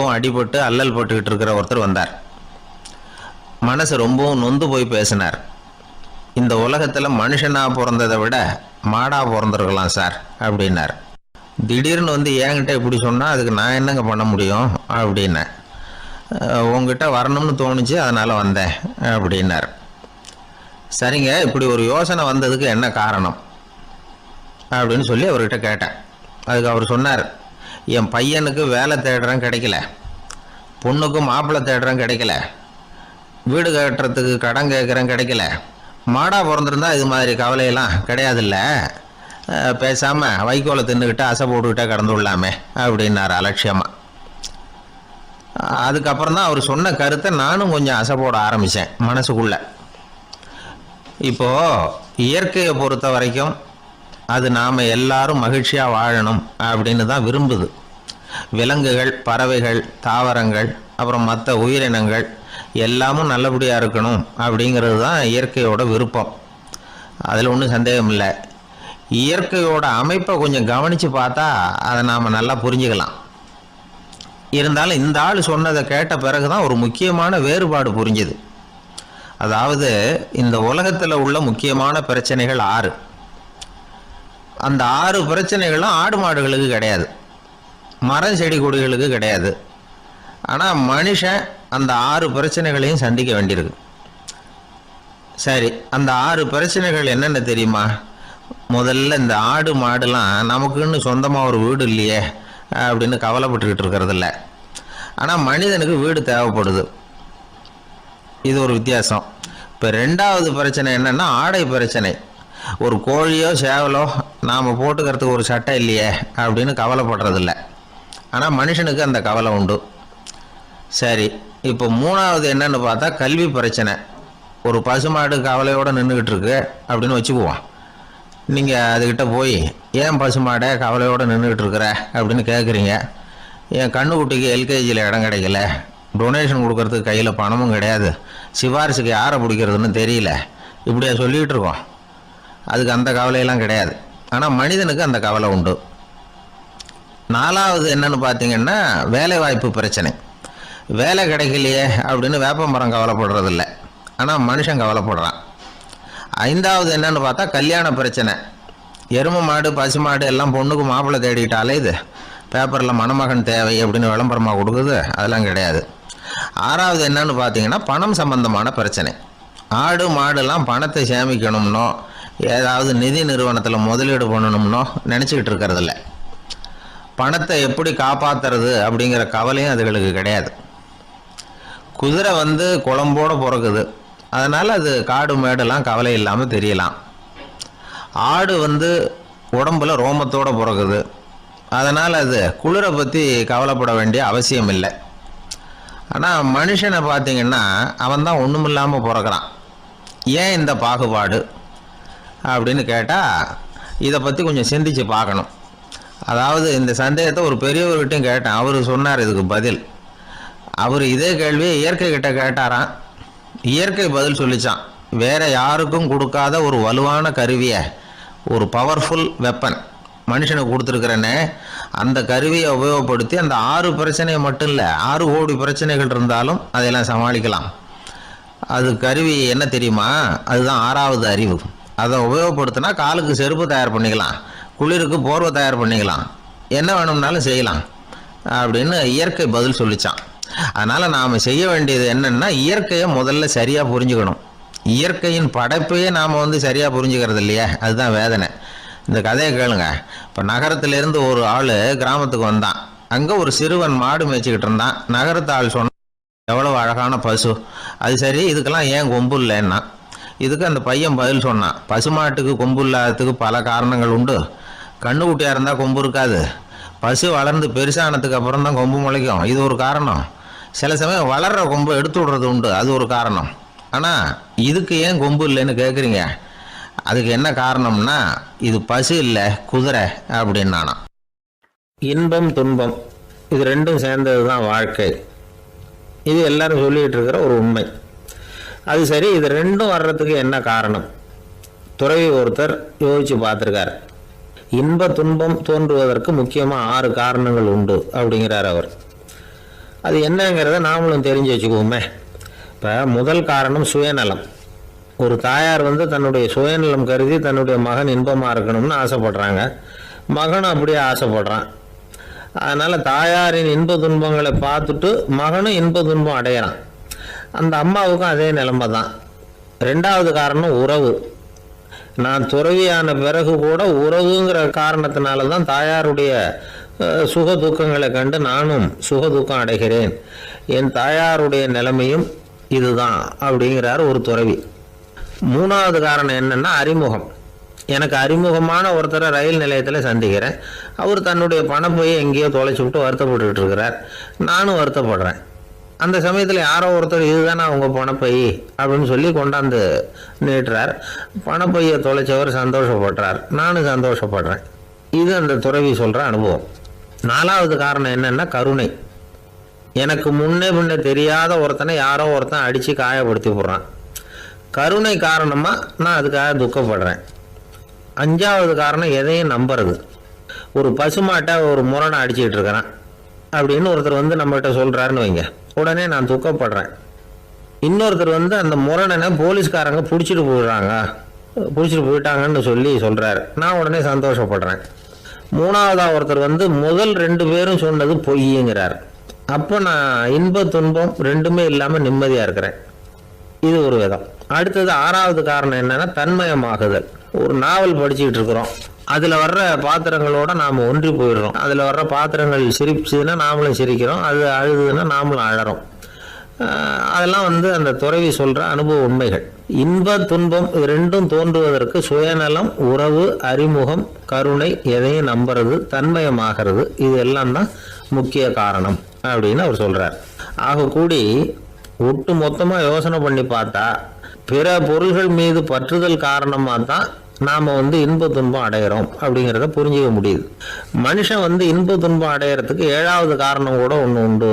ரொம்பவும் அடிபட்டு அல்லல் பட்டுக்கிட்டு இருக்கிற ஒருத்தர் வந்தார். மனசு ரொம்பவும் நொந்து போய் பேசினார். இந்த உலகத்தில் மனுஷனாக பிறந்ததை விட மாடாக பிறந்திருக்கலாம் சார் அப்படின்னார். திடீர்னு வந்து என்கிட்ட இப்படி சொன்னால் அதுக்கு நான் என்னங்க பண்ண முடியும் அப்படின்னேன். உங்ககிட்ட வரணும்னு தோணுச்சு, அதனால் வந்தேன் அப்படின்னார். சரிங்க, இப்படி ஒரு யோசனை வந்ததுக்கு என்ன காரணம் அப்படின்னு சொல்லி அவர்கிட்ட கேட்டேன். அதுக்கு அவர் சொன்னார், என் பையனுக்கு வேலை தேடுறேன் கிடைக்கல, பொண்ணுக்கும் மாப்பிள்ளை தேடுறேன் கிடைக்கல, வீடு கட்டுறதுக்கு கடன் கேட்குறேன் கிடைக்கல, மாடாக பிறந்திருந்தா இது மாதிரி கவலையெல்லாம் கிடையாதுல்ல, பேசாமல் வைக்கோலை தின்னுக்கிட்டு அசை போட்டுக்கிட்டே கடந்து விடலாமே அப்படின்னார் அலட்சியமாக. அதுக்கப்புறம் தான் அவர் சொன்ன கருத்தை நானும் கொஞ்சம் அசை போட ஆரம்பித்தேன் மனசுக்குள்ளே. இப்போது இயற்கையை பொறுத்த வரைக்கும் அது நாம் எல்லாரும் மகிழ்ச்சியாக வாழணும் அப்படின்னு தான் விரும்புது. விலங்குகள், பறவைகள், தாவரங்கள், அப்புறம் மற்ற உயிரினங்கள் எல்லாமும் நல்லபடியாக இருக்கணும் அப்படிங்கிறது தான் இயற்கையோட விருப்பம். அதில் ஒன்றும் சந்தேகம் இல்லை. இயற்கையோட அமைப்பை கொஞ்சம் கவனித்து பார்த்தா அதை நாம் நல்லா புரிஞ்சுக்கலாம். இருந்தாலும் இந்த ஆள் சொன்னதை கேட்ட பிறகு தான் ஒரு முக்கியமான வேறுபாடு புரிஞ்சுது. அதாவது இந்த உலகத்தில் உள்ள முக்கியமான பிரச்சனைகள் 6. அந்த 6 பிரச்சனைகளும் ஆடு மாடுகளுக்கு கிடையாது, மரம் செடி கொடிகளுக்கு கிடையாது. ஆனால் மனுஷன் அந்த 6 பிரச்சனைகளையும் சந்திக்க வேண்டியிருக்கு. சரி, அந்த 6 பிரச்சனைகள் என்னென்ன தெரியுமா? முதல்ல இந்த ஆடு மாடுலாம் நமக்குன்னு சொந்தமாக ஒரு வீடு இல்லையே அப்படின்னு கவலைப்பட்டுக்கிட்டு இருக்கிறதில்ல. ஆனால் மனிதனுக்கு வீடு தேவைப்படுது. இது ஒரு வித்தியாசம். இப்போ 2வது பிரச்சனை என்னென்னா ஆடை பிரச்சனை. ஒரு கோழியோ சேவலோ நாம் போட்டுக்கிறதுக்கு ஒரு சட்டை இல்லையே அப்படின்னு கவலைப்படுறதில்ல. ஆனால் மனுஷனுக்கு அந்த கவலை உண்டு. சரி, இப்போ 3வது என்னன்னு பார்த்தா கல்வி பிரச்சனை. ஒரு பசுமாடு கவலையோடு நின்றுக்கிட்டு இருக்கு அப்படின்னு வச்சுக்குவோம். நீங்கள் அதுக்கிட்ட போய் ஏன் பசுமாடை கவலையோடு நின்றுக்கிட்டு இருக்கிற அப்படின்னு கேட்குறீங்க. என் கண்ணுக்குட்டிக்கு எல்கேஜியில் இடம் கிடைக்கல, டொனேஷன் கொடுக்கறதுக்கு கையில் பணமும் கிடையாது, சிபாரிசுக்கு யாரை பிடிக்கிறதுன்னு தெரியல, இப்படியா சொல்லிகிட்டு இருக்கோம். அதுக்கு அந்த கவலையெல்லாம் கிடையாது. ஆனால் மனிதனுக்கு அந்த கவலை உண்டு. 4வது என்னன்னு பார்த்தீங்கன்னா வேலை வாய்ப்பு பிரச்சனை. வேலை கிடைக்கலையே அப்படின்னு வேப்ப மரம் கவலைப்படுறதில்ல, ஆனால் மனுஷன் கவலைப்படுறான். 5வது என்னன்னு பார்த்தா கல்யாண பிரச்சனை. எருமை மாடு பசுமாடு எல்லாம் பொண்ணுக்கு மாப்பிள்ளை தேடிட்டாலே இது பேப்பரில் மணமகன் தேவை அப்படின்னு விளம்பரமாக கொடுக்குது, அதெல்லாம் கிடையாது. 6வது என்னன்னு பார்த்தீங்கன்னா பணம் சம்பந்தமான பிரச்சனை. ஆடு மாடுலாம் பணத்தை சேமிக்கணும்னோ ஏதாவது நிதி நிறுவனத்தில் முதலீடு பண்ணணும்னோ நினச்சிக்கிட்டு இருக்கிறதில்ல. பணத்தை எப்படி காப்பாற்றுறது அப்படிங்கிற கவலையும் அதுகளுக்கு கிடையாது. குதிரை வந்து குளம்போடு பிறக்குது, அதனால் அது காடு மேடெல்லாம் கவலை இல்லாமல் தெரியலாம். ஆடு வந்து உடம்பில் ரோமத்தோடு பிறக்குது, அதனால் அது குளிரை பற்றி கவலைப்பட வேண்டிய அவசியம் இல்லை. ஆனால் மனுஷனை பார்த்திங்கன்னா அவன் தான் ஒன்றும் இல்லாமல் பிறக்கிறான். ஏன் இந்த பாகுபாடு அப்படின்னு கேட்டால் இதை பற்றி கொஞ்சம் சிந்திச்சு பார்க்கணும். அதாவது இந்த சந்தேகத்தை ஒரு பெரியவர்கிட்டையும் கேட்டேன். அவர் சொன்னார் இதுக்கு பதில். அவர் இதே கேள்வியை இயற்கை கிட்ட கேட்டாராம். இயற்கை பதில் சொல்லிச்சான். வேறு யாருக்கும் கொடுக்காத ஒரு வலுவான கருவியை, ஒரு பவர்ஃபுல் வெப்பன் மனுஷனுக்கு கொடுத்துருக்குறேன்னு, அந்த கருவியை உபயோகப்படுத்தி அந்த 6 பிரச்சனையை மட்டும் இல்லை 6 கோடி பிரச்சனைகள் இருந்தாலும் அதையெல்லாம் சமாளிக்கலாம். அது கருவி என்ன தெரியுமா? அதுதான் 6வது அறிவு. அதை உபயோகப்படுத்தினா காலுக்கு செருப்பு தயார் பண்ணிக்கலாம், குளிருக்கு போர்வை தயார் பண்ணிக்கலாம், என்ன வேணும்னாலும் செய்யலாம் அப்படின்னு இயற்கை பதில் சொல்லிச்சான். அதனால் நாம் செய்ய வேண்டியது என்னென்னா இயற்கையை முதல்ல சரியாக புரிஞ்சுக்கணும். இயற்கையின் படைப்பையே நாம் வந்து சரியாக புரிஞ்சுக்கிறது இல்லையா, அதுதான் வேதனை. இந்த கதையை கேளுங்க. இப்போ நகரத்திலேருந்து ஒரு ஆள் கிராமத்துக்கு வந்தான். அங்கே ஒரு சிறுவன் மாடு மேய்ச்சிக்கிட்டு இருந்தான். நகரத்து ஆள் சொன்னான், எவ்வளோ அழகான பசு, அது சரி இதுக்கெல்லாம் ஏன் கொம்பு இல்லைன்னா. இதுக்கு அந்த பையன் பதில் சொன்னான், பசுமாட்டுக்கு கொம்பு இல்லாததுக்கு பல காரணங்கள் உண்டு. கண்ணுக்குட்டியாக இருந்தால் கொம்பு இருக்காது, பசு வளர்ந்து பெருசானதுக்கு அப்புறம் தான் கொம்பு முளைக்கும், இது ஒரு காரணம். சில சமயம் வளர்கிற கொம்பை எடுத்து விடுறது உண்டு, அது ஒரு காரணம். ஆனால் இதுக்கு ஏன் கொம்பு இல்லைன்னு கேட்குறீங்க, அதுக்கு என்ன காரணம்னா இது பசு இல்லை குதிரை அப்படின்னானா. இன்பம் துன்பம் இது ரெண்டும் சேர்ந்தது தான் வாழ்க்கை. இது எல்லாரும் சொல்லிகிட்டு இருக்கிற ஒரு உண்மை. அது சரி, இது ரெண்டும் வர்றதுக்கு என்ன காரணம்? துறவி ஒருத்தர் யோசித்து பார்த்துருக்கார். இன்ப துன்பம் தோன்றுவதற்கு முக்கியமாக 6 காரணங்கள் உண்டு அப்படிங்கிறார் அவர். அது என்னங்கிறத நாமளும் தெரிஞ்சு வச்சுக்குவோமே. இப்போ முதல் காரணம் சுயநலம். ஒரு தாயார் தன்னுடைய சுயநலம் கருதி தன்னுடைய மகன் இன்பமாக இருக்கணும்னு ஆசைப்படுறாங்க. மகனும் அப்படியே ஆசைப்படுறான். அதனால் தாயாரின் இன்ப துன்பங்களை பார்த்துட்டு மகனும் இன்ப துன்பம் அடையிறான். அந்த அம்மாவுக்கும் அதே நிலைமை தான். ரெண்டாவது காரணம் உறவு. நான் துறவியான பிறகு கூட உறவுங்கிற காரணத்தினால தான் தாயாருடைய சுக துக்கங்களை கண்டு நானும் சுக துக்கம் அடைகிறேன். என் தாயாருடைய நிலைமையும் இதுதான் அப்படிங்கிறார் ஒரு துறவி. மூணாவது காரணம் என்னென்னா அறிமுகம். எனக்கு அறிமுகமான ஒருத்தரை ரயில் நிலையத்தில் சந்திக்கிறேன். அவர் தன்னுடைய பணப்பையை எங்கேயோ தொலைச்சி விட்டு வருத்தப்பட்டுக்கிட்டு இருக்கிறார். நானும் வருத்தப்படுறேன். அந்த சமயத்தில் யாரோ ஒருத்தர் இதுதானே அவங்க பணப்பை அப்படின்னு சொல்லி கொண்டாந்து நீட்டுறார். பணப்பையை தொலைச்சவர் சந்தோஷப்படுறார், நானும் சந்தோஷப்படுறேன். இது அந்த துறவி சொல்கிற அனுபவம். நாலாவது காரணம் என்னென்னா கருணை. எனக்கு முன்னே பின்ன தெரியாத ஒருத்தனை யாரோ ஒருத்தன் அடித்து காயப்படுத்தி போடுறான். கருணை காரணமாக நான் அதுக்காக துக்கப்படுறேன். அஞ்சாவது காரணம் எதையும் நம்புறது. ஒரு பசுமாட்டை ஒரு முரணை அடிச்சுக்கிட்டு இருக்கிறான் அப்படின்னு ஒருத்தர் நம்மகிட்ட சொல்கிறாருன்னு வைங்க, உடனே நான் துக்கப்படுறேன். இன்னொருத்தர் அந்த முரணனை போலீஸ்காரங்க பிடிச்சிட்டு போயிட்டாங்கன்னு சொல்கிறார். நான் உடனே சந்தோஷப்படுறேன். மூணாவதாக ஒருத்தர் முதல் 2 பேரும் சொன்னது பொய்யுங்கிறார். அப்போ நான் இன்ப துன்பம் ரெண்டுமே இல்லாமல் நிம்மதியாக இருக்கிறேன். இது ஒரு விதம். அடுத்தது 6வது காரணம் என்னென்னா தன்மயமாகுதல். ஒரு நாவல் படிச்சுக்கிட்டு இருக்கிறோம். அதில் வர்ற பாத்திரங்களோட நாம் ஒன்றி போயிடுறோம். அதில் வர்ற பாத்திரங்கள் சிரிச்சுதுன்னா நாமளும் சிரிக்கிறோம், அது அழுதுன்னா நாமளும் அழறோம். அதெல்லாம் அந்த துறவி சொல்கிற அனுபவ உண்மைகள். இன்ப துன்பம் இது ரெண்டும் தோன்றுவதற்கு சுயநலம், உறவு, அறிமுகம், கருணை, எதையும் நம்புறது, தன்மயமாகிறது, இது எல்லாம் தான் முக்கிய காரணம் அப்படின்னு அவர் சொல்கிறார். ஆக கூடி ஒட்டு மொத்தமாக யோசனை பண்ணி பார்த்தா பிற பொருள்கள் மீது பற்றுதல் காரணமாக தான் நாம் இன்ப துன்பம் அடைகிறோம் அப்படிங்கிறத புரிஞ்சிக்க முடியுது. மனுஷன் இன்ப துன்பம் அடைகிறதுக்கு 7வது காரணம் கூட ஒன்று உண்டு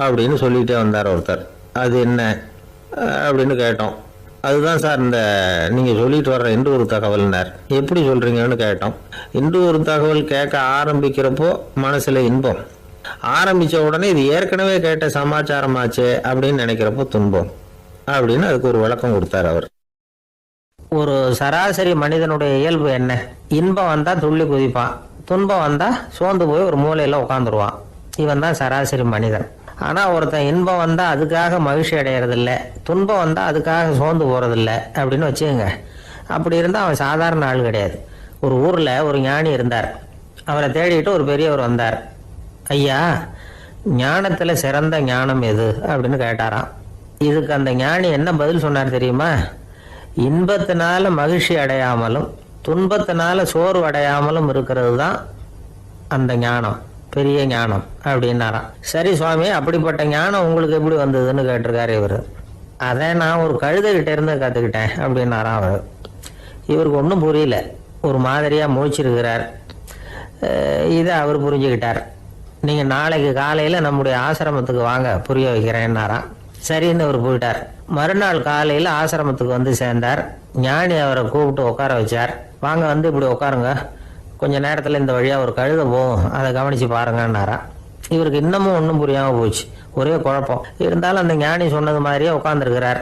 அப்படின்னு சொல்லிகிட்டே வந்தார் ஒருத்தர். அது என்ன அப்படின்னு கேட்டோம். அதுதான் சார் இந்த நீங்கள் சொல்லிட்டு வர்ற இன்று ஒரு தகவல்னார். எப்படி சொல்கிறீங்கன்னு கேட்டோம். இன்று ஒரு தகவல் கேட்க ஆரம்பிக்கிறப்போ மனசில் இன்பம், ஆரம்பித்த உடனே இது ஏற்கனவே கேட்ட சமாச்சாரமாச்சே அப்படின்னு நினைக்கிறப்போ துன்பம் அப்படின்னு அதுக்கு ஒரு விளக்கம் கொடுத்தார் அவர். ஒரு சராசரி மனிதனுடைய இயல்பு என்ன? இன்பம் வந்தால் துள்ளி குதிப்பான், துன்பம் வந்தால் சோர்ந்து போய் ஒரு மூலையில் உட்காந்துருவான். இவன் தான் சராசரி மனிதன். ஆனால் ஒருத்தன் இன்பம் வந்தால் அதுக்காக மகிழ்ச்சி அடைகிறதில்ல, துன்பம் வந்தால் அதுக்காக சோர்ந்து போகிறதில்ல அப்படின்னு வச்சுக்கோங்க. அப்படி இருந்தால் அவன் சாதாரண ஆள் கிடையாது. ஒரு ஊரில் ஒரு ஞானி இருந்தார். அவரை தேடிட்டு ஒரு பெரியவர் வந்தார். ஐயா, ஞானத்தில் சிறந்த ஞானம் எது அப்படின்னு கேட்டாராம். இதுக்கு அந்த ஞானி என்ன பதில் சொன்னார் தெரியுமா? இன்பத்தினால மகிழ்ச்சி அடையாமலும் துன்பத்தினால சோர்வு அடையாமலும் இருக்கிறது தான் அந்த ஞானம், பெரிய ஞானம் அப்படின்னாராம். சரி சுவாமி, அப்படிப்பட்ட ஞானம் உங்களுக்கு எப்படி வந்ததுன்னு கேட்டிருக்காரு இவர். அதை நான் ஒரு கழுதைகிட்ட இருந்து கற்றுக்கிட்டேன் அப்படின்னாராம் அவர். இவருக்கு ஒன்றும் புரியல, ஒரு மாதிரியாக முழிச்சிருக்கிறார். இதை அவர் புரிஞ்சுக்கிட்டார். நீங்கள் நாளைக்கு காலையில் நம்முடைய ஆசிரமத்துக்கு வாங்க, புரிய வைக்கிறேன்னாராம். சரின்னு அவர் போயிட்டார். மறுநாள் காலையில் ஆசிரமத்துக்கு சேர்ந்தார். ஞானி அவரை கூப்பிட்டு உட்கார வச்சார். வாங்க இப்படி உட்காருங்க, கொஞ்சம் நேரத்தில் இந்த வழியாக ஒரு கழுதை போகும், அதை கவனித்து பாருங்கன்னாரா. இவருக்கு இன்னமும் ஒன்றும் புரியாமல் போச்சு, ஒரே குழப்பம். இருந்தாலும் அந்த ஞானி சொன்னது மாதிரியே உட்காந்துருக்கிறார்.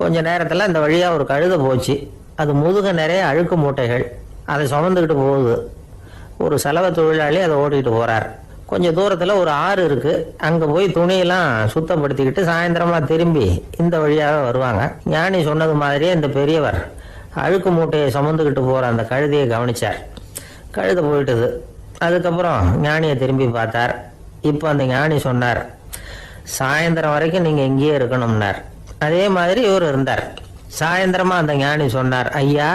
கொஞ்ச நேரத்தில் இந்த வழியாக ஒரு கழுதை போச்சு. அது முதுக நிறைய அழுக்கு மூட்டைகள், அதை சுமந்துக்கிட்டு போகுது. ஒரு செலவு தொழிலாளி அதை ஓட்டிகிட்டு போகிறார். கொஞ்சம் தூரத்தில் ஒரு ஆறு இருக்குது. அங்கே போய் துணியெல்லாம் சுத்தப்படுத்திக்கிட்டு சாயந்தரமாக திரும்பி இந்த வழியாக வருவாங்க. ஞானி சொன்னது மாதிரியே இந்த பெரியவர் அழுக்கு மூட்டையை சுமந்துக்கிட்டு போகிற அந்த கழுதையை கவனித்தார். கழுதை போயிட்டுது. அதுக்கப்புறம் ஞானியை திரும்பி பார்த்தார். இப்போ அந்த ஞானி சொன்னார், சாயந்தரம் வரைக்கும் நீங்கள் இங்கேயே இருக்கணும்னார். அதே மாதிரி இவர் இருந்தார். சாயந்தரமாக அந்த ஞானி சொன்னார், ஐயா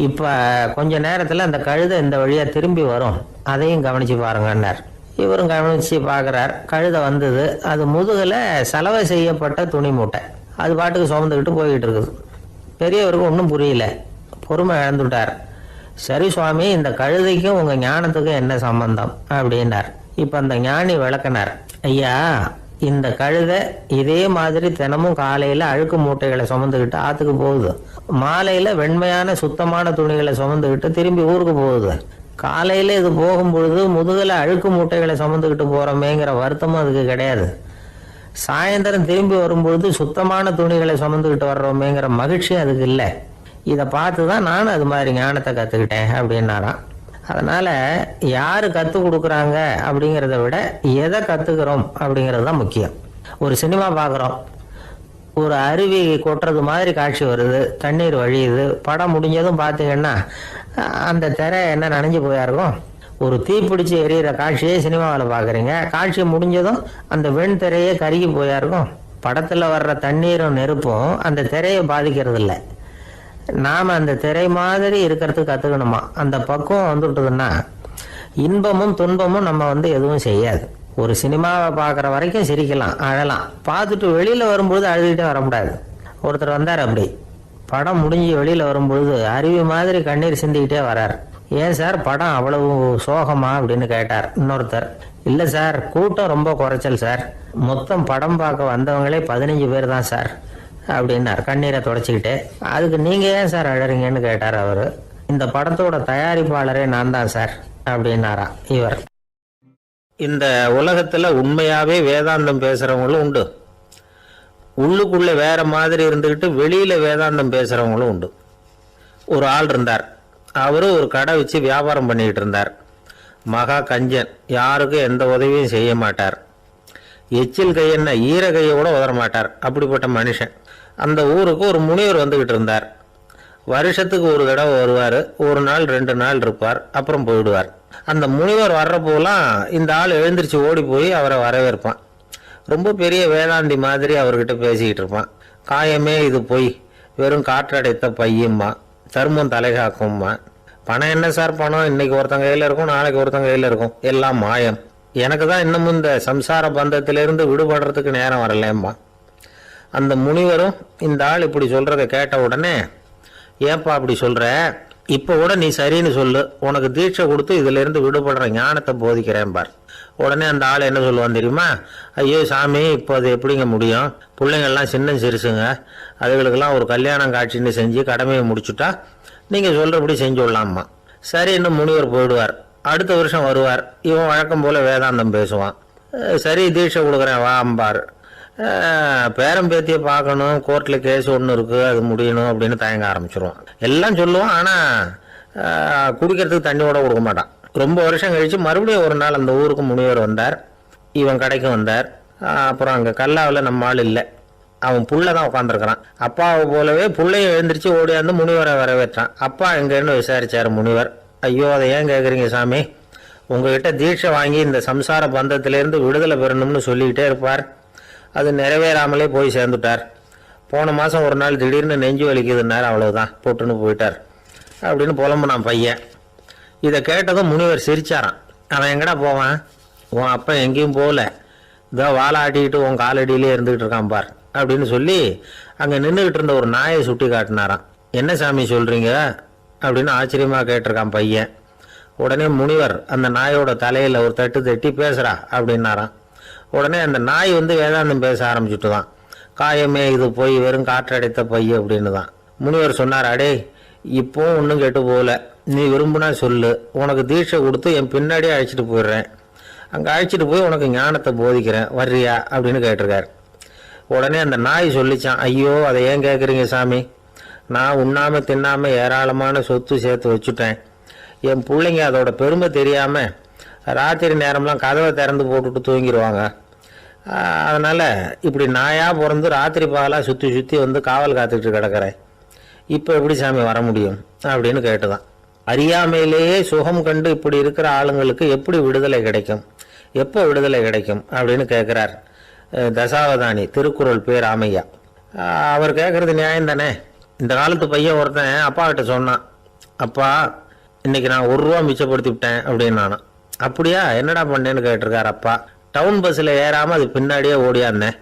இப்போ கொஞ்ச நேரத்தில் அந்த கழுதை இந்த வழியாக திரும்பி வரும், அதையும் கவனித்து பாருங்கன்னார். இவரும் கவனித்து பார்க்குறார். கழுதை வந்தது. அது முதுகில் சலவை செய்யப்பட்ட துணி மூட்டை, அது பாட்டுக்கு சுமந்துக்கிட்டு போய்கிட்டு இருக்குது. பெரியவருக்கு ஒன்றும் புரியல, பொறுமை இழந்துட்டார். சரி சுவாமி, இந்த கழுதைக்கும் உங்கள் ஞானத்துக்கும் என்ன சம்பந்தம் அப்படின்னார். இப்போ அந்த ஞானி விளக்கினார், ஐயா இந்த கழுதை இதே மாதிரி தினமும் காலையில் அழுக்கு மூட்டைகளை சுமந்துக்கிட்டு ஆற்றுக்கு போகுது, மாலையில் வெண்மையான சுத்தமான துணிகளை சுமந்துக்கிட்டு திரும்பி ஊருக்கு போகுது. காலையில் இது போகும்பொழுது முதுகில் அழுக்கு மூட்டைகளை சுமந்துக்கிட்டு போகிறோமேங்கிற வருத்தமும் அதுக்கு கிடையாது. சாயந்தரம் திரும்பி வரும்பொழுது சுத்தமான துணிகளை சுமந்துக்கிட்டு வர்றோமேங்கிற மகிழ்ச்சி அதுக்கு இல்லை. இதை பார்த்து தான் நானும் அது மாதிரி ஞானத்தை கற்றுக்கிட்டேன் அப்படின்னாராம். அதனால் யார் கற்றுக் கொடுக்குறாங்க அப்படிங்கிறத விட எதை கற்றுக்கிறோம் அப்படிங்கிறது தான் முக்கியம். ஒரு சினிமா பார்க்குறோம், ஒரு அருவி கொட்டுறது மாதிரி காட்சி வருது, தண்ணீர் வழியுது. படம் முடிஞ்சதும் பார்த்தீங்கன்னா அந்த திரை என்ன நனைஞ்சு போயாருக்கும். ஒரு தீப்பிடிச்சு எரியிற காட்சியே சினிமாவில் பார்க்குறீங்க, காட்சி முடிஞ்சதும் அந்த வெண் திரையே கருகி போயாருக்கும். படத்தில் வர்ற தண்ணீரும் நெருப்பும் அந்த திரையை பாதிக்கிறது இல்லை. நாம் அந்த திரை மாதிரி இருக்கிறதுக்கு கற்றுக்கணுமா. அந்த பக்குவம் வந்துவிட்டதுன்னா இன்பமும் துன்பமும் நம்ம எதுவும் செய்யாது. ஒரு சினிமாவை பார்க்குற வரைக்கும் சிரிக்கலாம், அழலாம். பார்த்துட்டு வெளியில் வரும்பொழுது அழுதுகிட்டே வரக்கூடாது. ஒருத்தர் வந்தார், அப்படி படம் முடிஞ்சு வெளியில் வரும்பொழுது அருவி மாதிரி கண்ணீர் சிந்திக்கிட்டே வரார். ஏன் சார் படம் அவ்வளவு சோகமா அப்படின்னு கேட்டார். இன்னொருத்தர், இல்லை சார் கூட்டம் ரொம்ப குறைச்சல் சார், மொத்தம் படம் பார்க்க வந்தவங்களே 15 பேர் தான் சார் அப்படின்னார் கண்ணீரை தொடச்சிக்கிட்டே. அதுக்கு நீங்கள் ஏன் சார் அழறீங்கன்னு கேட்டார் அவர். இந்த படத்தோட தயாரிப்பாளரே நான் தான் சார் அப்படின்னாரா இவர். இந்த உலகத்தில் உண்மையாகவே வேதாந்தம் பேசுகிறவங்களும் உண்டு, உள்ளுக்குள்ளே வேற மாதிரி இருந்துக்கிட்டு வெளியில் வேதாந்தம் பேசுகிறவங்களும் உண்டு. ஒரு ஆள் இருந்தார், அவரு ஒரு கடை வச்சு வியாபாரம் பண்ணிக்கிட்டு இருந்தார். மகா கஞ்சன், யாருக்கும் எந்த உதவியும் செய்ய மாட்டார். எச்சில் கையென்ன ஈர கையை கூட உதற மாட்டார். அப்படிப்பட்ட மனுஷன். அந்த ஊருக்கு ஒரு முனிவர் வந்துக்கிட்டு இருந்தார். வருஷத்துக்கு ஒரு தடவை வருவார், ஒரு நாள் 2 நாள் இருப்பார், அப்புறம் போயிடுவார். அந்த முனிவர் வர்றப்போலாம் இந்த ஆள் எழுந்திரிச்சு ஓடி போய் அவரை வரவேற்பான். ரொம்ப பெரிய வேதாந்தி மாதிரி அவர்கிட்ட பேசிக்கிட்டு இருப்பான். காயமே இது பொய், வெறும் காற்றடைத்த பையம்மா, தர்மம் தலைகாக்கும்மா. பணம் என்ன சார் பணம், இன்னைக்கு ஒருத்தங்க கையில் இருக்கும், நாளைக்கு ஒருத்தங்க கையில் இருக்கும், எல்லாம் மாயம். எனக்கு தான் இன்னமும் இந்த சம்சார பந்தத்திலிருந்து விடுபடுறதுக்கு நேரம் வரலேம்மா. அந்த முனிவரும் இந்த ஆள் இப்படி சொல்கிறத கேட்ட உடனே, ஏன்பா அப்படி சொல்கிற, இப்போ கூட நீ சரின்னு சொல்லு, உனக்கு தீட்சை கொடுத்து இதிலிருந்து விடுபடுற ஞானத்தை போதிக்கிறேன் பார். உடனே அந்த ஆள் என்ன சொல்லுவான் தெரியுமா, ஐயோ சாமி இப்போ அது எப்படிங்க முடியும், பிள்ளைங்கள்லாம் சின்ன சிறுசுங்க, அதுகளுக்கெல்லாம் ஒரு கல்யாணம் காட்சின்னு செஞ்சு கடமையை முடிச்சுட்டா நீங்கள் சொல்கிறபடி செஞ்சு விடலாமா. சரி, இன்னும் முனிவர் போயிடுவார். அடுத்த வருஷம் வருவார். இவன் வழக்கம் போல் வேதாந்தம் பேசுவான். சரி தீட்சை கொடுக்குறேன் வா அம்பார். பேரம்பேத்தியை பார்க்கணும், கோர்ட்டில் கேஸ் ஒன்று இருக்குது, அது முடியணும் அப்படின்னு தயங்க ஆரம்பிச்சிருவான். எல்லாம் சொல்லுவான், ஆனால் குடிக்கிறதுக்கு தண்ணி கூட கொடுக்க மாட்டான். ரொம்ப வருஷம் கழித்து மறுபடியும் ஒரு நாள் அந்த ஊருக்கு முனிவர் வந்தார். இவன் கடைக்கு வந்தார். அப்புறம் அங்கே கல்லாவில் நம்ம ஆள் இல்லை, அவன் புள்ள தான் உட்காந்துருக்கிறான். அப்பாவை போலவே புள்ளையும் எழுந்திரிச்சு ஓடியாந்து முனிவரை வரவேற்றான். அப்பா எங்கன்னு விசாரிச்சார் முனிவர். ஐயோ அதை ஏன் கேட்குறீங்க சாமி, உங்ககிட்ட தீட்சை வாங்கி இந்த சம்சார பந்தத்திலேருந்து விடுதலை பெறணும்னு சொல்லிக்கிட்டே இருப்பார், அது நிறைவேறாமலே போய் சேர்ந்துட்டார். போன மாதம் ஒரு நாள் திடீர்னு நெஞ்சு வலிக்குதுன்னார், அவ்வளோதான் போட்டுன்னு போயிட்டார் அப்படின்னு புலம்புனான் பையன். இதை கேட்டதும் முனிவர் சிரிச்சாரான். அவன் எங்கடா போவான், உன் அப்பா எங்கேயும் போகல, இதோ வாழை ஆட்டிக்கிட்டு உன் காலடியிலே இருந்துக்கிட்டு இருக்கான் பார் அப்படின்னு சொல்லி அங்கே நின்றுக்கிட்டு இருந்த ஒரு நாயை சுட்டி காட்டினாரான். என்ன சாமி சொல்கிறீங்க அப்படின்னு ஆச்சரியமாக கேட்டிருக்கான் பையன். உடனே முனிவர் அந்த நாயோட தலையில் ஒரு தட்டு தட்டி பேசுகிறா அப்படின்னாரான். உடனே அந்த நாய் வேதாந்தம் பேச ஆரம்பிச்சுட்டு தான், காயமே இது போய் வெறும் காற்றடைத்த பைய அப்படின்னு தான். முனிவர் சொன்னார், அடே இப்போவும் ஒன்றும் கெட்டு போகல, நீ விரும்புனா சொல்லு, உனக்கு தீட்சை கொடுத்து என் பின்னாடியே அழைச்சிட்டு போயிடுறேன், அங்கே அழைச்சிட்டு போய் உனக்கு ஞானத்தை போதிக்கிறேன், வர்றியா அப்படின்னு கேட்டிருக்கார். உடனே அந்த நாய் சொல்லிச்சான், ஐயோ அதை ஏன் கேட்குறீங்க சாமி, நான் உண்ணாமல் தின்னாமல் ஏராளமான சொத்து சேர்த்து வச்சுட்டேன். என் பிள்ளைங்க அதோட பெருமை தெரியாமல் ராத்திரி நேரம்லாம் கதவை திறந்து போட்டுட்டு தூங்கிடுவாங்க. அதனால் இப்படி நாயாக பிறந்து ராத்திரி பகலாக சுற்றி சுற்றி காவல் காத்துக்கிட்டு கிடக்கிறேன். இப்போ எப்படி சாமி வர முடியும் அப்படின்னு கேட்டுதான். அறியாமையிலேயே சுகம் கண்டு இப்படி இருக்கிற ஆளுங்களுக்கு எப்படி விடுதலை கிடைக்கும், எப்போ விடுதலை கிடைக்கும் அப்படின்னு கேட்குறார் தசாவதானி, திருக்குறள் பேர் ராமையா. அவர் கேட்குறது நியாயம் தானே. இந்த காலத்து பையன் ஒருத்தன் அப்பா கிட்ட சொன்னான், அப்பா இன்னைக்கு நான் 1 ரூபா மிச்சப்படுத்தி விட்டேன் அப்படின்னு. நானும் அப்படியா என்னடா பண்ணேன்னு கேட்டிருக்கார் அப்பா. டவுன் பஸ்ஸில் ஏறாமல் அது பின்னாடியே ஓடியாந்தேன்,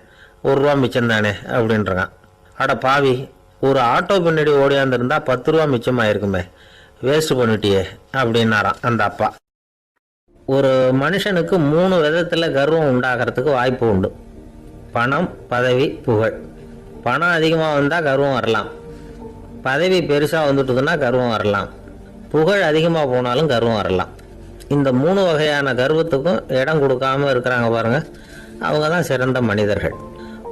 1 ரூபா மிச்சம் தானே அப்படின்றான். அட பாவி, ஒரு ஆட்டோ பின்னாடி ஓடியாந்துருந்தா 10 ரூபா மிச்சமாயிருக்குமே, வேஸ்ட் பண்ணிட்டியே அப்படின்னாரான் அந்த அப்பா. ஒரு மனுஷனுக்கு 3 விதத்தில் கர்வம் உண்டாகிறதுக்கு வாய்ப்பு உண்டு. பணம், பதவி, புகழ். பணம் அதிகமாக வந்தால் கர்வம் வரலாம், பதவி பெருசாக வந்துட்டுதுன்னா கர்வம் வரலாம், புகழ் அதிகமாக போனாலும் கர்வம் வரலாம். இந்த 3 வகையான கர்வத்துக்கும் இடம் கொடுக்காம இருக்கிறாங்க பாருங்க, அவங்க தான் சிறந்த மனிதர்கள்.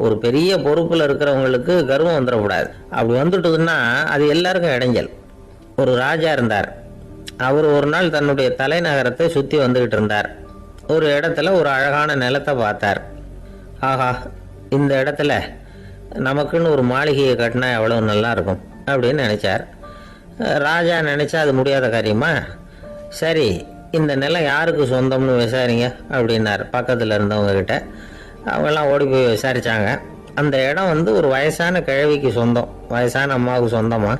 ஒரு பெரிய பொறுப்பில் இருக்கிறவங்களுக்கு கர்வம் வந்துடக்கூடாது. அப்படி வந்துட்டுதுன்னா அது எல்லாருக்கும் இடைஞ்சல். ஒரு ராஜா இருந்தார். அவர் ஒரு நாள் தன்னுடைய தலைநகரத்தை சுற்றி வந்துக்கிட்டு இருந்தார். ஒரு இடத்துல ஒரு அழகான நிலத்தை பார்த்தார். ஆஹா, இந்த இடத்துல நமக்குன்னு ஒரு மாளிகையை கட்டினா எவ்வளோ நல்லா இருக்கும் அப்படின்னு நினச்சார். ராஜா நினச்சா அது முடியாத காரியமா? சரி, இந்த நிலம் யாருக்கு சொந்தம்னு விசாரிங்க அப்படின்னார் பக்கத்தில் இருந்தவங்க கிட்ட. அவங்கெல்லாம் ஓடி போய் விசாரித்தாங்க. அந்த இடம் ஒரு வயசான கிழவிக்கு சொந்தம், வயசான அம்மாவுக்கு சொந்தமாக.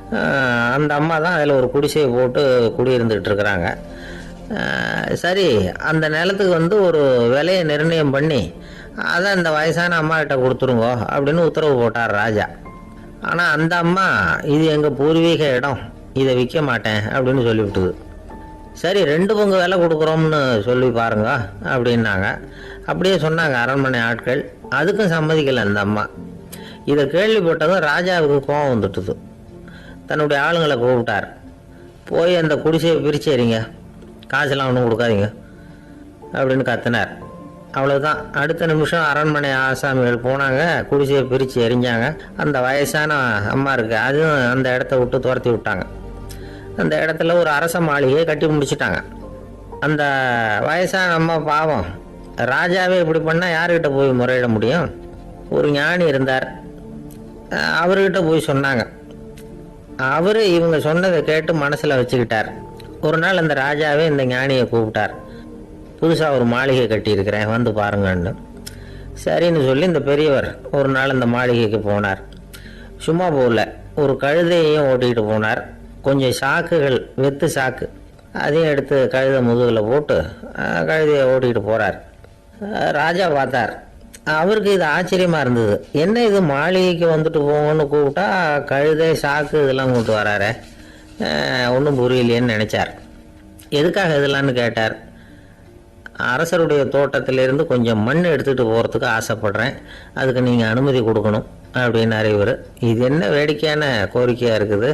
அந்த அம்மா தான் அதில் ஒரு குடிசையை போட்டு குடியிருந்துகிட்டு இருக்கிறாங்க. சரி, அந்த நிலத்துக்கு ஒரு விலையை நிர்ணயம் பண்ணி அதை அந்த வயசான அம்மா கிட்ட கொடுத்துருங்கோ அப்படின்னு உத்தரவு போட்டார் ராஜா. ஆனால் அந்த அம்மா இது எங்கள் பூர்வீக இடம், இதை விற்க மாட்டேன் அப்படின்னு சொல்லிவிட்டுது. சரி, 2 பங்கு விலை கொடுக்குறோம்னு சொல்லி பாருங்க அப்படின்னாங்க. அப்படியே சொன்னாங்க அரண்மனை ஆட்கள். அதுக்கும் சம்மதிக்கலை அந்த அம்மா. இதை கேள்விப்பட்டதும் ராஜாவுக்கு கோபம் வந்துட்டுது. தன்னுடைய ஆளுங்களை கூப்பிட்டார். போய் அந்த குடிசையை பிரித்து எறிங்க, காசெல்லாம் ஒன்றும் கொடுக்காதீங்க அப்படின்னு கத்தினார். அவ்வளோதான். அடுத்த நிமிஷம் அரண்மனை ஆசாமிகள் போனாங்க, குடிசையை பிரித்து எரிஞ்சாங்க. அந்த வயசான அம்மா இருக்கு, அதுவும் அந்த இடத்த விட்டு துரத்தி விட்டாங்க. அந்த இடத்துல ஒரு அரச மாளிகையை கட்டி முடிச்சிட்டாங்க. அந்த வயசான அம்மா பாவம், ராஜாவே இப்படி பண்ணால் யார்கிட்ட போய் முறையிட முடியும்? ஒரு ஞானி இருந்தார், அவர்கிட்ட போய் சொன்னாங்க. அவர் இவங்க சொன்னதை கேட்டு மனசில் வச்சுக்கிட்டார். ஒரு நாள் அந்த ராஜாவே இந்த ஞானியை கூப்பிட்டார். புதுசாக ஒரு மாளிகை கட்டியிருக்கிறேன், வந்து பாருங்கன்னு. சரின்னு சொல்லி இந்த பெரியவர் ஒரு நாள் அந்த மாளிகைக்கு போனார். சும்மா போகல, ஒரு கழுதையையும் ஓட்டிகிட்டு போனார். கொஞ்சம் சாக்குகள், வெத்து சாக்கு, அதையும் எடுத்து கழுதை முதுகில் போட்டு கழுதையை ஓட்டிகிட்டு போகிறார். ராஜா பார்த்தார். அவருக்கு இது ஆச்சரியமாக இருந்தது. என்ன இது, மாளிகைக்கு வந்துட்டு போங்கன்னு கூப்பிட்டா கழுதை சாக்கு இதெல்லாம் கொண்டு வராரு, ஒன்றும் புரியலையேன்னு நினச்சார். எதுக்காக இதெல்லாம்னு கேட்டார். அரசருடைய தோட்டத்திலிருந்து கொஞ்சம் மண் எடுத்துகிட்டு போகிறதுக்கு ஆசைப்படுறேன், அதுக்கு நீங்கள் அனுமதி கொடுக்கணும் அப்படின்னாரு இவர். இது என்ன வேடிக்கையான கோரிக்கையாக இருக்குது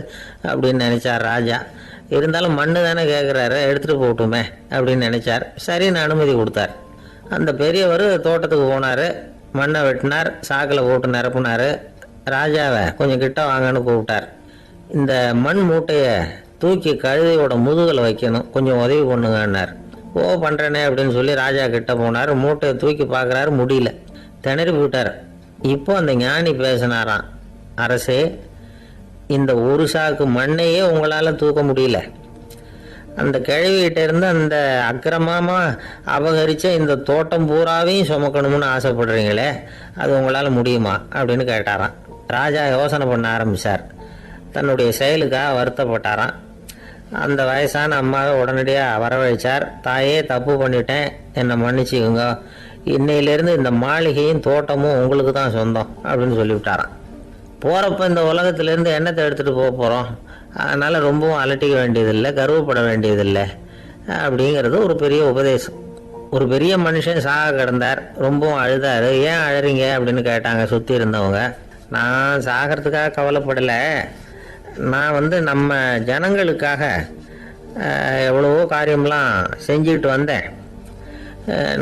அப்படின்னு நினச்சார் ராஜா. இருந்தாலும் மண்ணு தானே கேட்குறாரு, எடுத்துகிட்டு போகட்டுமே அப்படின்னு நினச்சார். சரின்னு அனுமதி கொடுத்தார். அந்த பெரியவர் தோட்டத்துக்கு போனார், மண்ணை வெட்டினார், சாக்கில் போட்டு நிரப்புனார். ராஜாவை கொஞ்சம் கிட்ட வாங்கன்னு கூப்பிட்டார். இந்த மண் மூட்டையை தூக்கி கழுதையோட முதுகில் வைக்கணும், கொஞ்சம் உதவி பண்ணுங்கன்னார். ஓ, பண்ணுறேனே அப்படின்னு சொல்லி ராஜா கிட்ட போனார். மூட்டையை தூக்கி பார்க்குறாரு, முடியல, திணறி போயிட்டார். இப்போ அந்த ஞானி பேசினாராம். அரசே, இந்த ஒரு சாக்கு மண்ணையே உங்களால் தூக்க முடியல, அந்த கிழவிகிட்ட இருந்து அந்த அக்கிரமமாக அபகரித்த இந்த தோட்டம் பூராவையும் சுமக்கணும்னு ஆசைப்படுறீங்களே, அது உங்களால் முடியுமா அப்படின்னு கேட்டாராம். ராஜா யோசனை பண்ண ஆரம்பித்தார். தன்னுடைய செயலுக்காக வருத்தப்பட்டாராம். அந்த வயசான அம்மாவை உடனடியாக வரவழைச்சார். தாயே, தப்பு பண்ணிட்டேன், என்னை மன்னிச்சுக்குங்க, இன்னையிலேருந்து இந்த மாளிகையும் தோட்டமும் உங்களுக்கு தான் சொந்தம் அப்படின்னு சொல்லிவிட்டாராம். போகிறப்ப இந்த உலகத்திலேருந்து எண்ணத்தை எடுத்துகிட்டு போக போகிறோம், அதனால் ரொம்பவும் அலட்டிக்க வேண்டியதில்லை, கர்வப்பட வேண்டியதில்லை அப்படிங்கிறது ஒரு பெரிய உபதேசம். ஒரு பெரிய மனுஷன் சாக கிடந்தார், ரொம்பவும் அழுதார். ஏன் அழறீங்க அப்படின்னு கேட்டாங்க சுற்றி இருந்தவங்க. நான் சாகிறதுக்காக கவலைப்படலை, நான் நம்ம ஜனங்களுக்காக எவ்வளவோ காரியம்லாம் செஞ்சுக்கிட்டு வந்தேன்.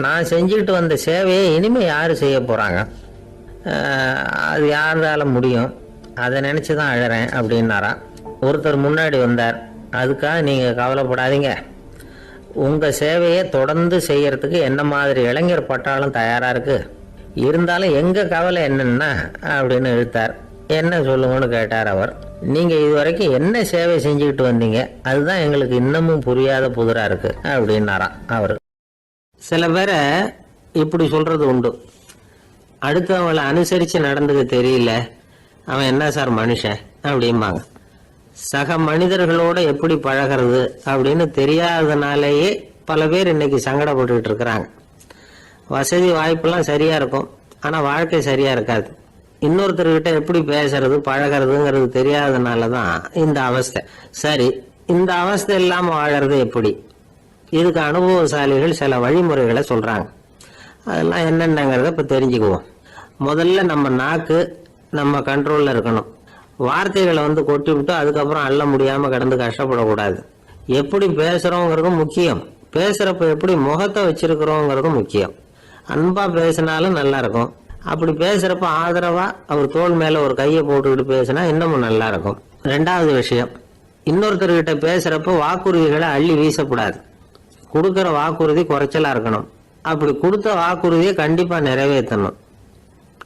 நான் செஞ்சுக்கிட்டு வந்த சேவையை இனிமேல் யார் செய்ய போகிறாங்க, அது யாரால முடியும், அதை நினச்சி தான் அழறேன் அப்படின்னாராம். ஒருத்தர் முன்னாடி வந்தார். அதுக்காக நீங்கள் கவலைப்படாதீங்க, உங்கள் சேவையை தொடர்ந்து செய்யறதுக்கு என்ன மாதிரி இளைஞர் பட்டாலும் தயாராக இருக்குது, இருந்தாலும் எங்கள் கவலை என்னன்னா அப்படின்னு இழுத்தார். என்ன சொல்லுங்கன்னு கேட்டார் அவர். நீங்கள் இதுவரைக்கும் என்ன சேவை செஞ்சுக்கிட்டு வந்தீங்க, அதுதான் எங்களுக்கு இன்னமும் புரியாத புதிராக இருக்குது அப்படின்னாராம் அவர். சில பேரை இப்படி சொல்கிறது உண்டு. அடுத்தவங்களை அனுசரித்து நடந்துக்க தெரியல, அவன் என்ன சார் மனுஷன் அப்படிம்பாங்க. சக மனிதர்களோட எப்படி பழகிறது அப்படின்னு தெரியாததுனாலேயே பல பேர் இன்னைக்கு சங்கடப்பட்டுக்கிட்டு இருக்கிறாங்க. வசதி வாய்ப்பெல்லாம் சரியாக இருக்கும், ஆனால் வாழ்க்கை சரியாக இருக்காது. இன்னொருத்தர்கிட்ட எப்படி பேசுறது பழகிறதுங்கிறது தெரியாததுனால தான் இந்த அவஸ்தை. சரி, இந்த அவஸ்தை இல்லாமல் வாழறது எப்படி? இதுக்கு அனுபவசாலிகள் சில வழிமுறைகளை சொல்கிறாங்க. அதெல்லாம் என்னென்னங்கிறத இப்போ தெரிஞ்சுக்குவோம். முதல்ல நம்ம நாக்கு நம்ம கண்ட்ரோலில் இருக்கணும். வார்த்தைகளை கொட்டி விட்டு அதுக்கப்புறம் அள்ள முடியாமல் கிடந்து கஷ்டப்படக்கூடாது. எப்படி பேசுறோங்கிறதும் முக்கியம், பேசுறப்ப எப்படி முகத்தை வச்சிருக்கிறோங்கிறதும் முக்கியம். அன்பா பேசினாலும் நல்லா இருக்கும். அப்படி பேசுறப்ப ஆதரவா அவர் தோள் மேல ஒரு கையை போட்டுக்கிட்டு பேசினா இன்னமும் நல்லா இருக்கும். ரெண்டாவது விஷயம், இன்னொருத்தர்கிட்ட பேசுறப்ப வாக்குறுதிகளை அள்ளி வீசக்கூடாது. கொடுக்கிற வாக்குறுதி குறைச்சலா இருக்கணும். அப்படி கொடுத்த வாக்குறுதியை கண்டிப்பா நிறைவேற்றணும்.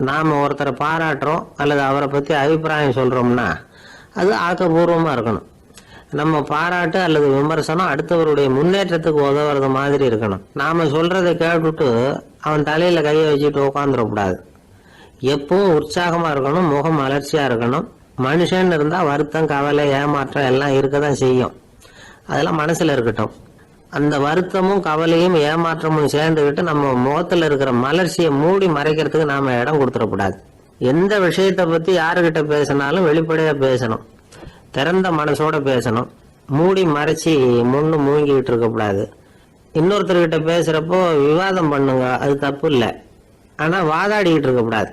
நாம ஒருத்தரை பாராட்டுறோம் அல்லது அவரை பத்தி அபிப்பிராயம் சொல்றோம்னா அது ஆக்கப்பூர்வமா இருக்கணும். நம்ம பாராட்டு அல்லது விமர்சனம் அடுத்தவருடைய முன்னேற்றத்துக்கு உதவுறது மாதிரி இருக்கணும். நாம சொல்றதை கேட்டுட்டு அவன் தலையில கையை வச்சுட்டு உட்காந்துடக்கூடாது. எப்பவும் உற்சாகமா இருக்கணும், முகம் அலர்ச்சியா இருக்கணும். மனுஷன் இருந்தா வருத்தம், கவலை, ஏமாற்றம் எல்லாம் இருக்கதான் செய்யும். அதெல்லாம் மனசுல இருக்கட்டும். அந்த வருத்தமும் கவலையும் ஏமாற்றமும் சேர்ந்துக்கிட்டு நம்ம முகத்துல இருக்கிற மலர்ச்சியை மூடி மறைக்கிறதுக்கு நாம இடம் கொடுத்துடக்கூடாது. எந்த விஷயத்தை பத்தி யாருக்கிட்ட பேசினாலும் வெளிப்படையா பேசணும், திறந்த மனசோட பேசணும். மூடி மறைச்சி முன்னு மூங்கிக்கிட்டு இருக்கக்கூடாது. இன்னொருத்தர்கிட்ட பேசுறப்போ விவாதம் பண்ணுங்க, அது தப்பு இல்லை. ஆனா வாதாடிக்கிட்டு இருக்கக்கூடாது.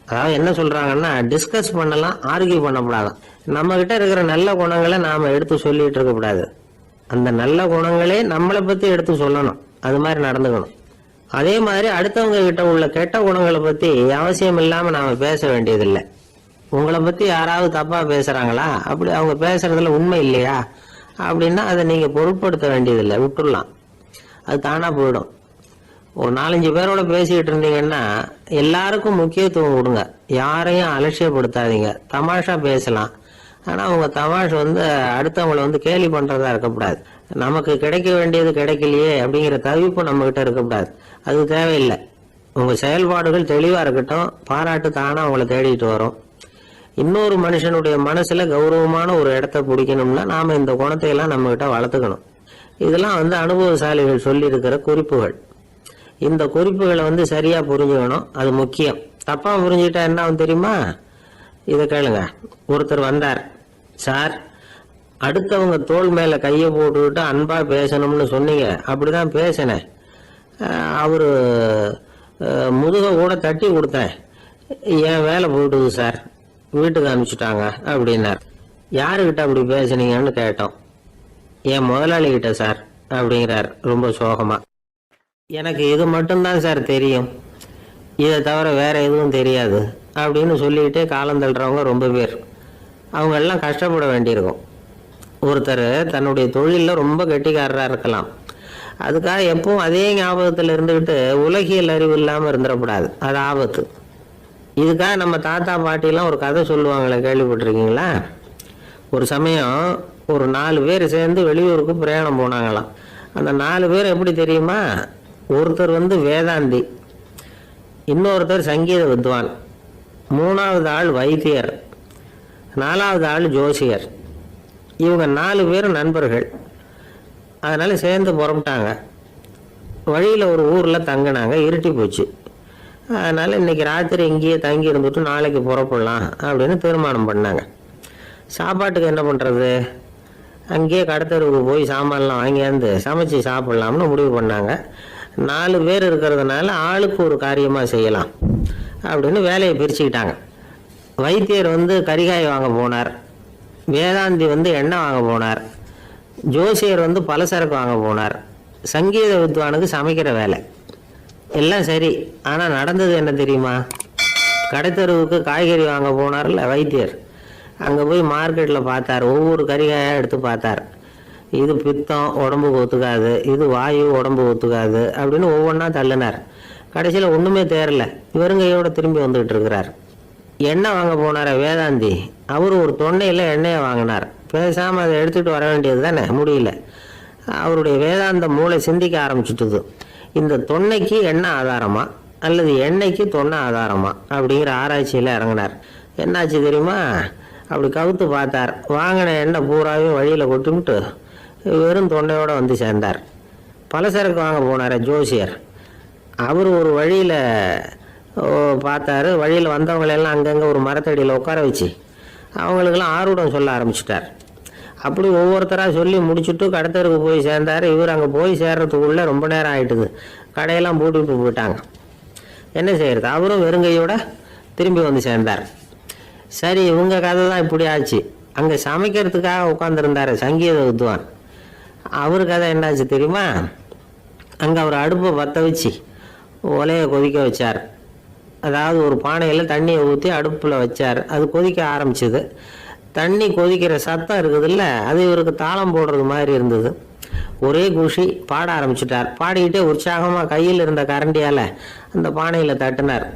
அதாவது என்ன சொல்றாங்கன்னா, டிஸ்கஸ் பண்ணலாம், ஆர்கியூ பண்ணக்கூடாது. நம்ம கிட்ட இருக்கிற நல்ல குணங்களை நாம எடுத்து சொல்லிட்டு இருக்கக்கூடாது. அந்த நல்ல குணங்களே நம்மளை பத்தி எடுத்து சொல்லணும். அது மாதிரி நடந்துக்கணும். அதே மாதிரி அடுத்தவங்க கிட்ட உள்ள கெட்ட குணங்களை பத்தி அவசியம் இல்லாம நாம பேச வேண்டியதில்லை. உங்களை பத்தி யாராவது தப்பா பேசுறாங்களா, அப்படி அவங்க பேசுறதுல உண்மை இல்லையா அப்படின்னா அதை நீங்க பொருட்படுத்த வேண்டியதில்லை, விட்டுடலாம். அது தானா போயிடும். ஒரு 4-5 பேரோட பேசிக்கிட்டு இருந்தீங்கன்னா எல்லாருக்கும் முக்கியத்துவம் கொடுங்க, யாரையும் அலட்சியப்படுத்தாதீங்க. தமாஷா பேசலாம், ஆனா உங்க தமாஷ் அடுத்தவங்களை கேலி பண்றதா இருக்கக்கூடாது. நமக்கு கிடைக்க வேண்டியது கிடைக்கலையே அப்படிங்கிற தவிப்பு நம்ம கிட்ட இருக்கக்கூடாது. அது தேவையில்லை. உங்க செயல்பாடுகள் தெளிவா இருக்கட்டும், பாராட்டு தானா உங்களை தேடிட்டு வரும். இன்னொரு மனுஷனுடைய மனசுல கௌரவமான ஒரு இடத்த பிடிக்கணும்னா நாம இந்த குணத்தை எல்லாம் நம்ம கிட்ட வளர்த்துக்கணும். இதெல்லாம் அனுபவசாலிகள் சொல்லி இருக்கிற குறிப்புகள். இந்த குறிப்புகளை சரியா புரிஞ்சுக்கணும், அது முக்கியம். தப்பா புரிஞ்சுக்கிட்டா என்ன ஆகும் தெரியுமா? இதை கேளுங்க. ஒருத்தர் வந்தார், சார் அடுத்தவங்க தோள் மேல கையை போட்டுக்கிட்டு அன்பா பேசணும்னு சொன்னீங்க, அப்படிதான் பேசினேன். அவரு முதுக கூட தட்டி கொடுத்தேன், என் வேலை போயிட்டுது சார், வீட்டுக்கு அனுப்பிச்சுட்டாங்க அப்படின்னார். யாருக்கிட்ட அப்படி பேசுனீங்கன்னு கேட்டோம். என் முதலாளி கிட்ட சார் அப்படிங்கிறார் ரொம்ப சோகமா. எனக்கு இது மட்டும்தான் சார் தெரியும், இதை தவிர வேற எதுவும் தெரியாது அப்படின்னு சொல்லிக்கிட்டே காலம் தள்ளுறவங்க ரொம்ப பேர். அவங்க எல்லாம் கஷ்டப்பட வேண்டியிருக்கும். ஒருத்தர் தன்னுடைய தொழிலில் ரொம்ப கெட்டிக்காரராக இருக்கலாம். அதுக்காக எப்பவும் அதே ஞாபகத்தில் இருந்துக்கிட்டு உலகியல் அறிவு இல்லாமல் இருந்துடக்கூடாது, அது ஆபத்து. இதுக்காக நம்ம தாத்தா பாட்டிலாம் ஒரு கதை சொல்லுவாங்களே, கேள்விப்பட்டிருக்கீங்களா? ஒரு சமயம் ஒரு 4 பேர் சேர்ந்து வெளியூருக்கு பிரயாணம் போனாங்களாம். அந்த 4 பேர் எப்படி தெரியுமா? ஒருத்தர் வேதாந்தி, இன்னொருத்தர் சங்கீத வித்வான், 3வது ஆள் வைத்தியர், 4வது ஆள் ஜோசியர். இவங்க 4 பேரும் நண்பர்கள். அதனால சேர்ந்து புறப்பட்டாங்க. வழியில் ஒரு ஊரில் தங்கினாங்க. இருட்டி போச்சு. அதனால இன்னைக்கு ராத்திரி இங்கேயே தங்கி இருந்துட்டு நாளைக்கு புறப்படலாம் அப்படின்னு தீர்மானம் பண்ணாங்க. சாப்பாட்டுக்கு என்ன பண்ணுறது? அங்கேயே கடத்தருக்கு போய் சாமான்லாம் வாங்கியாந்து சமைச்சு சாப்பிட்லாம்னு முடிவு பண்ணாங்க. 4 பேர் இருக்கிறதுனால ஆளுக்கு ஒரு காரியமாக செய்யலாம் அப்படின்னு வேலையை பிரிச்சுக்கிட்டாங்க. வைத்தியர் கரிகாய் வாங்க போனார், வேதாந்தி எண்ணெய் வாங்க போனார், ஜோசியர் பலசரக்கு வாங்க போனார், சங்கீத வித்வானுக்கு சமைக்கிற வேலை. எல்லாம் சரி, ஆனால் நடந்தது என்ன தெரியுமா? கடைத்தெருவுக்கு காய்கறி வாங்க போனார்ல வைத்தியர், அங்கே போய் மார்க்கெட்டில் பார்த்தார். ஒவ்வொரு கறிகாயாக எடுத்து பார்த்தார். இது பித்தம், உடம்புக்கு ஒத்துக்காது, இது வாயு, உடம்பு ஒத்துக்காது அப்படின்னு ஒவ்வொன்றா தள்ளினார். கடைசியில் ஒன்றுமே தேரல, வெறுங்கையோட திரும்பி வந்துகிட்டு இருக்கிறார். எண்ணெய் வாங்க போனார வேதாந்தி, அவர் ஒரு தொன்னையில் எண்ணெயை வாங்கினார். பேசாமல் அதை எடுத்துகிட்டு வர வேண்டியது தானே, முடியல. அவருடைய வேதாந்த மூளை சிந்திக்க ஆரம்பிச்சுட்டுது. இந்த தொன்னைக்கு எண்ணெய் ஆதாரமா அல்லது எண்ணெய்க்கு தொன்னை ஆதாரமா அப்படிங்கிற ஆராய்ச்சியில் இறங்கினார். என்னாச்சு தெரியுமா? அப்படி கவுத்து பார்த்தார். வாங்கின எண்ணெய் பூராவையும் வழியில் கொட்டிவிட்டு வெறும் தொண்டையோடு சேர்ந்தார். பலசரக்கு வாங்க போனார் ஜோசியர். அவர் ஒரு வழியில் பார்த்தாரு. வழியில் வந்தவங்களெல்லாம் அங்கங்கே ஒரு மரத்தடியில் உட்கார வச்சு அவங்களுக்கெல்லாம் ஆர்வம் சொல்ல ஆரம்பிச்சிட்டார். அப்படி ஒவ்வொருத்தராக சொல்லி முடிச்சுட்டு கடத்தருக்கு போய் சேர்ந்தார். இவர் அங்கே போய் சேர்றதுக்குள்ளே ரொம்ப நேரம் ஆகிட்டுது. கடையெல்லாம் பூட்டிட்டு போயிட்டாங்க. என்ன செய்யறது? அவரும் வெறுங்கையோட திரும்பி சேர்ந்தார். சரி, இவங்க கதை தான் இப்படி ஆச்சு. அங்கே சமைக்கிறதுக்காக உட்காந்துருந்தார் சங்கீத வித்வான். அவர் கதை என்னாச்சு தெரியுமா? அங்கே அவர் அடுப்பை பற்ற வச்சு ஒலையை கொதிக்க வச்சார். அதாவது ஒரு பானையில் தண்ணியை ஊற்றி அடுப்பில் வச்சார். அது கொதிக்க ஆரம்பிச்சுது. தண்ணி கொதிக்கிற சத்தம் இருக்குதுல்ல, அது இவருக்கு தாளம் போடுறது மாதிரி இருந்தது. ஒரே குஷி, பாட ஆரம்பிச்சிட்டார். பாடிக்கிட்டே உற்சாகமாக கையில் இருந்த கரண்டியால் அந்த பானையில் தட்டினார்,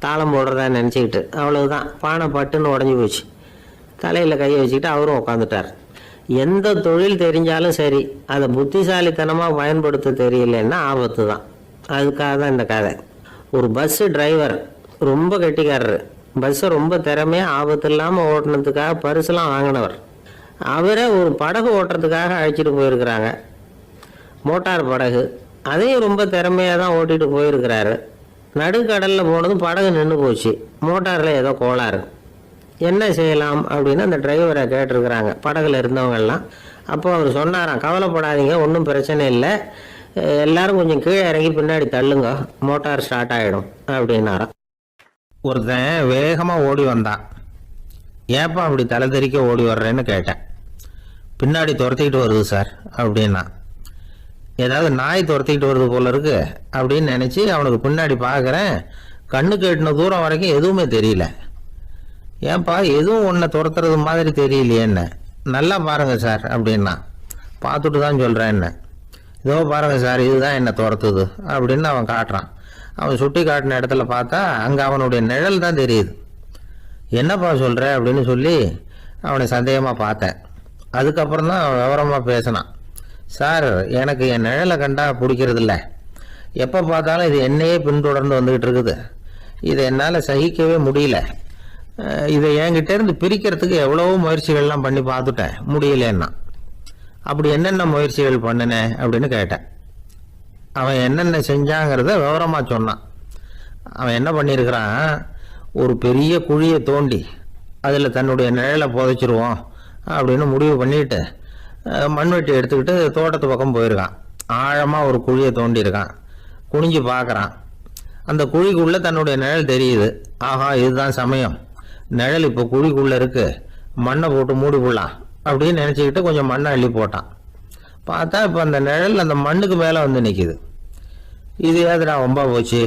தாளம் போடுறதா நினச்சிக்கிட்டு. அவ்வளவுதான், பானை பட்டுன்னு உடஞ்சி போச்சு. தலையில் கையை வச்சுக்கிட்டு அவரும் உட்காந்துட்டார். எந்த தொழில் தெரிஞ்சாலும் சரி, அதை புத்திசாலித்தனமாக பயன்படுத்த தெரியலன்னா ஆபத்து தான். அதுக்காக தான் இந்த கதை. ஒரு பஸ்ஸு டிரைவர் ரொம்ப கெட்டிக்காரரு. பஸ்ஸை ரொம்ப திறமையாக ஆபத்து இல்லாமல் ஓட்டினதுக்காக பரிசுலாம் வாங்கினவர். அவரை ஒரு படகு ஓட்டுறதுக்காக அழைச்சிட்டு போயிருக்கிறாங்க, மோட்டார் படகு. அதையும் ரொம்ப திறமையாக தான் ஓட்டிகிட்டு போயிருக்கிறாரு. நடுக்கடலில் போனதும் படகு நின்று போச்சு. மோட்டாரில் ஏதோ கோளாறு. என்ன செய்யலாம் அப்படின்னு அந்த டிரைவரை கேட்டிருக்கிறாங்க படகுல இருந்தவங்கெல்லாம். அப்போ அவர் சொன்னாராம், கவலைப்படாதீங்க, ஒன்றும் பிரச்சனை இல்லை, எல்லாரும் கொஞ்சம் கீழே இறங்கி பின்னாடி தள்ளுங்க, மோட்டார் ஸ்டார்ட் ஆகிடும் அப்படின்னாராம். ஒருத்தன் வேகமாக ஓடி வந்தான். ஏப்பா அப்படி தலை தெறிக்க ஓடி வர்றேன்னு கேட்டேன். பின்னாடி துரத்திக்கிட்டு வருது சார் அப்படின்னா. ஏதாவது நாய் துரத்திக்கிட்டு வருது போல இருக்கு அப்படின்னு நினச்சி அவனுக்கு பின்னாடி பார்க்குறேன். கண்ணுக்கு எட்டின தூரம் வரைக்கும் எதுவுமே தெரியல. ஏன்பா எதுவும் ஒன்றை துரத்துறது மாதிரி தெரியலையேன்னு. நல்லா பாருங்க சார் அப்படின்னா. பார்த்துட்டு தான் சொல்கிறேன் என்ன. இதோ பாருங்க சார், இதுதான் என்னை துரத்துது அப்படின்னு அவன் காட்டுறான். அவன் சுட்டி காட்டின இடத்துல பார்த்தா அங்கே அவனுடைய நிழல் தான் தெரியுது. என்னப்பா சொல்கிற அப்படின்னு சொல்லி அவனை சந்தேகமாக பார்த்தேன். அதுக்கப்புறம் தான் அவன் விவரமாக பேசினான். சார், எனக்கு என் நிழலை கண்டா பிடிக்கிறது இல்லை. எப்போ பார்த்தாலும் இது என்னையே பின்தொடர்ந்து வந்துக்கிட்டு இருக்குது. இதை என்னால் சகிக்கவே முடியல. இதை என்கிட்டேருந்து பிரிக்கிறதுக்கு எவ்வளவோ முயற்சிகள்லாம் பண்ணி பார்த்துட்டேன், முடியலன்னா. அப்படி என்னென்ன முயற்சிகள் பண்ணினேன் அப்படின்னு கேட்டேன். அவன் என்னென்ன செஞ்சாங்கிறத விவரமாக சொன்னான். அவன் என்ன பண்ணியிருக்கிறான், ஒரு பெரிய குழியை தோண்டி அதில் தன்னுடைய நிழலை புதைச்சிருவோம் அப்படின்னு முடிவு பண்ணிட்டு மண்வெட்டி எடுத்துக்கிட்டு தோட்டத்து பக்கம் போயிருக்கான். ஆழமாக ஒரு குழியை தோண்டியிருக்கான். குனிஞ்சு பார்க்குறான். அந்த குழிக்குள்ளே தன்னுடைய நிழல் தெரியுது. ஆஹா, இதுதான் சமயம், நிழல் இப்போ குழிக்குள்ளே இருக்கு, மண்ணை போட்டு மூடி விடலாம் அப்படின்னு நினச்சிக்கிட்டு கொஞ்சம் மண்ணை அள்ளி போட்டான். பார்த்தா இப்போ அந்த நிழல் அந்த மண்ணுக்கு மேலே வந்து நிற்கிது. இது ஏதுடா ரொம்ப போச்சு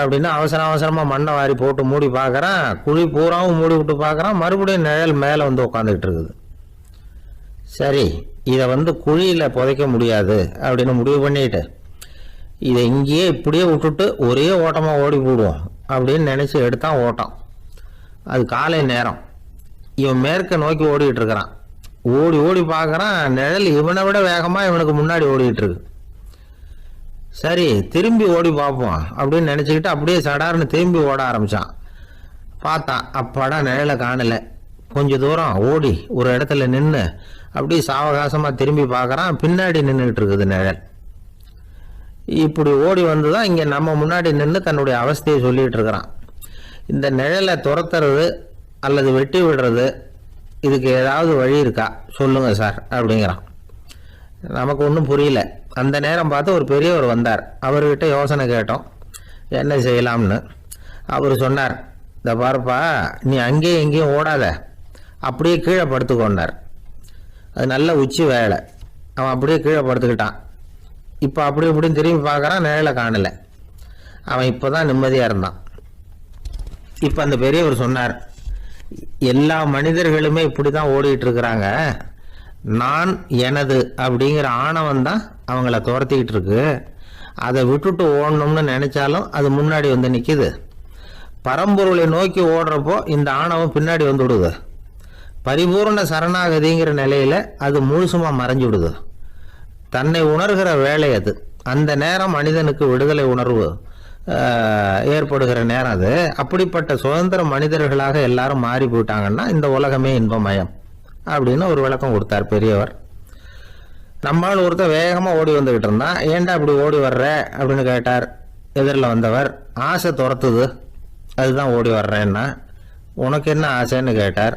அப்படின்னு அவசரமாக மண்ணை வாரி போட்டு மூடி பார்க்குறான். குழி பூராவும் மூடி விட்டு பார்க்குறான். மறுபடியும் நிழல் மேலே வந்து உட்காந்துக்கிட்டு இருக்குது. சரி, இதை குழியில் புதைக்க முடியாது அப்படின்னு முடிவு பண்ணிட்டு இதை இங்கேயே இப்படியே விட்டுட்டு ஒரே ஓட்டமாக ஓடி போடுவோம் அப்படின்னு நினச்சி எடுத்தான் ஓட்டம். அது காலை நேரம். இவன் மேற்க நோக்கி ஓடிக்கிட்டு இருக்கிறான். ஓடி ஓடி பார்க்குறான், நிழல் இவனை விட வேகமாக இவனுக்கு முன்னாடி ஓடிக்கிட்டு இருக்கு. சரி, திரும்பி ஓடி பார்ப்போம் அப்படின்னு நினச்சிக்கிட்டு அப்படியே சடார்னு திரும்பி ஓட ஆரம்பித்தான். பார்த்தான், அப்பாடா நிழலை காணலை. கொஞ்சம் தூரம் ஓடி ஒரு இடத்துல நின்று அப்படியே சாவகாசமாக திரும்பி பார்க்குறான். பின்னாடி நின்றுட்டு இருக்குது நிழல். இப்படி ஓடி வந்து தான் இங்கே நம்ம முன்னாடி நின்று தன்னுடைய அவஸ்தையை சொல்லிகிட்டு இருக்கிறான். இந்த நிழலை துரத்துறது அல்லது வெட்டி விடுறது, இதுக்கு ஏதாவது வழி இருக்கா சொல்லுங்க சார் அப்படிங்கிறான். நமக்கு ஒன்றும் புரியல. அந்த நேரம் பார்த்து ஒரு பெரியவர் வந்தார். அவர்கிட்ட யோசனை கேட்டோம், என்ன செய்யலாம்னு. அவர் சொன்னார், இந்த பாருப்பா, நீ அங்கேயும் எங்கேயும் ஓடாத, அப்படியே கீழே படுத்துக்கொண்டார். அது நல்ல உச்சி வேலை. அவன் அப்படியே கீழே படுத்துக்கிட்டான். இப்போ அப்படி இப்படின்னு திரும்பி பார்க்குறான், நிழலை காணலை. அவன் இப்போ தான் நிம்மதியாக இருந்தான். இப்போ அந்த பெரியவர் சொன்னார், எல்லா மனிதர்களுமே இப்படி தான் ஓடிட்டு இருக்கிறாங்க. நான் எனது அப்படிங்கிற ஆணவம் தான் அவங்கள துரத்திக்கிட்டு இருக்கு. அதை விட்டுட்டு ஓடணும்னு நினைச்சாலும் அது முன்னாடி வந்து நிற்கிது. பரம்பொருளை நோக்கி ஓடுறப்போ இந்த ஆணவம் பின்னாடி வந்து விடுது. பரிபூர்ண சரணாகதிங்கிற நிலையில அது முழுசுமா மறைஞ்சு விடுது. தன்னை உணர்கிற வேலை அது. அந்த நேரம் மனிதனுக்கு விடுதலை உணர்வு ஏற்படுகிற நேரம் அது. அப்படிப்பட்ட சுதந்திர மனிதர்களாக எல்லாரும் மாறி போயிட்டாங்கன்னா இந்த உலகமே இன்பமயம் அப்படின்னு ஒரு விளக்கம் கொடுத்தார் பெரியவர். நம்மால் ஒருத்தர் வேகமாக ஓடி வந்துக்கிட்டு இருந்தான். ஏன்டா அப்படி ஓடி வர்ற அப்படின்னு கேட்டார் எதிரில் வந்தவர். ஆசை துரத்துது, அதுதான் ஓடி வர்றேன்னா. உனக்கு என்ன ஆசைன்னு கேட்டார்.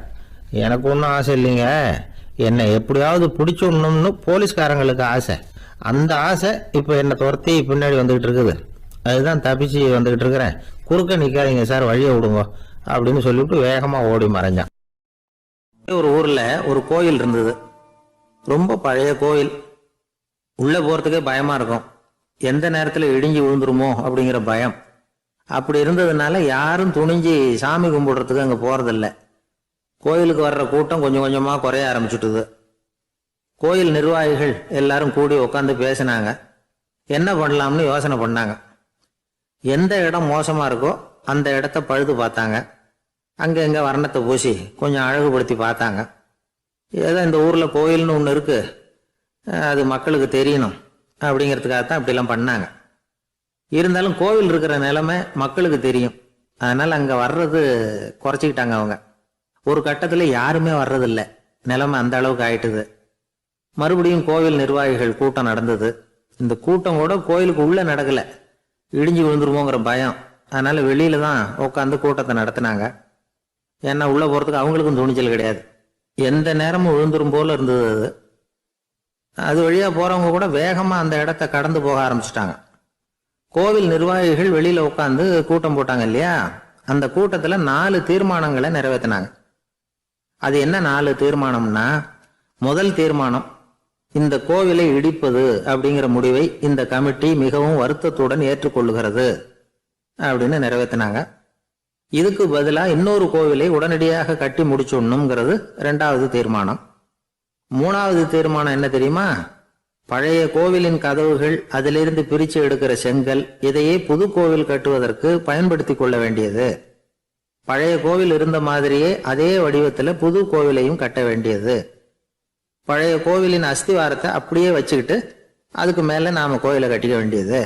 எனக்கு ஒன்றும் ஆசை இல்லைங்க, என்னை எப்படியாவது பிடிச்சிடணும்னு போலீஸ்காரங்களுக்கு ஆசை. அந்த ஆசை இப்போ என்னை துரத்தி பின்னாடி வந்துக்கிட்டு இருக்குது. அதுதான் தப்பிச்சு வந்துக்கிட்டு இருக்கிறேன். குறுக்க நிற்காதீங்க சார், வழியை விடுங்க அப்படின்னு சொல்லிவிட்டு வேகமாக ஓடி மறைஞ்சான். ஒரு ஊரில் ஒரு கோயில் இருந்தது. ரொம்ப பழைய கோயில். உள்ளே போகிறதுக்கே பயமாக இருக்கும். எந்த நேரத்தில் இடிஞ்சு விழுந்துருமோ அப்படிங்கிற பயம். அப்படி இருந்ததுனால யாரும் துணிஞ்சு சாமி கும்பிடுறதுக்கு அங்கே போகிறதில்ல. கோயிலுக்கு வர்ற கூட்டம் கொஞ்சம் கொஞ்சமாக குறைய ஆரம்பிச்சுட்டுது. கோயில் நிர்வாகிகள் எல்லாரும் கூடி உட்காந்து பேசினாங்க. என்ன பண்ணலாம்னு யோசனை பண்ணாங்க. எந்த இடம் மோசமாக இருக்கோ அந்த இடத்த பழுது பார்த்தாங்க. அங்கே எங்கே வர்ணத்தை பூசி கொஞ்சம் அழகுபடுத்தி பார்த்தாங்க. ஏதோ இந்த ஊரில் கோயில்னு ஒன்று இருக்குது, அது மக்களுக்கு தெரியணும் அப்படிங்கிறதுக்காகத்தான் அப்படிலாம் பண்ணாங்க. இருந்தாலும் கோவில் இருக்கிற நிலைமை மக்களுக்கு தெரியும். அதனால் அங்கே வர்றது குறைச்சிக்கிட்டாங்க அவங்க. ஒரு கட்டத்தில் யாருமே வர்றதில்லை. நிலைமை அந்த அளவுக்கு ஆயிட்டுது. மறுபடியும் கோவில் நிர்வாகிகள் கூட்டம் நடந்தது. இந்த கூட்டம் கூட கோயிலுக்கு உள்ளே நடக்கலை, இடிஞ்சு விழுந்துருமோங்கிற பயம். அதனால் வெளியில தான் உட்காந்து கூட்டத்தை நடத்தினாங்க. ஏன்னா உள்ளே போகிறதுக்கு அவங்களுக்கும் துணிச்சல் கிடையாது. எந்த நேரமும் விழுந்துரும் போல இருந்தது அது. அது வழியாக போகிறவங்க கூட வேகமாக அந்த இடத்த கடந்து போக ஆரம்பிச்சிட்டாங்க. கோவில் நிர்வாகிகள் வெளியில் உட்காந்து கூட்டம் போட்டாங்க இல்லையா, அந்த கூட்டத்தில் 4 தீர்மானங்களை நிறைவேற்றினாங்க. அது என்ன 4 தீர்மானம்னா, முதல் தீர்மானம், இந்த கோவிலை இடிப்பது அப்படிங்கிற முடிவை இந்த கமிட்டி மிகவும் வருத்தத்துடன் ஏற்றுக்கொள்ளுகிறது அப்படின்னு நிறைவேற்றினாங்க. இதுக்கு பதிலாக இன்னொரு கோவிலை உடனடியாக கட்டி முடிச்சுடணுங்கிறது 2வது தீர்மானம். 3வது தீர்மானம் என்ன தெரியுமா? பழைய கோவிலின் கதவுகள், அதிலிருந்து பிரித்து எடுக்கிற செங்கல், இதையே புது கோவில் கட்டுவதற்கு பயன்படுத்தி கொள்ள வேண்டியது. பழைய கோவில் இருந்த மாதிரியே அதே வடிவத்தில் புது கோவிலையும் கட்ட வேண்டியது. பழைய கோவிலின் அஸ்திவாரத்தை அப்படியே வச்சுக்கிட்டு அதுக்கு மேலே நாம் கோவிலை கட்டிக்க வேண்டியது.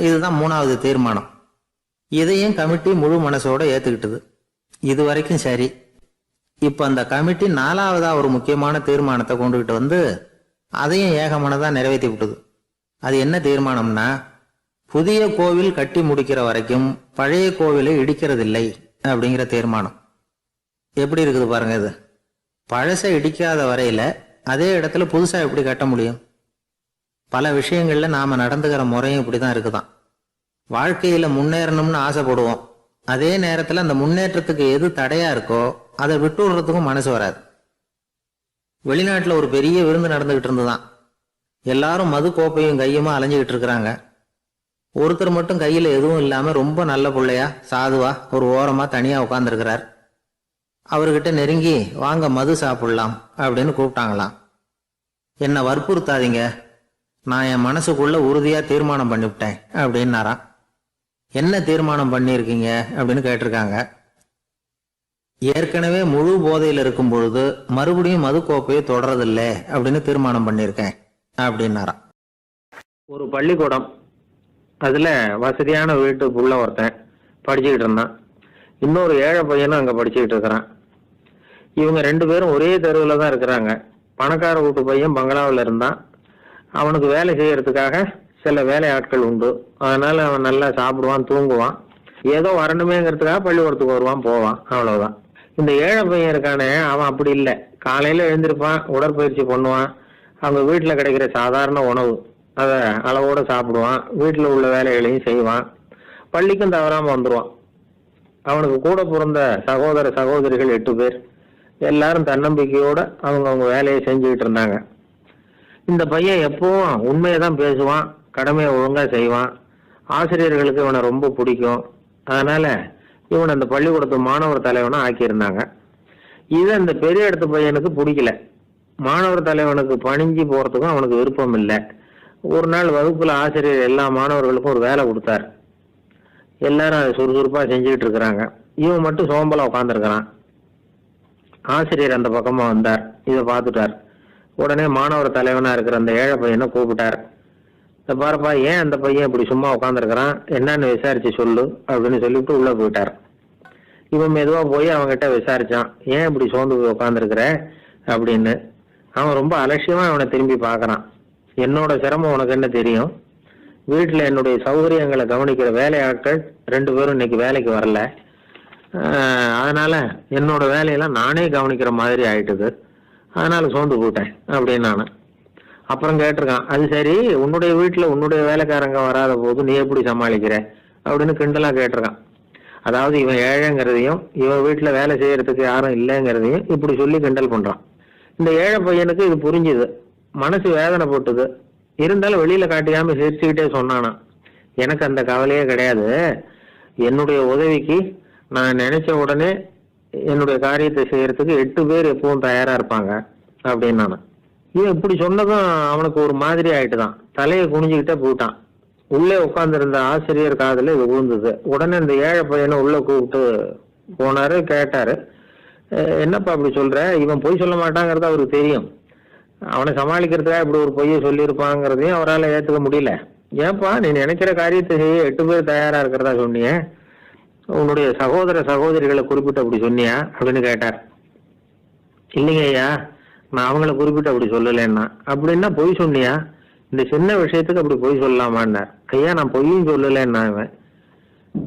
இதுதான் 3வது தீர்மானம். இதையும் கமிட்டி முழு மனசோட ஏற்றுக்கிட்டது. இது வரைக்கும் சரி. இப்போ அந்த கமிட்டி 4வதா ஒரு முக்கியமான தீர்மானத்தை கொண்டுகிட்டு வந்து அதையும் ஏகமனதாக நிறைவேற்றி விட்டது. அது என்ன தீர்மானம்னா, புதிய கோவில் கட்டி முடிக்கிற வரைக்கும் பழைய கோவிலை இடிக்கிறதில்லை அப்படிங்கிற தீர்மானம். எப்படி இருக்குது பாருங்க இது. பழசை இடிக்காத வரையில அதே இடத்துல புதுசாக எப்படி கட்ட முடியும்? பல விஷயங்கள்ல நாம நடந்துக்கிற முறையும் இப்படிதான் இருக்குதான். வாழ்க்கையில முன்னேறணும்னு ஆசைப்படுவோம். அதே நேரத்தில் அந்த முன்னேற்றத்துக்கு எது தடையா இருக்கோ அதை விட்டு விடுறதுக்கும் மனசு வராது. வெளிநாட்டில் ஒரு பெரிய விருந்து நடந்துகிட்டு இருந்துதான். எல்லாரும் மது கோப்பையும் கையுமா அலைஞ்சிக்கிட்டு இருக்கிறாங்க. ஒருத்தர் மட்டும் கையில் எதுவும் இல்லாமல் ரொம்ப நல்ல பிள்ளையா சாதுவா ஒரு ஓரமாக தனியாக உட்காந்துருக்கிறார். அவர்கிட்ட நெருங்கி வாங்க மது சாப்பிடலாம் அப்படின்னு கூப்பிட்டாங்களாம். என்னை வற்புறுத்தாதீங்க, நான் என் மனசுக்குள்ள உறுதியாக தீர்மானம் பண்ணிவிட்டேன் அப்படின்னாராம். என்ன தீர்மானம் பண்ணியிருக்கீங்க அப்படின்னு கேட்டிருக்காங்க. ஏற்கனவே முழு போதையில் இருக்கும் பொழுது மறுபடியும் மது கோப்பையை தொடரதில்லை அப்படின்னு தீர்மானம் பண்ணியிருக்கேன் அப்படின்னாராம். ஒரு பள்ளிக்கூடம், அதில் வசதியான வீட்டுக்குள்ள ஒருத்தன் படிச்சுக்கிட்டு இருந்தான். இன்னொரு ஏழை பையனும் அங்கே படிச்சுக்கிட்டு இருக்கிறான். இவங்க 2 பேரும் ஒரே தெருவில் தான் இருக்கிறாங்க. பணக்கார வீட்டு பையன் பங்களாவில் இருந்தான். அவனுக்கு வேலை செய்யறதுக்காக சில வேலை ஆட்கள் உண்டு. அதனால அவன் நல்லா சாப்பிடுவான், தூங்குவான். ஏதோ வரணுமேங்கிறதுக்காக பள்ளிக்கூடத்துக்கு வருவான், போவான், அவ்வளவுதான். இந்த ஏழை பையன் இருக்கானே, அவன் அப்படி இல்லை. காலையில எழுந்திருப்பான், உடற்பயிற்சி பண்ணுவான், அவங்க வீட்டில் கிடைக்கிற சாதாரண உணவு அதை அளவோடு சாப்பிடுவான், வீட்டில் உள்ள வேலைகளையும் செய்வான், பள்ளிக்கும் தவறாமல் வந்துடுவான். அவனுக்கு கூட பிறந்த சகோதர சகோதரிகள் 8 பேர். எல்லாரும் தன்னம்பிக்கையோட அவங்க வேலையை செஞ்சுக்கிட்டு இருந்தாங்க. இந்த பையன் எப்பவும் உண்மையை தான் பேசுவான், கடமையை ஒழுங்கா செய்வான். ஆசிரியர்களுக்கு இவனை ரொம்ப பிடிக்கும். அதனால இவன் அந்த பள்ளிக்கூடத்து மாணவர் தலைவனை ஆக்கியிருந்தாங்க. இது அந்த பெரிய இடத்து பையனுக்கு பிடிக்கல. மாணவர் தலைவனுக்கு பணிஞ்சு போறதுக்கும் அவனுக்கு விருப்பம் இல்லை. ஒரு நாள் வகுப்புல ஆசிரியர் எல்லா மாணவர்களுக்கும் ஒரு வேலை கொடுத்தார். எல்லாரும் அதை சுறுசுறுப்பா செஞ்சுக்கிட்டு இருக்கிறாங்க. இவன் மட்டும் சோம்பலா உட்காந்துருக்கிறான். ஆசிரியர் அந்த பக்கமா வந்தார். இதை பார்த்துட்டார். உடனே மாணவர் தலைவனா இருக்கிற அந்த ஏழை பையனை கூப்பிட்டார். இந்த பாருப்பா, ஏன் அந்த பையன் இப்படி சும்மா உட்காந்துருக்கிறான், என்னன்னு விசாரிச்சு சொல்லு அப்படின்னு சொல்லிவிட்டு உள்ள போயிட்டார். இவன் மெதுவா போய் அவன்கிட்ட விசாரிச்சான், ஏன் இப்படி சோர்ந்து போய் உட்காந்துருக்கிற அப்படின்னு. அவன் ரொம்ப அலட்சியமா அவனை திரும்பி பார்க்கறான். என்னோட சிரமம் உனக்கு என்ன தெரியும்? வீட்டுல என்னுடைய சௌகரியங்களை கவனிக்கிற வேலையாட்கள் 2 பேரும் இன்னைக்கு வேலைக்கு வரல. அதனால என்னோட வேலையெல்லாம் நானே கவனிக்கிற மாதிரி ஆயிட்டுது. அதனால சோர்ந்து போயிட்டேன் அப்படின்னு நான். அப்புறம் கேட்டிருக்கான், அது சரி, உன்னுடைய வீட்டுல உன்னுடைய வேலைக்காரங்க வராத போது நீ எப்படி சமாளிக்கிற அப்படின்னு கிண்டலா கேட்டிருக்கான். அதாவது இவன் ஏழைங்கிறதையும் இவன் வீட்டுல வேலை செய்யறதுக்கு யாரும் இல்லைங்கிறதையும் இப்படி சொல்லி கிண்டல் பண்றான். இந்த ஏழை பையனுக்கு இது புரிஞ்சுது. மனசு வேதனை போட்டுது. இருந்தாலும் வெளியில காட்டிக்காம சிரிச்சுக்கிட்டே சொன்னானா, எனக்கு அந்த கவலையே கிடையாது. என்னுடைய உதவிக்கு நான் நினைச்ச உடனே என்னுடைய காரியத்தை செய்யறதுக்கு 8 பேர் எப்பவும் தயாரா இருப்பாங்க அப்படின்னு. இவன் இப்படி சொன்னதும் அவனுக்கு ஒரு மாதிரி ஆயிட்டுதான். தலையை குனிஞ்சுக்கிட்டே போயிட்டான். உள்ளே உட்கார்ந்திருந்த ஆசிரியர் காதுல இது விழுந்தது. உடனே இந்த ஏழை பையனை உள்ள கூப்பிட்டு போனாரு, கேட்டாரு, என்னப்பா அப்படி சொல்ற? இவன் பொய் சொல்ல மாட்டாங்கிறது அவருக்கு தெரியும். அவனை சமாளிக்கிறதுக்காக இப்படி ஒரு பொய்யை சொல்லியிருப்பாங்கிறதையும் அவரால் ஏற்றுக்க முடியல. ஏன்பா நீ நினைக்கிற காரியத்தை செய்ய 8 பேர் தயாரா இருக்கிறதா சொன்னிய, உன்னுடைய சகோதர சகோதரிகளை குறிப்பிட்டு அப்படி சொன்னியா அப்படின்னு கேட்டார். இல்லைங்க ஐயா, நான் அவங்கள குறிப்பிட்டு அப்படி சொல்லலைன்னா. அப்படின்னா பொய் சொன்னியா? இந்த சின்ன விஷயத்துக்கு அப்படி பொய் சொல்லலாமான்னார். ஐயா நான் பொய்யும் சொல்லலைன்னா. இவன்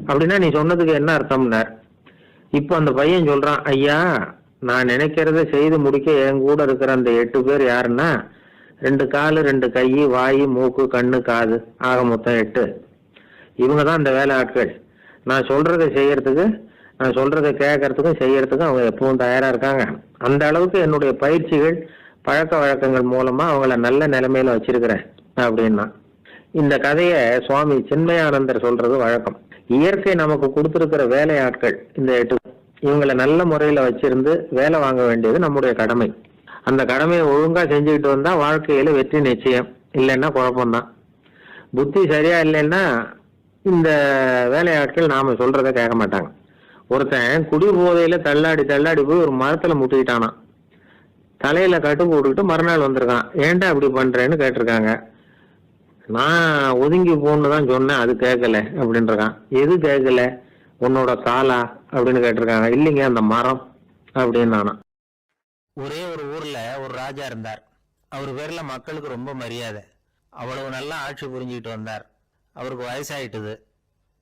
அப்படின்னா நீ சொன்னதுக்கு என்ன அர்த்தம்னார். இப்போ அந்த பையன் சொல்றான், ஐயா நான் நினைக்கிறத செய்து முடிக்க என் கூட இருக்கிற அந்த 8 பேர் யாருன்னா 2 காலு 2 கை வாய் மூக்கு கண்ணு காது ஆக மொத்தம் 8. இவங்க தான் இந்த வேலை ஆட்கள். நான் சொல்றதை செய்யறதுக்கு, நான் சொல்றதை கேட்கறதுக்கும் செய்யறதுக்கும் அவங்க எப்பவும் தயாரா இருக்காங்க. அந்த அளவுக்கு என்னுடைய பயிற்சிகள் பழக்க வழக்கங்கள் மூலமா அவங்கள நல்ல நிலைமையில வச்சிருக்கிறேன் அப்படின்னா. இந்த கதையை சுவாமி சின்மயானந்தர் சொல்றது வழக்கம். இயற்கை நமக்கு கொடுத்திருக்கிற வேலை ஆட்கள் இந்த 8. இவங்களை நல்ல முறையில வச்சிருந்து வேலை வாங்க வேண்டியது நம்முடைய கடமை. அந்த கடமையை ஒழுங்கா செஞ்சுக்கிட்டு வந்தா வாழ்க்கையில வெற்றி நிச்சயம். இல்லைன்னா குழப்பம்தான். புத்தி சரியா இல்லைன்னா இந்த வேலையாட்கள் நாம சொல்றத கேட்க மாட்டாங்க. ஒருத்தன் குடி போதையில தள்ளாடி தள்ளாடி போய் ஒரு மரத்துல முட்டிக்கிட்டானா. தலையில கட்டு போட்டுக்கிட்டு மறுநாள் வந்திருக்கான். ஏன்டா அப்படி பண்றேன்னு கேட்டிருக்காங்க. நான் ஒதுங்கி போன்னு தான் சொன்னேன், அது கேட்கல அப்படின்றான். எது கேட்கல? உன்னோட காலா அப்படின்னு கேட்டிருக்காங்க. இல்லைங்க அந்த மரம் அப்படின்னு நானா. ஒரே ஒரு ஊர்ல ஒரு ராஜா இருந்தார். அவர் பேர்ல மக்களுக்கு ரொம்ப மரியாதை. அவ்வளவு நல்லா ஆட்சி புரிஞ்சுக்கிட்டு வந்தார். அவருக்கு வயசாயிட்டுது.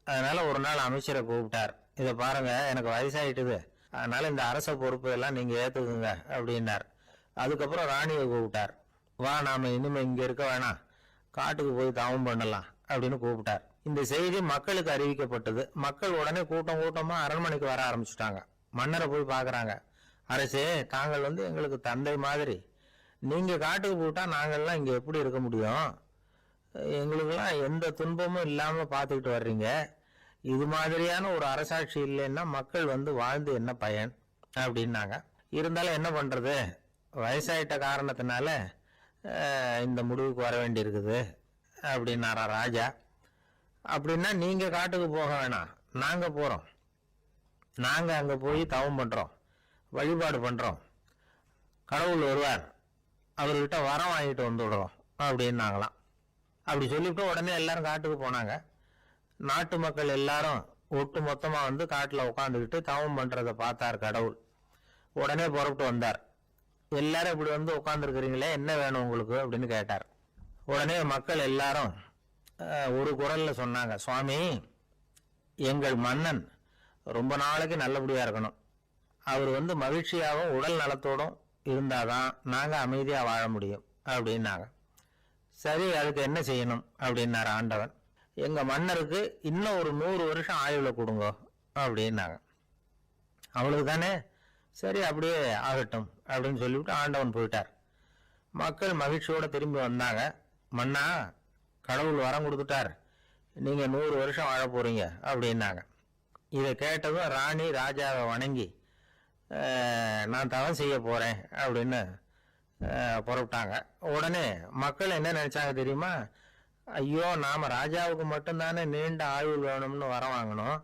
அதனால ஒரு நாள் அமைச்சரை கூப்பிட்டார். இதை பாருங்க, எனக்கு வயசாயிட்டுது, அதனால இந்த அரச பொறுப்பு எல்லாம் நீங்க ஏத்துக்குங்க அப்படின்னார். அதுக்கப்புறம் ராணியை கூப்பிட்டார். வா, நாம இனிமே இங்க இருக்க வேணாம், காட்டுக்கு போய் தவம் பண்ணலாம் அப்படின்னு கூப்பிட்டார். இந்த செய்தி மக்களுக்கு அறிவிக்கப்பட்டது. மக்கள் உடனே கூட்டம் கூட்டமா அரண்மனைக்கு வர ஆரம்பிச்சுட்டாங்க. மன்னரை போய் பாக்குறாங்க. அரசே, தாங்கள் எங்களுக்கு தந்தை மாதிரி. நீங்க காட்டுக்கு போட்டா நாங்கள்லாம் இங்க எப்படி இருக்க முடியும்? எங்களுக்கெல்லாம் எந்த துன்பமும் இல்லாம பாத்துக்கிட்டு வர்றீங்க. இது மாதிரியான ஒரு அரசாட்சி இல்லைன்னா மக்கள் வாழ்ந்து என்ன பயன் அப்படின்னாங்க. இருந்தாலும் என்ன பண்றது, வயசாயிட்ட காரணத்தினால இந்த முடிவுக்கு வர வேண்டி இருக்குது அப்படின்னாரா ராஜா. அப்படின்னா நீங்க காட்டுக்கு போக வேணாம், நாங்க போறோம். நாங்க அங்க போய் தவம் பண்றோம், வழிபாடு பண்றோம். கடவுள் வருவார், அவர்கிட்ட வரம் வாங்கிட்டு வந்துடுறோம் அப்படின்னாங்களாம். அப்படி சொல்லிவிட்டு உடனே எல்லாரும் காட்டுக்கு போனாங்க. நாட்டு மக்கள் எல்லாரும் ஒட்டு மொத்தமா காட்டுல உட்காந்துக்கிட்டு தவம் பண்றதை பார்த்தார் கடவுள். உடனே புறப்பட்டு வந்தார். எல்லாரும் இப்படி உட்காந்துருக்கிறீங்களே, என்ன வேணும் உங்களுக்கு அப்படின்னு கேட்டார். உடனே மக்கள் எல்லாரும் ஒரு குரல்ல சொன்னாங்க, சுவாமி, எங்கள் மன்னன் ரொம்ப நாளைக்கு நல்லபடியா இருக்கணும். அவர் மகிழ்ச்சியாகவும் உடல் நலத்தோடும் இருந்தாதான் நாங்க அமைதியா வாழ முடியும் அப்படின்னாங்க. சரி, அதுக்கு என்ன செய்யணும் அப்படின்னாரு ஆண்டவன். எங்க மன்னருக்கு இன்னும் ஒரு 100 வருஷம் ஆயுள கொடுங்க அப்படின்னாங்க. அவ்வளவு தானே, சரி அப்படியே ஆகட்டும் அப்படின்னு சொல்லிவிட்டு ஆண்டவன் போயிட்டார். மக்கள் மகிழ்ச்சியோட திரும்பி வந்தாங்க. மன்னா, கடவுள் வரம் கொடுத்துட்டார், நீங்க 100 வருஷம் வாழ போறீங்க அப்படின்னாங்க. இதை கேட்டதும் ராணி ராஜாவை வணங்கி, நான் தவம் செய்ய போறேன் அப்படின்னு புறப்பட்டாங்க. உடனே மக்கள் என்ன நினைச்சாங்க தெரியுமா? ஐயோ, நாம ராஜாவுக்கு மட்டும்தானே நீண்ட ஆயுள் வேணும்னு வரம் வாங்கணும்,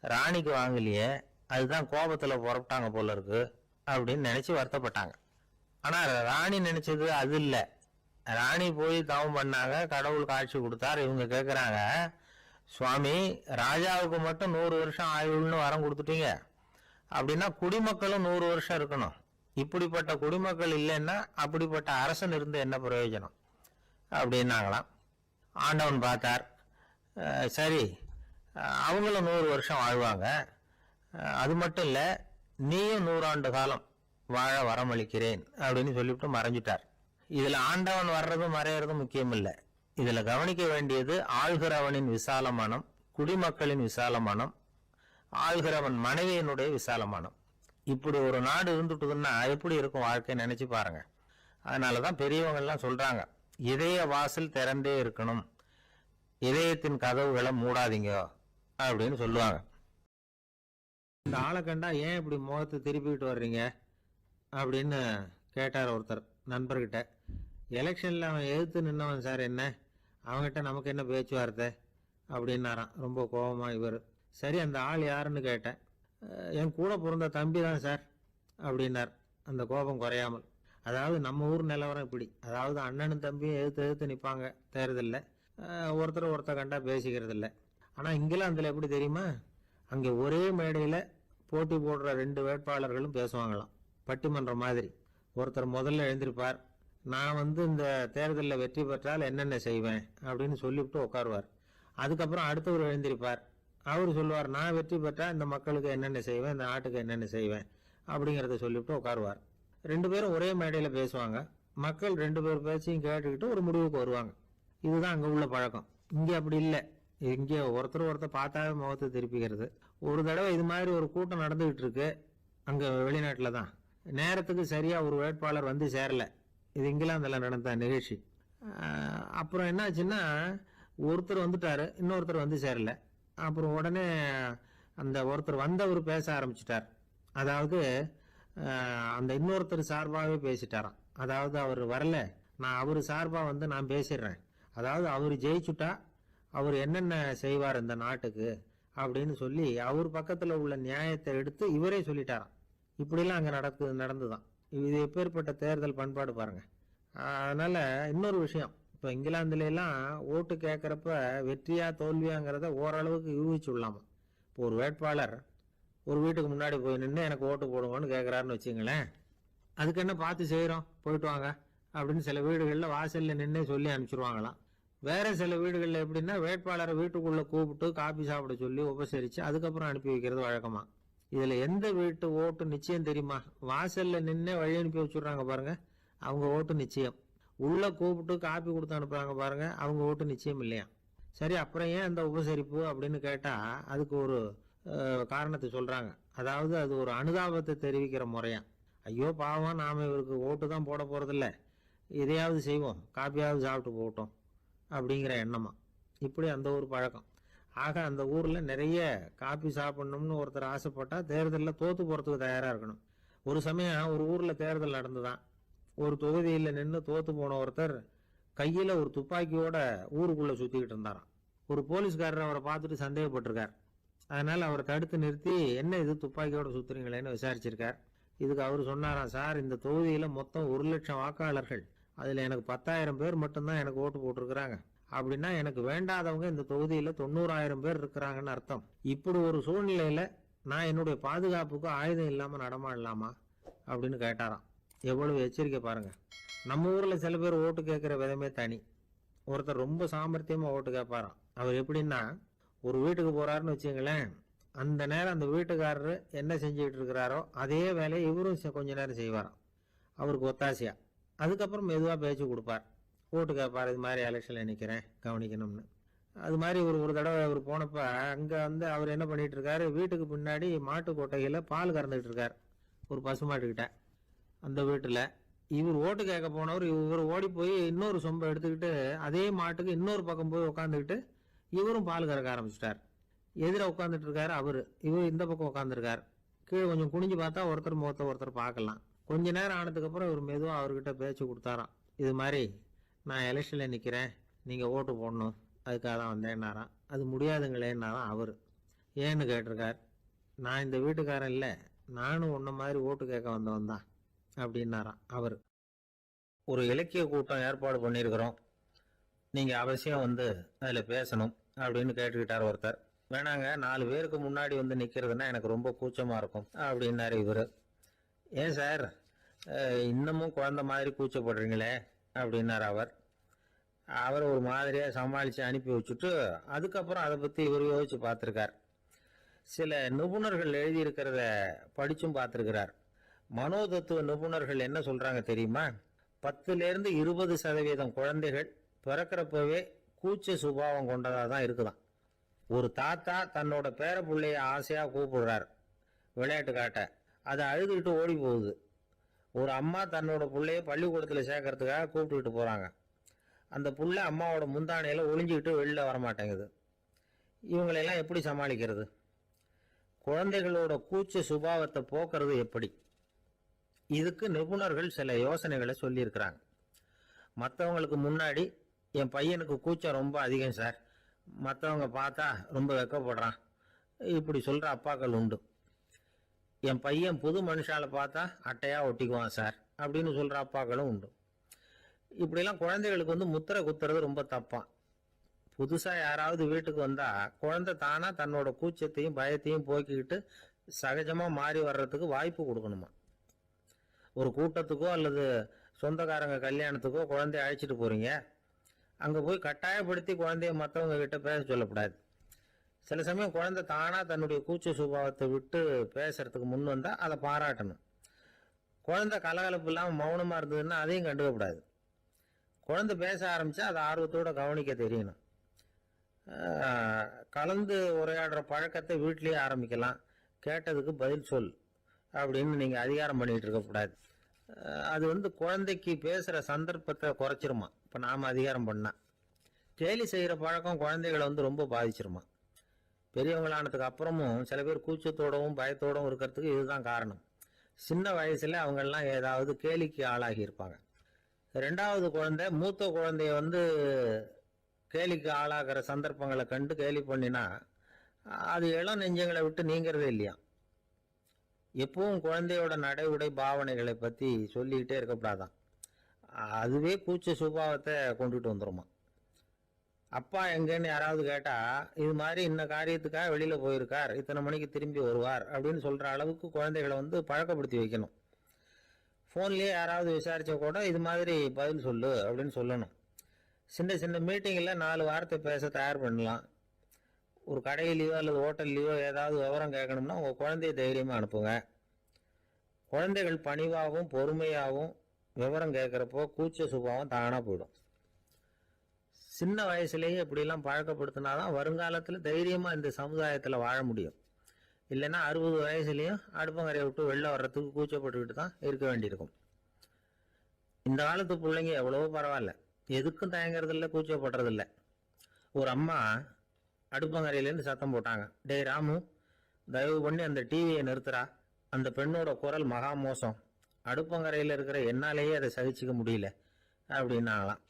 ராணிக்கு வாங்கலையே, அதுதான் கோபத்துல புறப்பட்டாங்க போல இருக்கு அப்படின்னு நினைச்சு வருத்தப்பட்டாங்க. ஆனா ராணி நினைச்சது அது இல்ல. ராணி போய் தவம் பண்ணாங்க, கடவுள் காட்சி கொடுத்தார். இவங்க கேக்குறாங்க, சுவாமி, ராஜாவுக்கு மட்டும் 100 வருஷம் ஆயுள்னு வரம் கொடுத்துட்டீங்க, அப்படின்னா குடிமக்களும் 100 வருஷம் இருக்கணும். இப்படிப்பட்ட குடிமக்கள் இல்லைன்னா அப்படிப்பட்ட அரசன் இருந்து என்ன பிரயோஜனம் அப்படின்னாங்களாம். ஆண்டவன் பார்த்தார். சரி, அவங்களும் 100 வருஷம் வாழ்வாங்க, அது மட்டும் இல்ல, நீயும் 100 ஆண்டு காலம் வாழ வரமளிக்கிறேன் அப்படின்னு சொல்லிவிட்டு மறைஞ்சிட்டார். இதுல ஆண்டவன் வர்றதும் மறையறதும் முக்கியம் இல்லை. இதுல கவனிக்க வேண்டியது ஆள்கிறவனின் விசால மனம், குடிமக்களின் விசால மனம், ஆள்கிறவன் மனைவியினுடைய விசால மனம். இப்படி ஒரு நாடு இருந்துட்டுதுன்னா எப்படி இருக்கும் வாழ்க்கை நினைச்சு பாருங்க. அதனால தான் பெரியவங்கெல்லாம் சொல்கிறாங்க, இதய வாசல் திறந்தே இருக்கணும், இதயத்தின் கதவுகளை மூடாதீங்க அப்படின்னு சொல்லுவாங்க. இந்த ஆளை கண்டா ஏன் இப்படி முகத்தை திருப்பிக்கிட்டு வர்றீங்க அப்படின்னு கேட்டார் ஒருத்தர் நண்பர்கிட்ட. எலெக்ஷனில் அவன் எதிர்த்து நின்னவன் சார், என்ன அவங்ககிட்ட நமக்கு என்ன பேச்சுவார்த்தை அப்படின்னாராம் ரொம்ப கோபமாக இவர். சரி, அந்த ஆள் யாருன்னு கேட்டேன். என் கூட பிறந்த தம்பி தான் சார் அப்படின்னார் அந்த கோபம் குறையாமல். அதாவது நம்ம ஊர் நிலவரம் இப்படி, அதாவது அண்ணனும் தம்பியும் எதிர்த்து நிற்பாங்க தேர்தலில், ஒருத்தர் கண்டா பேசிக்கிறது இல்லை. ஆனால் இங்கிலாந்தில் எப்படி தெரியுமா, அங்கே ஒரே மேடையில் போட்டி போடுற 2 வேட்பாளர்களும் பேசுவாங்களாம், பட்டிமன்றம் மாதிரி. ஒருத்தர் முதல்ல எழுந்திருப்பார், நான் இந்த தேர்தலில் வெற்றி பெற்றால் என்னென்ன செய்வேன் அப்படின்னு சொல்லிவிட்டு உட்காருவார். அதுக்கப்புறம் அடுத்தவர் எழுந்திருப்பார், அவர் சொல்லுவார், நான் வெற்றி பெற்றால் இந்த மக்களுக்கு என்னென்ன செய்வேன், இந்த நாட்டுக்கு என்னென்ன செய்வேன் அப்படிங்கிறத சொல்லிவிட்டு உட்காருவார். 2 பேரும் ஒரே மேடையில் பேசுவாங்க. மக்கள் 2 பேர் பேச்சையும் கேட்டுக்கிட்டு ஒரு முடிவுக்கு வருவாங்க. இதுதான் அங்கே உள்ள பழக்கம். இங்கே அப்படி இல்லை. இங்கே ஒருத்தர் பார்த்தாவே முகத்தை திருப்பிக்கிறது. ஒரு தடவை இது மாதிரி ஒரு கூட்டம் நடந்துகிட்டு இருக்கு அங்கே வெளிநாட்டில் தான். நேரத்துக்கு சரியாக ஒரு வேட்பாளர் வந்து சேரல. இது இங்கிலாந்தில் நடந்த நிகழ்ச்சி. அப்புறம் என்னாச்சுன்னா, ஒருத்தர் வந்துட்டாரு, இன்னொருத்தர் வந்து சேரல. அப்புறம் உடனே அந்த ஒருத்தர் வந்தவர் பேச ஆரம்பிச்சிட்டார். அதாவது அந்த இன்னொருத்தர் சார்பாகவே பேசிட்டாராம். அதாவது அவர் வரல, நான் அவர் சார்பாக நான் பேசிடுறேன், அதாவது அவர் ஜெயிச்சுட்டா அவர் என்னென்ன செய்வார் இந்த நாட்டுக்கு அப்படின்னு சொல்லி அவர் பக்கத்தில் உள்ள நியாயத்தை எடுத்து இவரே சொல்லிட்டாராம். இப்படிலாம் அங்கே நடந்துதான். இது எப்பேற்பட்ட தேர்தல் பண்பாடு பாருங்க. அதனால இன்னொரு விஷயம், இப்போ இங்கிலாந்துல எல்லாம் ஓட்டு கேட்குறப்ப வெற்றியா தோல்வியாங்கிறத ஓரளவுக்கு யூகிச்சு விடலாமா. இப்போ ஒரு வேட்பாளர் ஒரு வீட்டுக்கு முன்னாடி போய் நின்று எனக்கு ஓட்டு போடுங்கன்னு கேட்குறாருன்னு வச்சுங்களேன், அதுக்கு என்ன பார்த்து செய்கிறோம், போயிட்டு வாங்க அப்படின்னு சில வீடுகளில் வாசலில் நின்று சொல்லி அனுப்பிச்சிருவாங்களாம். வேற சில வீடுகளில் எப்படின்னா, வேட்பாளரை வீட்டுக்குள்ளே கூப்பிட்டு காபி சாப்பிட சொல்லி உபசரித்து அதுக்கப்புறம் அனுப்பி வைக்கிறது வழக்கமா. இதில் எந்த வீட்டு ஓட்டு நிச்சயம் தெரியுமா? வாசலில் நின்று வழி அனுப்பி வச்சுடுறாங்க பாருங்க, அவங்க ஓட்டு நிச்சயம். உள்ள கூப்பிட்டு காப்பி கொடுத்து அனுப்புறாங்க பாருங்க, அவங்க ஓட்டு நிச்சயம் இல்லையா. சரி, அப்புறம் ஏன் அந்த உபசரிப்பு அப்படின்னு கேட்டா அதுக்கு ஒரு காரணத்தை சொல்றாங்க. அதாவது அது ஒரு அனுதாபத்தை தெரிவிக்கிற முறையா. ஐயோ பாவம், நாம இவருக்கு ஓட்டு தான் போட போறதில்ல, இதையாவது செய்வோம், காப்பியாவது சாப்பிட்டு போட்டோம் அப்படிங்கிற எண்ணமா. இப்படி அந்த ஒரு பழக்கம். ஆக அந்த ஊர்ல நிறைய காப்பி சாப்பிடணும்னு ஒருத்தர் ஆசைப்பட்டா தேர்தலில் தோத்து போறதுக்கு தயாரா இருக்கணும். ஒரு சமயம் ஒரு ஊர்ல தேர்தல் நடந்துதான். ஒரு தொகுதியில் நின்று தோத்து போன ஒருத்தர் கையில ஒரு துப்பாக்கியோட ஊருக்குள்ள சுத்திக்கிட்டு இருந்தாராம். ஒரு போலீஸ்காரர் அவரை பார்த்துட்டு சந்தேகப்பட்டிருக்கார். அதனால அவரை தடுத்து நிறுத்தி, என்ன இது துப்பாக்கியோட சுத்துறீங்களேன்னு விசாரிச்சிருக்கார். இதுக்கு அவர் சொன்னாராம், சார் இந்த தொகுதியில மொத்தம் 1,00,000 வாக்காளர்கள், அதுல எனக்கு 10,000 பேர் மட்டும்தான் எனக்கு ஓட்டு போட்டிருக்கிறாங்க. அப்படின்னா எனக்கு வேண்டாதவங்க இந்த தொகுதியில 90,000 பேர் இருக்கிறாங்கன்னு அர்த்தம். இப்படி ஒரு சூழ்நிலையில நான் என்னுடைய பாதுகாப்புக்கு ஆயுதம் இல்லாம நடமாடலாமா அப்படின்னு கேட்டாராம். எவ்வளவு எச்சரிக்கை பாருங்க. நம்ம ஊர்ல சில பேர் ஓட்டு கேட்கிற விதமே தனி. ஒருத்தர் ரொம்ப சாமர்த்தியமா ஓட்டு கேட்பாராம். அவர் எப்படின்னா, ஒரு வீட்டுக்கு போறாருன்னு வச்சுங்களேன், அந்த நேரம் அந்த வீட்டுக்காரரு என்ன செஞ்சுக்கிட்டு இருக்கிறாரோ அதே வேலையை இவரும் கொஞ்ச நேரம் செய்வாராம், அவருக்கு ஒத்தாசையா. அதுக்கப்புறம் மெதுவா பேச்சு கொடுப்பார், ஓட்டு கேட்பார், இது மாதிரி எலெக்ஷன்ல நிற்கிறேன் கவனிக்கணும்னு. அது மாதிரி ஒரு தடவை அவர் போனப்ப அங்க அவர் என்ன பண்ணிட்டு இருக்காரு, வீட்டுக்கு பின்னாடி மாட்டு கொட்டையில பால் கறந்துட்டு இருக்காரு ஒரு பசுமாட்டுக்கிட்ட. அந்த வீட்டுல இவர் ஓட்டு கேட்க போனவர் இவர் ஓடி போய் இன்னொரு சொம்பை எடுத்துக்கிட்டு அதே மாட்டுக்கு இன்னொரு பக்கம் போய் உட்காந்துக்கிட்டு இவரும் பால் கறக்க ஆரம்பிச்சிட்டார். எதிர உட்காந்துட்டு இருக்காரு அவரு, இவர் இந்த பக்கம் உட்காந்துருக்காரு. கீழே கொஞ்சம் குனிஞ்சு பார்த்தா ஒருத்தர் முகத்தை ஒருத்தர் பார்க்கலாம். கொஞ்ச நேரம் ஆனதுக்கு அப்புறம் இவர் மெதுவா அவர்கிட்ட பேச்சு கொடுத்தாராம். இது மாதிரி நான் எலெக்ஷன்ல நிக்கிறேன், நீங்க ஓட்டு போடணும், அதுக்காக தான் வந்தேன்னாராம். அது முடியாதுங்களேன்னாராம் அவரு. ஏன்னு கேட்டிருக்கார். நான் இந்த வீட்டுக்காரன் இல்லை, நானும் உன்ன மாதிரி ஓட்டு கேட்க வந்தவன் தான் அப்படின்னாராம் அவர். ஒரு இலக்கிய கூட்டம் ஏற்பாடு பண்ணியிருக்கிறோம், நீங்க அவசியம் அதுல பேசணும் அப்படின்னு கேட்டுக்கிட்டார் ஒருத்தர். வேணாங்க, 4 பேருக்கு முன்னாடி நிக்கிறதுன்னா எனக்கு ரொம்ப கூச்சமா இருக்கும் அப்படின்னாரு இவரு. ஏன் சார் இன்னமும் குழந்தை மாதிரி கூச்சப்படுறீங்களே அப்படின்னார் அவர். அவர் ஒரு மாதிரியா சமாளிச்சு அனுப்பி வச்சுட்டு அதுக்கப்புறம் அதை பத்தி இவர் யோசிச்சு பார்த்திருக்கார். சில நிபுணர்கள் எழுதியிருக்கிறத படிச்சும் பார்த்திருக்கிறார். மனோதத்துவ நிபுணர்கள் என்ன சொல்றாங்க தெரியுமா? 10% 20% குழந்தைகள் பிறக்கிறப்பவே கூச்ச சுபாவம் கொண்டதா தான் இருக்குதான். ஒரு தாத்தா தன்னோட பேர பிள்ளைய ஆசையா கூப்பிடுறார் விளையாட்டு காட்ட, அதை அழுதுகிட்டு ஓடி போகுது. ஒரு அம்மா தன்னோட பிள்ளைய பள்ளிக்கூடத்தில் சேர்க்கறதுக்காக கூப்பிட்டுக்கிட்டு போகிறாங்க. அந்த புள்ள அம்மாவோட முந்தானையில் ஒளிஞ்சிக்கிட்டு வெளில வரமாட்டேங்குது. இவங்களெல்லாம் எப்படி சமாளிக்கிறது? குழந்தைகளோட கூச்ச சுபாவத்தை போக்குறது எப்படி? இதுக்கு நிபுணர்கள் சில யோசனைகளை சொல்லியிருக்கிறாங்க. மற்றவங்களுக்கு முன்னாடி என் பையனுக்கு கூச்சம் ரொம்ப அதிகம் சார், மற்றவங்க பார்த்தா ரொம்ப வெக்கப்படுறான், இப்படி சொல்கிற அப்பாக்கள் உண்டு. என் பையன் புது மனுஷால பார்த்தா அட்டையாக ஒட்டிக்குவான் சார் அப்படின்னு சொல்கிற அப்பாக்களும் உண்டு. இப்படிலாம் குழந்தைகளுக்கு முத்திரை குத்துறது ரொம்ப தப்பான். புதுசாக யாராவது வீட்டுக்கு வந்தால் குழந்தை தானாக தன்னோட கூச்சத்தையும் பயத்தையும் போக்கிக்கிட்டு சகஜமாக மாறி வர்றதுக்கு வாய்ப்பு கொடுக்கணுமா. ஒரு கூட்டத்துக்கோ அல்லது சொந்தக்காரங்க கல்யாணத்துக்கோ குழந்தைய அழைச்சிட்டு போகிறீங்க, அங்கே போய் கட்டாயப்படுத்தி குழந்தைய மற்றவங்க கிட்ட பேச சொல்லக்கூடாது. சில சமயம் குழந்தை தானாக தன்னுடைய கூச்ச சுபாவத்தை விட்டு பேசுறதுக்கு முன் வந்தால் அதை பாராட்டணும். குழந்தை கலகலப்பு இல்லாமல் மௌனமாக இருந்ததுன்னா அதையும் கண்டுக்கக்கூடாது. குழந்தை பேச ஆரம்பித்தா அதை ஆர்வத்தோடு கவனிக்க தெரியணும். கலந்து உரையாடுற பழக்கத்தை வீட்லேயே ஆரம்பிக்கலாம். கேட்டதுக்கு பதில் சொல் அப்படின்னு நீங்கள் அதிகாரம் பண்ணிகிட்டு இருக்கக்கூடாது. அது குழந்தைக்கு பேசுகிற சந்தர்ப்பத்தை குறைச்சிருமா. இப்போ நாம் அதிகாரம் பண்ணால் கேலி செய்கிற பழக்கம் குழந்தைகளை ரொம்ப பாதிச்சிருமா. பெரியவங்களானதுக்கு அப்புறமும் சில பேர் கூச்சத்தோடவும் பயத்தோடவும் இருக்கிறதுக்கு இதுதான் காரணம். சின்ன வயசில் அவங்கெல்லாம் ஏதாவது கேலிக்கு ஆளாகி இருப்பாங்க. ரெண்டாவது குழந்தை மூத்த குழந்தைய கேலிக்கு ஆளாகிற சந்தர்ப்பங்களை கண்டு கேலி பண்ணினா அது இளம் நெஞ்சங்களை விட்டு நீங்கிறதே இல்லையா. எப்பவும் குழந்தையோட நடை உடை பாவனைகளை பற்றி சொல்லிக்கிட்டே இருக்கக்கூடாதான். அதுவே கூச்ச சுபாவத்தை கொண்டுட்டு வந்துருமா. அப்பா எங்கன்னு யாராவது கேட்டால் இது மாதிரி இன்ன காரியத்துக்காக வெளியில் போயிருக்கார், இத்தனை மணிக்கு திரும்பி வருவார் அப்படின்னு சொல்கிற அளவுக்கு குழந்தைகளை பழக்கப்படுத்தி வைக்கணும். ஃபோன்லேயே யாராவது விசாரித்தா கூட இது மாதிரி பதில் சொல்லு அப்படின்னு சொல்லணும். சின்ன சின்ன மீட்டிங்கில் 4 வார்த்தை பேச தயார் பண்ணலாம். ஒரு கடையிலையோ அல்லது ஹோட்டல்லையோ ஏதாவது விவரம் கேட்கணும்னா உங்கள் குழந்தைய தைரியமாக அனுப்புங்க. குழந்தைகள் பணிவாகவும் பொறுமையாகவும் விவரம் கேட்குறப்போ கூச்ச சுபாவம் தானாக போயிடும். சின்ன வயசுலேயே இப்படிலாம் பழக்கப்படுத்தினாதான் வருங்காலத்தில் தைரியமாக இந்த சமுதாயத்தில் வாழ முடியும். இல்லைன்னா 60 வயசுலேயும் அடுப்பங்கரையை விட்டு வெளில வர்றதுக்கு கூச்சப்பட்டுக்கிட்டு தான் இருக்க வேண்டியிருக்கும். இந்த காலத்து பிள்ளைங்க எவ்வளவோ பரவாயில்ல, எதுக்கும் தயங்குறதில்ல, கூச்சப்படுறதில்ல. ஒரு அம்மா அடுப்பங்கரையிலேருந்து சத்தம் போட்டாங்க, டேய் ராமு, தயவு பண்ணி அந்த டிவியை நிறுத்துறா, அந்த பெண்ணோட குரல் மகா மோசம், அடுப்பங்கரையில் இருக்கிற என்னாலேயே அதை சகிச்சிக்க முடியல அப்படின்னாங்களாம்.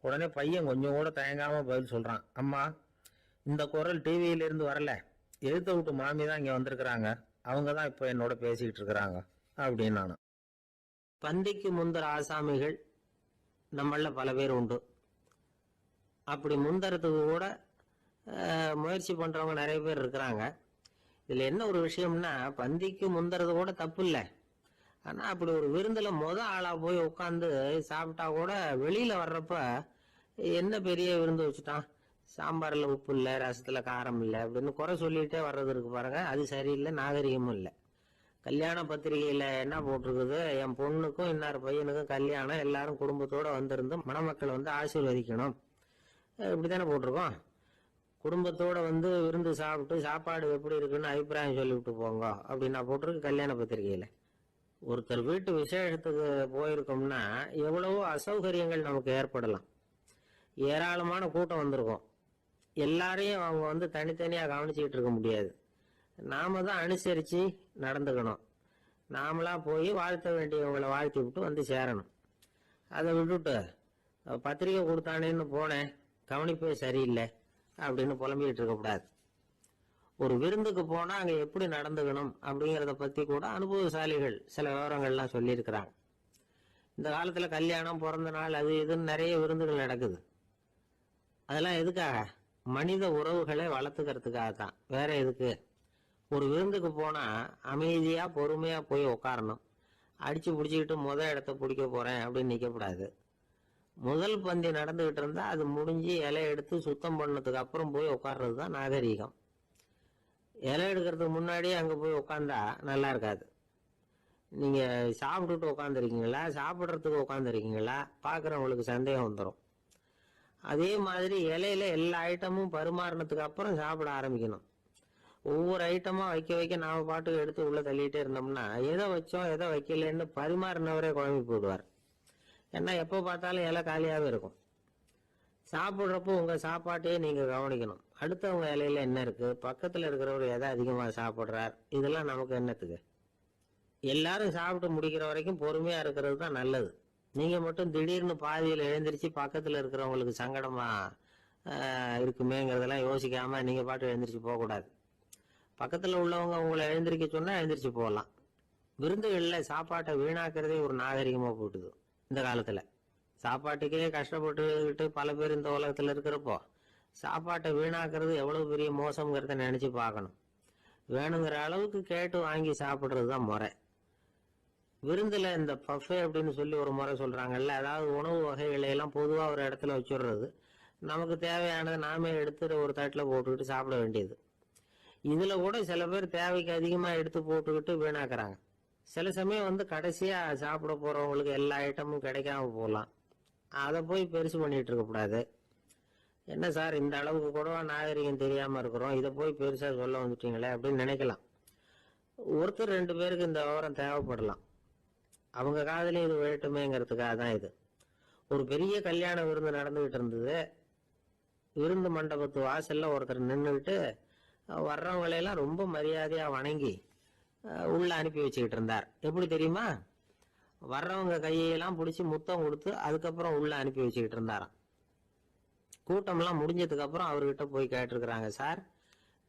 உடனே பையன் கொஞ்சம் கூட தயங்காமல் பதில் சொல்கிறான், அம்மா இந்த குரல் டிவியிலேருந்து வரல, எழுத்த விட்டு மாமி தான் இங்கே வந்திருக்கிறாங்க, அவங்க தான் இப்போ என்னோட பேசிக்கிட்டு இருக்கிறாங்க அப்படின்னு. நான் பந்திக்கு முந்தர ஆசாமிகள் நம்மள பல பேர் உண்டு. அப்படி முந்தறதுக்கு கூட முயற்சி பண்ணுறவங்க நிறைய பேர் இருக்கிறாங்க. இதில் என்ன ஒரு விஷயம்னா, பந்திக்கு முந்தறது கூட தப்பு இல்லை. ஆனால் அப்படி ஒரு விருந்தில் ஆளாக போய் உட்காந்து சாப்பிட்டா கூட வெளியில் வர்றப்ப என்ன பெரிய விருந்து வச்சுட்டான், சாம்பாரில் உப்பு இல்லை, ரசத்தில் காரம் இல்லை அப்படின்னு குறை சொல்லிகிட்டே வர்றது இருக்கு பாருங்க, அது சரியில்லை, நாகரிகமும் இல்லை. கல்யாண பத்திரிகையில் என்ன போட்டிருக்குது, என் பொண்ணுக்கும் இன்னார் பையனுக்கும் கல்யாணம், எல்லாரும் குடும்பத்தோடு வந்திருந்து மணமக்களை ஆசீர்வதிக்கணும், இப்படி தானே போட்டிருக்கோம். குடும்பத்தோடு விருந்து சாப்பிட்டு சாப்பாடு எப்படி இருக்குன்னு அபிப்பிராயம் சொல்லிவிட்டு போங்க அப்படின்னா போட்டிருக்கு கல்யாண பத்திரிகையில். ஒருத்தர் வீட்டு விசேஷத்துக்கு போயிருக்கோம்னா எவ்வளவோ அசௌகரியங்கள் நமக்கு ஏற்படலாம். ஏராளமான கூட்டம் வந்திருக்கும், எல்லாரையும் அவங்க தனித்தனியாக கவனிச்சுக்கிட்டு இருக்க முடியாது. நாம தான் அனுசரித்து நடந்துக்கணும். நாமளா போய் வாழ்த்த வேண்டியவங்களை வாழ்த்தி விட்டு சேரணும். அதை விட்டுட்டு பத்திரிக்கை கொடுத்தானேன்னு போனேன், கவனிப்பே சரியில்லை அப்படின்னு புலம்பிக்கிட்டு இருக்கக்கூடாது. ஒரு விருந்துக்கு போனால் அங்கே எப்படி நடந்துக்கணும் அப்படிங்கிறத பற்றி கூட அனுபவசாலிகள் சில விவரங்கள்லாம் சொல்லியிருக்கிறாங்க. இந்த காலத்தில் கல்யாணம், பிறந்த நாள், அது இதுன்னு நிறைய விருந்துகள் நடக்குது. அதெல்லாம் எதுக்காக? மனித உறவுகளை வளர்த்துக்கிறதுக்காக தான், வேற எதுக்கு? ஒரு விருந்துக்கு போனால் அமைதியாக பொறுமையாக போய் உட்காரணும். அடித்து பிடிச்சிக்கிட்டு இடத்த பிடிக்க போகிறேன் அப்படின்னு நிற்கக்கூடாது. முதல் பந்தி நடந்துக்கிட்டு இருந்தால் அது முடிஞ்சு இலை எடுத்து சுத்தம் பண்ணதுக்கு அப்புறம் போய் உட்கார்றது தான் நாகரீகம். இலை எடுக்கிறதுக்கு முன்னாடியே அங்கே போய் உட்காந்தா நல்லா இருக்காது. நீங்கள் சாப்பிட்டுட்டு உட்காந்துருக்கீங்களா, சாப்பிட்றதுக்கு உட்காந்துருக்கீங்களா, பார்க்குறவங்களுக்கு சந்தேகம் வந்துடும். அதே மாதிரி இலையில எல்லா ஐட்டமும் பரிமாறினதுக்கு அப்புறம் சாப்பிட ஆரம்பிக்கணும். ஒவ்வொரு ஐட்டமா வைக்க வைக்க நாம பாட்டுக்கு எடுத்து உள்ள தள்ளிட்டே இருந்தோம்னா எதை வச்சோம் எதை வைக்கலன்னு பரிமாறினவரே குழம்பி போடுவார். ஏன்னா எப்போ பார்த்தாலும் இலை காலியாவே இருக்கும். சாப்பிட்றப்போ உங்க சாப்பாட்டையே நீங்க கவனிக்கணும். அடுத்தவங்க இலையில என்ன இருக்கு, பக்கத்துல இருக்கிறவர் எதை அதிகமா சாப்பிடுறார், இதெல்லாம் நமக்கு என்னத்துக்கு? எல்லாரும் சாப்பிட்டு முடிக்கிற வரைக்கும் பொறுமையா இருக்கிறது தான் நல்லது. நீங்க மட்டும் திடீர்னு பாதியில் எழுந்திருச்சு பக்கத்துல இருக்கிறவங்களுக்கு சங்கடமா இருக்குமேங்கிறதெல்லாம் யோசிக்காம நீங்க பாட்டு எழுந்திரிச்சு போகக்கூடாது. பக்கத்துல உள்ளவங்க உங்களை எழுந்திருக்க சொன்னா எழுந்திரிச்சு போகலாம். விருந்துகள்ல சாப்பாட்டை வீணாக்குறதே ஒரு நாகரிகமா போட்டுது இந்த காலத்துல. சாப்பாட்டுக்கே கஷ்டப்பட்டுக்கிட்டு பல பேர் இந்த உலகத்துல இருக்கிறப்போ சாப்பாட்டை வீணாக்குறது எவ்வளவு பெரிய மோசம்ங்கிறத நினைச்சு பார்க்கணும். வேணுங்கிற அளவுக்கு கேட்டு வாங்கி சாப்பிடுறது தான் முறை. விருந்துல இந்த பஃபே அப்படின்னு சொல்லி ஒரு முறை சொல்றாங்கல்ல, அதாவது உணவு வகைகளை எல்லாம் பொதுவா ஒரு இடத்துல வச்சுடுறது, நமக்கு தேவையானதை நாமே எடுத்துட்டு ஒரு தட்டுல போட்டுக்கிட்டு சாப்பிட வேண்டியது. இதுல கூட சில பேர் தேவைக்கு அதிகமா எடுத்து போட்டுக்கிட்டு வீணாக்குறாங்க. சில சமயம் கடைசியா சாப்பிட போறவங்களுக்கு எல்லா ஐட்டமும் கிடைக்காம போகலாம். அதை போய் பெருசு பண்ணிட்டு இருக்க கூடாது. என்ன சார் இந்த அளவுக்கு கூடவா நாகரிகம் தெரியாம இருக்கிறோம், இதை போய் பெருசா சொல்ல வந்துட்டீங்களே அப்படின்னு நினைக்கலாம். ஒருத்தர் 2 பேருக்கு இந்த விவரம் தேவைப்படலாம். அவங்க காதலையும் இது விழட்டுமேங்கிறதுக்காக தான் இது. ஒரு பெரிய கல்யாண விருந்து நடந்துகிட்டு இருந்தது. விருந்து மண்டபத்து வாசல்ல ஒருத்தர் நின்றுகிட்டு வர்றவங்களையெல்லாம் ரொம்ப மரியாதையா வணங்கி உள்ள அனுப்பி வச்சுக்கிட்டு இருந்தார். எப்படி தெரியுமா? வர்றவங்க கையெல்லாம் பிடிச்சி முத்தம் கொடுத்து அதுக்கப்புறம் உள்ள அனுப்பி வச்சுக்கிட்டு இருந்தாராம். கூட்டம்லாம் முடிஞ்சதுக்கு அப்புறம் அவர்கிட்ட போய் கேட்டிருக்கிறாங்க, சார்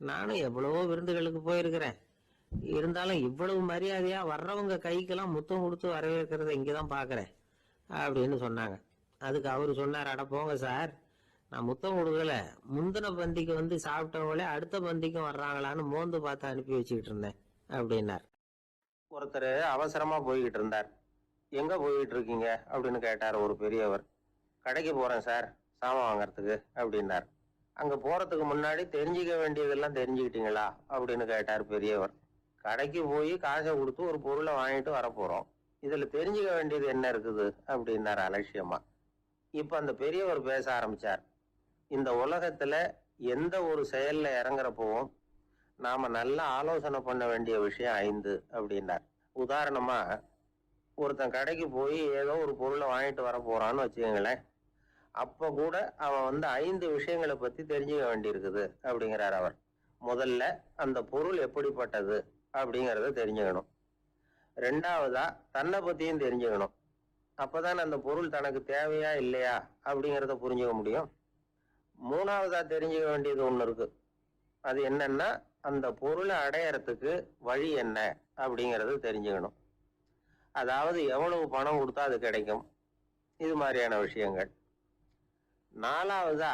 நானும் எவ்வளவோ விருந்துகளுக்கு போயிருக்கிறேன், இருந்தாலும் இவ்வளவு மரியாதையா வர்றவங்க கைக்கெல்லாம் முத்தம் கொடுத்து வரவேற்கிறத இங்கதான் பாக்குறேன் அப்படின்னு சொன்னாங்க. அதுக்கு அவரு சொன்னார், அட போங்க சார், நான் முத்தம் கொடுக்கல, முந்தின பந்திக்கு சாப்பிட்டவங்களே அடுத்த பந்திக்கும் வர்றாங்களான்னு மோந்து பார்த்து அனுப்பி வச்சுக்கிட்டு இருந்தேன் அப்படின்னார். ஒருத்தர் அவசரமா போய்கிட்டு இருந்தார். எங்க போய்கிட்டு இருக்கீங்க அப்படின்னு கேட்டார் ஒரு பெரியவர். கடைக்கு போறேன் சார், சாமான் வாங்கறதுக்கு அப்படின்னார். அங்க போறதுக்கு முன்னாடி தெரிஞ்சுக்க வேண்டியதெல்லாம் தெரிஞ்சுக்கிட்டீங்களா அப்படின்னு கேட்டார் பெரியவர். கடைக்கு போய் காசை கொடுத்து ஒரு பொருளை வாங்கிட்டு வரப்போறோம், இதுல தெரிஞ்சுக்க வேண்டியது என்ன இருக்குது அப்படின்னார் அலட்சியமா. இப்ப அந்த பெரியவர் பேச ஆரம்பிச்சார். இந்த உலகத்துல எந்த ஒரு செயல்ல இறங்குறப்பவும் நாம நல்லா ஆலோசனை பண்ண வேண்டிய விஷயம் 5 அப்படின்னார். உதாரணமா, ஒருத்தன் கடைக்கு போய் ஏதோ ஒரு பொருளை வாங்கிட்டு வர போறான்னு வச்சுக்கோங்களேன். அப்ப கூட அவன் 5 விஷயங்களை பத்தி தெரிஞ்சுக்க வேண்டி இருக்குது அப்படிங்கிறார் அவர். முதல்ல அந்த பொருள் எப்படிப்பட்டது அப்படிங்கறத தெரிஞ்சுக்கணும். 2வதா தன்னை பத்தியும் தெரிஞ்சுக்கணும். அப்பதான் அந்த பொருள் தனக்கு தேவையா இல்லையா அப்படிங்கறத புரிஞ்சுக்க முடியும். 3வதா தெரிஞ்சுக்க வேண்டியது ஒண்ணு இருக்கு. அது என்னன்னா, அந்த பொருளை அடையறதுக்கு வழி என்ன அப்படிங்கறது தெரிஞ்சுக்கணும். அதாவது எவ்வளவு பணம் கொடுத்தா அது கிடைக்கும், இது மாதிரியான விஷயங்கள். 4வதா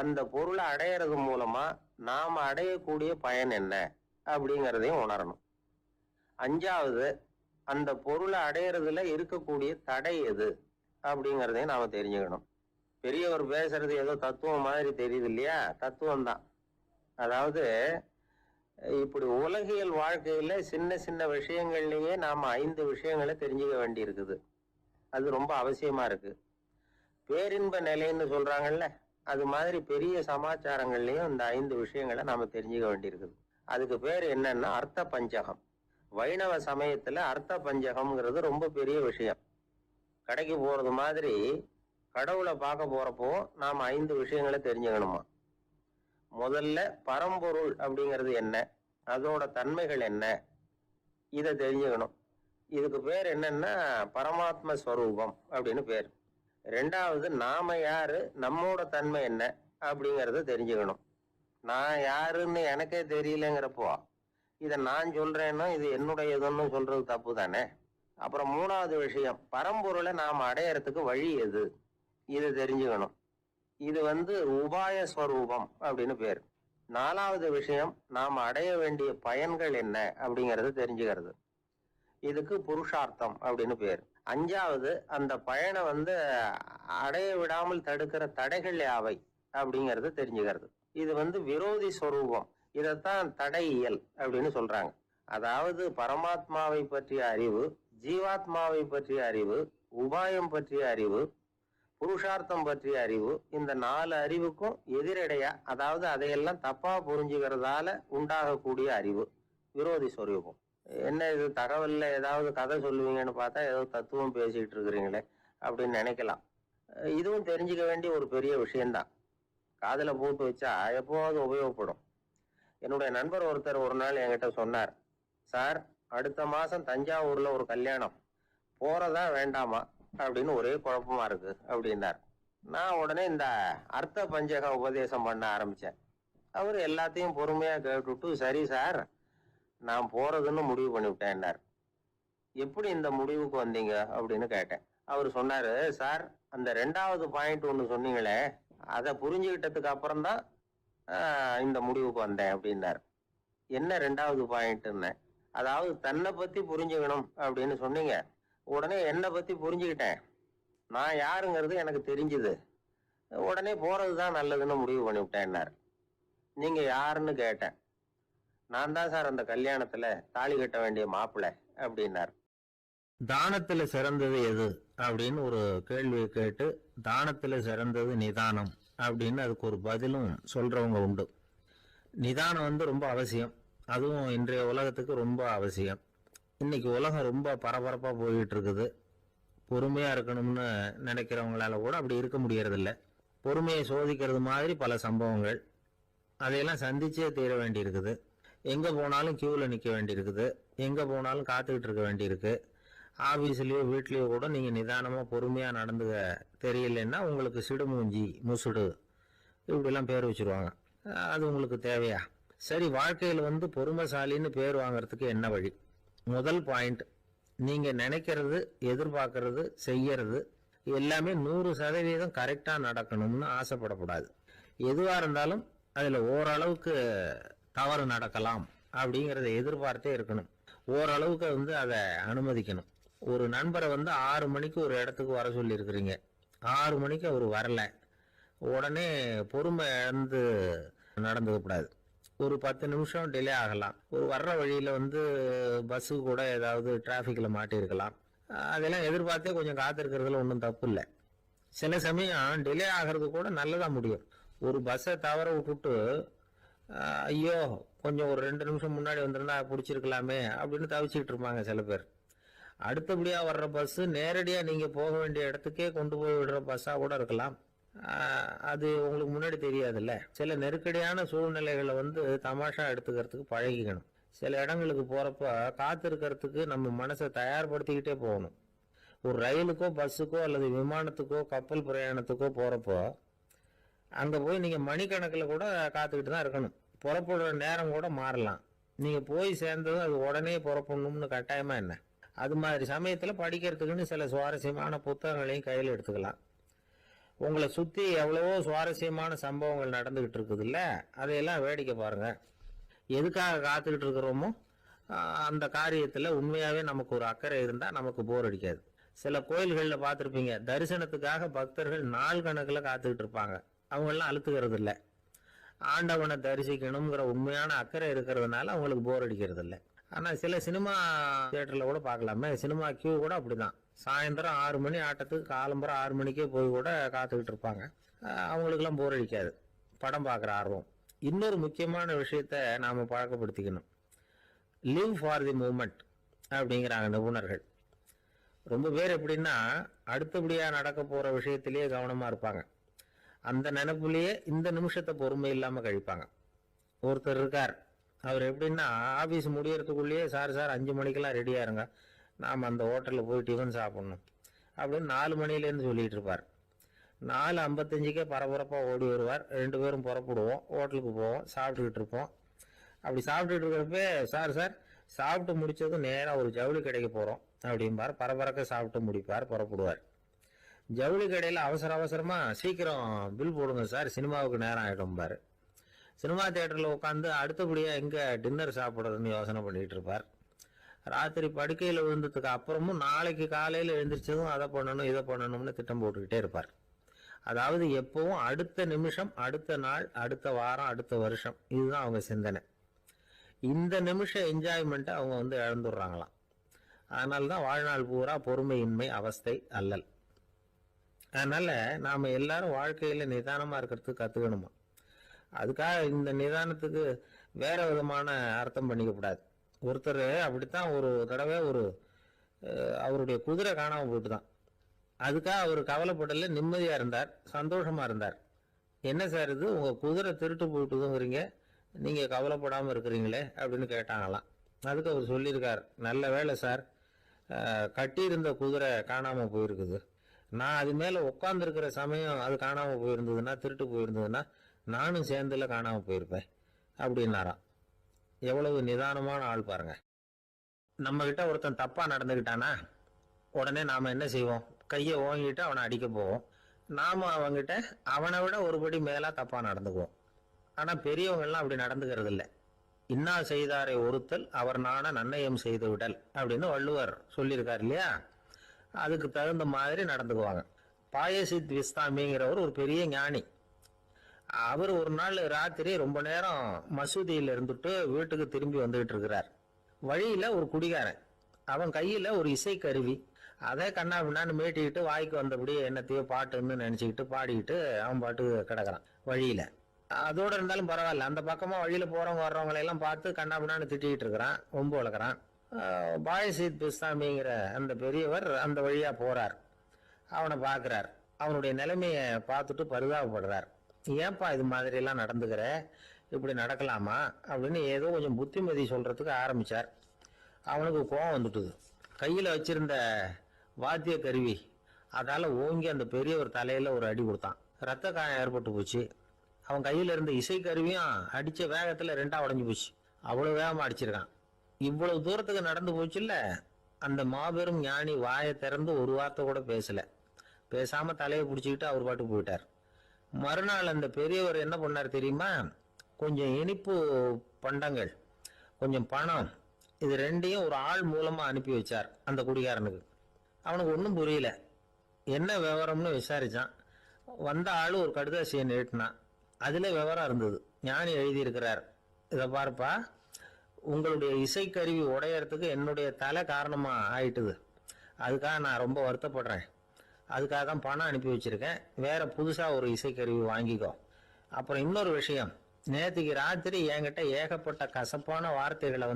அந்த பொருளை அடையறது மூலமா நாம அடையக்கூடிய பயன் என்ன அப்படிங்கிறதையும் உணரணும். 5வது அந்த பொருளை அடையறதுல இருக்கக்கூடிய தடை எது அப்படிங்கிறதையும் நாம தெரிஞ்சுக்கணும். பெரியவர் பேசுறது ஏதோ தத்துவம் மாதிரி தெரியுது இல்லையா? தத்துவம் தான். அதாவது இப்படி உலகியல் வாழ்க்கையில சின்ன சின்ன விஷயங்கள்லயே நாம 5 விஷயங்களை தெரிஞ்சுக்க வேண்டி இருக்குது. அது ரொம்ப அவசியமா இருக்கு. பேரின்ப நிலைன்னு சொல்றாங்கல்ல, அது மாதிரி பெரிய சமாச்சாரங்கள்லயும் இந்த 5 விஷயங்களை நாம தெரிஞ்சுக்க வேண்டி இருக்குது. அதுக்கு பேர் என்னன்னா அர்த்த பஞ்சகம். வைணவ சமயத்துல அர்த்த பஞ்சகம்ங்கிறது ரொம்ப பெரிய விஷயம். கடைக்கு போறது மாதிரி கடவுளை பார்க்க போறப்போ நாம 5 விஷயங்களை தெரிஞ்சுக்கணுமா. முதல்ல பரம்பொருள் அப்படிங்கிறது என்ன, அதோட தன்மைகள் என்ன, இதை தெரிஞ்சுக்கணும். இதுக்கு பேர் என்னன்னா பரமாத்ம ஸ்வரூபம் அப்படின்னு பேர். 2வது நாம யாரு, நம்மோட தன்மை என்ன அப்படிங்கறத தெரிஞ்சுக்கணும். நான் யாருன்னு எனக்கே தெரியலங்கிறப்போ இதை நான் சொல்றேன்னா இது என்னுடையதுன்னு சொல்றது தப்பு தானே. அப்புறம் 3வது விஷயம், பரம்பொருளை நாம அடையறதுக்கு வழி எது, இது தெரிஞ்சுக்கணும். இது உபாய ஸ்வரூபம் அப்படின்னு பேர். 4வது விஷயம், நாம அடைய வேண்டிய பயன்கள் என்ன அப்படிங்கறது தெரிஞ்சுக்கிறது. இதுக்கு புருஷார்த்தம் அப்படின்னு பேர். 5வது அந்த பயனை அடைய விடாமல் தடுக்கிற தடைகள் யாவை அப்படிங்கறது தெரிஞ்சுக்கிறது. இது விரோதி ஸ்வரூபம். இதைத்தான் தடையியல் அப்படின்னு சொல்றாங்க. அதாவது பரமாத்மாவை பற்றிய அறிவு, ஜீவாத்மாவை பற்றிய அறிவு, உபாயம் பற்றிய அறிவு, புருஷார்த்தம் பற்றிய அறிவு, இந்த 4 அறிவுக்கும் எதிரடையா, அதாவது அதையெல்லாம் தப்பா புரிஞ்சுக்கிறதால உண்டாகக்கூடிய அறிவு விரோதி சொரூபம். என்ன இது தகவல்ல ஏதாவது கதை சொல்லுவீங்கன்னு பார்த்தா ஏதோ தத்துவம் பேசிட்டு இருக்கிறீங்களே அப்படின்னு நினைக்கலாம். இதுவும் தெரிஞ்சுக்க வேண்டிய ஒரு பெரிய விஷயம்தான். காதுல போட்டு வச்சா எப்போவாவது உபயோகப்படும். என்னுடைய நண்பர் ஒருத்தர் ஒரு நாள் என்கிட்ட சொன்னார், சார் அடுத்த மாசம் தஞ்சாவூர்ல ஒரு கல்யாணம், போறதா வேண்டாமா அப்படின்னு ஒரே குழப்பமா இருக்கு அப்படின்னார். நான் உடனே இந்த அர்த்த பஞ்சக உபதேசம் பண்ண ஆரம்பிச்சேன். அவர் எல்லாத்தையும் பொறுமையா கேட்டுட்டு, சரி சார் நான் போறதுன்னு முடிவு பண்ணிவிட்டேன்னார். எப்படி இந்த முடிவுக்கு வந்தீங்க அப்படின்னு கேட்டேன். அவர் சொன்னாரு, சார் அந்த 2வது பாயிண்ட் ஒன்று சொன்னீங்களே, அதை புரிஞ்சுக்கிட்டதுக்கு அப்புறம்தான் இந்த முடிவுக்கு வந்தேன் அப்படின்னார். என்ன 2வது பாயிண்ட்னு? அதாவது தன்னை பத்தி புரிஞ்சுக்கணும் அப்படின்னு சொன்னீங்க. உடனே என்னை பத்தி புரிஞ்சுக்கிட்டேன், நான் யாருங்கிறது எனக்கு தெரிஞ்சுது, உடனே போறதுதான் நல்லதுன்னு முடிவு பண்ணிவிட்டேன்னார். நீங்க யாருன்னு கேட்டேன். நான் தான் சார் அந்த கல்யாணத்துல தாலி கட்ட வேண்டிய மாப்பிள்ளை அப்படின்னார். தானத்துல சிறந்தது எது அப்படின்னு ஒரு கேள்வியை கேட்டு, தானத்துல சிறந்தது நிதானம் அப்படின்னு அதுக்கு ஒரு பதிலும் சொல்றவங்க உண்டு. நிதானம் ரொம்ப அவசியம், அதுவும் இன்றைய உலகத்துக்கு ரொம்ப அவசியம். இன்னைக்கு உலகம் ரொம்ப பரபரப்பா போயிட்டு இருக்குது. பொறுமையா இருக்கணும்னு நினைக்கிறவங்களால கூட அப்படி இருக்க முடியறதில்ல. பொறுமையை சோதிக்கிறது மாதிரி பல சம்பவங்கள், அதையெல்லாம் சந்திச்சே தீர வேண்டி இருக்குது. எங்க போனாலும் கியூல நிக்க வேண்டி இருக்குது, எங்க போனாலும் காத்துக்கிட்டு இருக்க வேண்டி இருக்கு. ஆபீஸ்லயோ வீட்லயோ கூட நீங்க நிதானமா பொறுமையா நடந்துக்க தெரியலன்னா உங்களுக்கு சிடுமூஞ்சி, முசுடு இப்படிலாம் பேர் வச்சிருவாங்க. அது உங்களுக்கு தேவையா? சரி, வாழ்க்கையில் பொறுமைசாலின்னு பேர் வாங்கறதுக்கு என்ன வழி? முதல் பாயிண்ட், நீங்க நினைக்கிறது, எதிர்பார்க்கறது, செய்யறது எல்லாமே 100% கரெக்டா நடக்கணும்னு ஆசைப்படக்கூடாது. எதுவா இருந்தாலும் அதுல ஓரளவுக்கு தவறு நடக்கலாம் அப்படிங்கறத எதிர்பார்த்தே இருக்கணும். ஓரளவுக்கு அதை அனுமதிக்கணும். ஒரு நண்பரை 6 மணிக்கு ஒரு இடத்துக்கு வர சொல்லி இருக்கிறீங்க, 6 மணிக்கு அவர் வரல, உடனே பொறுமை இழந்து நடந்துக்க கூடாது. ஒரு 10 நிமிஷம் டிலே ஆகலாம். ஒரு வர்ற வழியில பஸ்ஸு கூட ஏதாவது டிராபிக்ல மாட்டி இருக்கலாம். அதெல்லாம் எதிர்பார்த்தே கொஞ்சம் காத்திருக்கிறதுல ஒன்றும் தப்பு இல்லை. சில சமயம் டிலே ஆகிறது கூட நல்லதா முடியும். ஒரு பஸ்ஸை தவற விட்டுட்டு, ஐயோ கொஞ்சம் ஒரு 2 நிமிஷம் முன்னாடி வந்திருந்தா பிடிச்சிருக்கலாமே அப்படின்னு தவிச்சுக்கிட்டு இருப்பாங்க சில பேர். அடுத்தபடியா வர்ற பஸ் நேரடியா நீங்க போக வேண்டிய இடத்துக்கே கொண்டு போய் விடுற பஸ்ஸா கூட இருக்கலாம். அது உங்களுக்கு முன்னாடி தெரியாதுல்ல. சில நெருக்கடியான சூழ்நிலைகளை தமாஷா எடுத்துக்கிறதுக்கு பழகிக்கணும். சில இடங்களுக்கு போறப்ப காத்திருக்கிறதுக்கு நம்ம மனசை தயார்படுத்திக்கிட்டே போகணும். ஒரு ரயிலுக்கோ பஸ்ஸுக்கோ அல்லது விமானத்துக்கோ கப்பல் பிரயாணத்துக்கோ போறப்போ அங்க போய் நீங்க மணிக்கணக்கில் கூட காத்துக்கிட்டு தான் இருக்கணும். புறப்படுற நேரம் கூட மாறலாம். நீங்க போய் சேர்ந்ததும் அது உடனே புறப்படணும்னு கட்டாயமா என்ன? அது மாதிரி சமயத்துல படிக்கிறதுக்குன்னு சில சுவாரஸ்யமான புத்தகங்களையும் கையில் எடுத்துக்கலாம். உங்களை சுத்தி எவ்வளவோ சுவாரஸ்யமான சம்பவங்கள் நடந்துகிட்டு இருக்குது இல்ல, அதையெல்லாம் வேடிக்கை பாருங்க. எதுக்காக காத்துக்கிட்டு இருக்கிறோமோ அந்த காரியத்துல உண்மையாவே நமக்கு ஒரு அக்கறை இருந்தா நமக்கு போர் அடிக்காது. சில கோயில்கள்ல பார்த்திருப்பீங்க, தரிசனத்துக்காக பக்தர்கள் நாள் கணக்குல காத்துக்கிட்டு இருப்பாங்க. அவங்க எல்லாம் அழுத்துக்கிறது இல்லை. ஆண்டவனை தரிசிக்கணுங்கிற உண்மையான அக்கறை இருக்கிறதுனால அவங்களுக்கு போர் அடிக்கிறது இல்லை. ஆனா சில சினிமா தியேட்டர்ல கூட பார்க்கலாமே, சினிமா கியூ கூட அப்படிதான். சாயந்தரம் 6 மணி ஆட்டத்துக்கு காலம்பரம் 6 மணிக்கே போய் கூட காத்துக்கிட்டு இருப்பாங்க. அவங்களுக்கு எல்லாம் போர் அடிக்காது, படம் பார்க்குற ஆர்வம். இன்னொரு முக்கியமான விஷயத்த நாம பழக்கப்படுத்திக்கணும். லிவ் ஃபார் தி மூமெண்ட் அப்படிங்கிறாங்க நிபுணர்கள். ரொம்ப பேர் எப்படின்னா அடுத்தபடியா நடக்க போற விஷயத்திலேயே கவனமா இருப்பாங்க. அந்த நினைப்புலயே இந்த நிமிஷத்தை பொறுமை இல்லாம கழிப்பாங்க. ஒருத்தர் இருக்கார், அவர் எப்படின்னா ஆபீஸ் முடியறதுக்குள்ளேயே சார் 5 மணிக்கெல்லாம் ரெடியா இருங்க, நாம் அந்த ஹோட்டலில் போய் டிஃபன் சாப்பிடணும் அப்படின்னு 4 மணிலேருந்து சொல்லிட்டு இருப்பார். 4:55 பரபரப்பாக ஓடி வருவார். 2 பேரும் புறப்படுவோம், ஹோட்டலுக்கு போவோம், சாப்பிட்டுக்கிட்டு இருப்போம். அப்படி சாப்பிட்டுட்டு இருக்கிறப்ப சார் சாப்பிட்டு முடிச்சதும் நேராக ஒரு ஜவுளி கடைக்கு போகிறோம் அப்படிம்பார். பரபரக்க சாப்பிட்டு முடிப்பார், புறப்படுவார். ஜவுளி கடையில் அவசரமா சீக்கிரம் பில் போடுங்க சார், சினிமாவுக்கு நேரம் ஆகிடும்பார். சினிமா தியேட்டரில் உட்காந்து அடுத்தபடியாக எங்கே டின்னர் சாப்பிட்றதுன்னு யோசனை பண்ணிட்டு இருப்பார். ராத்திரி படுக்கையில் விழுந்ததுக்கு அப்புறமும் நாளைக்கு காலையில் எழுந்திரிச்சதும் அதை பண்ணணும் இதை பண்ணணும்னு திட்டம் போட்டுக்கிட்டே இருப்பார். அதாவது எப்பவும் அடுத்த நிமிஷம், அடுத்த நாள், அடுத்த வாரம், அடுத்த வருஷம், இதுதான் அவங்க சிந்தனை. இந்த நிமிஷம் என்ஜாய்மெண்ட்டை அவங்க இழந்துடுறாங்களாம். அதனால்தான் வாழ்நாள் பூரா பொறுமையின்மை, அவஸ்தை, அல்லல். அதனால நாம எல்லாரும் வாழ்க்கையில நிதானமா இருக்கிறதுக்கு கத்துக்கணுமா. அதுக்காக இந்த நிதானத்துக்கு வேற விதமான அர்த்தம் பண்ணிக்க கூடாது. ஒருத்தர் அப்படித்தான் ஒரு தடவை அவருடைய குதிரை காணாம போயிட்டுதான். அதுக்காக அவர் கவலைப்படல, நிம்மதியா இருந்தார், சந்தோஷமா இருந்தார். என்ன சார் இது, உங்க குதிரை திருட்டு போயிட்டுதுங்கிறீங்க, நீங்க கவலைப்படாம இருக்கிறீங்களே அப்படின்னு கேட்டாங்களாம். அதுக்கு அவர் சொல்லியிருக்கார், நல்ல வேலை சார், கட்டியிருந்த குதிரை காணாம போயிருக்குது. நான் அது மேல உட்காந்துருக்கிற சமயம் அது காணாம போயிருந்ததுன்னா, திருட்டு போயிருந்ததுன்னா நானும் சேர்ந்துல காணாம போயிருப்பேன் அப்படின்னாராம். எவ்வளவு நிதானமான ஆள் பாருங்க. நம்ம கிட்ட ஒருத்தன் தப்பா நடந்துக்கிட்டானா உடனே நாம என்ன செய்வோம், கையை ஓங்கிட்டு அவனை அடிக்க போவோம். நாம அவங்கிட்ட அவனை விட ஒருபடி மேலா தப்பா நடந்துக்குவோம். ஆனா பெரியவங்க எல்லாம் அப்படி நடந்துக்கிறது இல்லை. இன்னா செய்தாரை ஒருத்தல் அவர் நாண நன்னயம் செய்து விடல் அப்படின்னு வள்ளுவர் சொல்லியிருக்காரு இல்லையா. அதுக்கு தகுந்த மாதிரி நடந்துக்குவாங்க. பாயசித் விஸ்தாமிங்கிறவர் ஒரு பெரிய ஞானி. அவர் ஒரு நாள் ராத்திரி ரொம்ப நேரம் மசூதியில் இருந்துட்டு வீட்டுக்கு திரும்பி வந்துகிட்டு இருக்கிறார். வழியில ஒரு குடிகாரன், அவன் கையில ஒரு இசை கருவி, அதை கண்ணா பின்னான்னு மீட்டிக்கிட்டு வாய்க்கு வந்தபடி என்னத்தையோ பாட்டுன்னு நினைச்சுக்கிட்டு பாடிக்கிட்டு அவன் பாட்டு கிடக்குறான் வழியில. அதோட இருந்தாலும் பரவாயில்ல, அந்த பக்கமா வழியில போறவங்க வர்றவங்களை எல்லாம் பார்த்து கண்ணா பின்னான்னு திட்டிக்கிட்டு இருக்கிறான், ஒம்பு வளர்க்குறான். பாயசீத் பிஸ்தாமிங்கிற அந்த பெரியவர் அந்த வழியா போறார். அவனை பார்க்கிறார். அவனுடைய நிலைமையை பார்த்துட்டு பரிதாபப்படுறார். ஏன்பா இது மாதிரி எல்லாம் நடந்துக்கிற, இப்படி நடக்கலாமா அப்படின்னு ஏதோ கொஞ்சம் புத்திமதி சொல்றதுக்கு ஆரம்பிச்சார். அவனுக்கு கோபம் வந்துட்டுது. கையில வச்சிருந்த வாத்திய கருவி அதால ஓங்கி அந்த பெரியவர் தலையில ஒரு அடி கொடுத்தான். ரத்த காயம் ஏற்பட்டு போச்சு. அவன் கையில இருந்த இசை கருவியும் அடிச்ச வேகத்துல ரெண்டா உடஞ்சு போச்சு. அவ்வளவு வேகமா அடிச்சிருக்கான். இவ்வளவு தூரத்துக்கு நடந்து போச்சு இல்ல, அந்த மாபெரும் ஞானி வாயை திறந்து ஒரு வார்த்தை கூட பேசல. பேசாம தலையை பிடிச்சிக்கிட்டு அவர் பாட்டு போயிட்டார். மறுநாள் அந்த பெரியவர் என்ன பண்ணார் தெரியுமா, கொஞ்சம் இனிப்பு பண்டங்கள், கொஞ்சம் பணம், இது ரெண்டையும் ஒரு ஆள் மூலமா அனுப்பி வச்சார் அந்த குடிகாரனுக்கு. அவனுக்கு ஒன்றும் புரியல. என்ன விவரம்னு விசாரிச்சான். வந்த ஆளு ஒரு கடுதாசியை நீட்டினான். அதுல விவரம் இருந்தது. ஞானி எழுதியிருக்கிறார், இதை பார்ப்பா, உங்களுடைய இசைக்கருவி உடையறதுக்கு என்னுடைய தலை காரணமா ஆயிட்டுது. அதுக்காக நான் ரொம்ப வருத்தப்படுறேன். அதுக்காக தான் பணம் அனுப்பி வச்சிருக்கேன். வேற புதுசா ஒரு இசைக்கருவி வாங்கிக்கோ. அப்புறம் இன்னொரு விஷயம், நேற்றுக்கு ராத்திரி என்கிட்ட ஏகப்பட்ட கசப்பான வார்த்தைகளை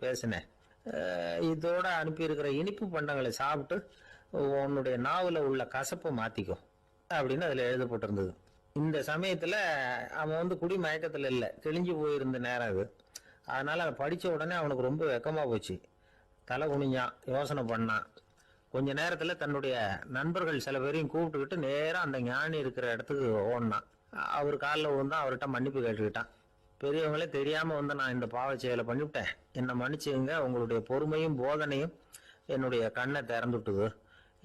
பேசினேன். இதோட அனுப்பியிருக்கிற இனிப்பு பண்டங்களை சாப்பிட்டு உன்னுடைய நாவல உள்ள கசப்பை மாத்திக்கோ அப்படின்னு அதுல எழுதப்பட்டிருந்தது. இந்த சமயத்துல அவன் குடி மயக்கத்துல இல்லை, கிழிஞ்சு போயிருந்த நேரம் அது. அதனால அதை படிச்ச உடனே அவனுக்கு ரொம்ப வெக்கமா போச்சு. தலை குனிஞ்சான், யோசனை பண்ணான். கொஞ்ச நேரத்துல தன்னுடைய நண்பர்கள் சில பேரையும் கூப்பிட்டுக்கிட்டு நேரம் அந்த ஞானி இருக்கிற இடத்துக்கு ஓடினான். அவர் காலில் விழுந்தான், அவர்கிட்ட மன்னிப்பு கேட்டுக்கிட்டான். பெரியவங்களே தெரியாம நான் இந்த பாவ செயலை பண்ணிவிட்டேன், என்னை மன்னிச்சுங்க, உங்களுடைய பொறுமையும் போதனையும் என்னுடைய கண்ணை திறந்துட்டுது.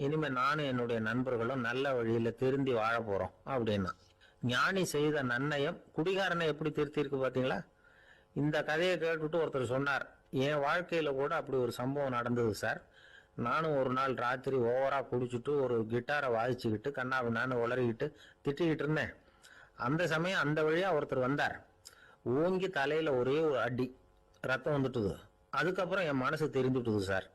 இனிமே நானும் என்னுடைய நண்பர்களும் நல்ல வழியில திருந்தி வாழ போறோம் அப்படின்னா. ஞானி செய்த நன்னயம் குடிகாரனை எப்படி திருத்திருக்கு பாத்தீங்களா. இந்த கதையை கேட்டுட்டு ஒருத்தர் சொன்னார், என் வாழ்க்கையில கூட அப்படி ஒரு சம்பவம் நடந்தது சார். நானும் ஒரு நாள் ராத்திரி ஓவரா குடிச்சுட்டு ஒரு கிட்டாரை வாதிச்சுக்கிட்டு கண்ணாபின்னான்னு உளறிக்கிட்டு திட்டிக்கிட்டு இருந்தேன். அந்த சமயம் அந்த வழியா ஒருத்தர் வந்தார். ஓங்கி தலையில ஒரே ஒரு அடி, ரத்தம் வந்துட்டுது. அதுக்கப்புறம் என் மனசு தெரிஞ்சுட்டுது சார்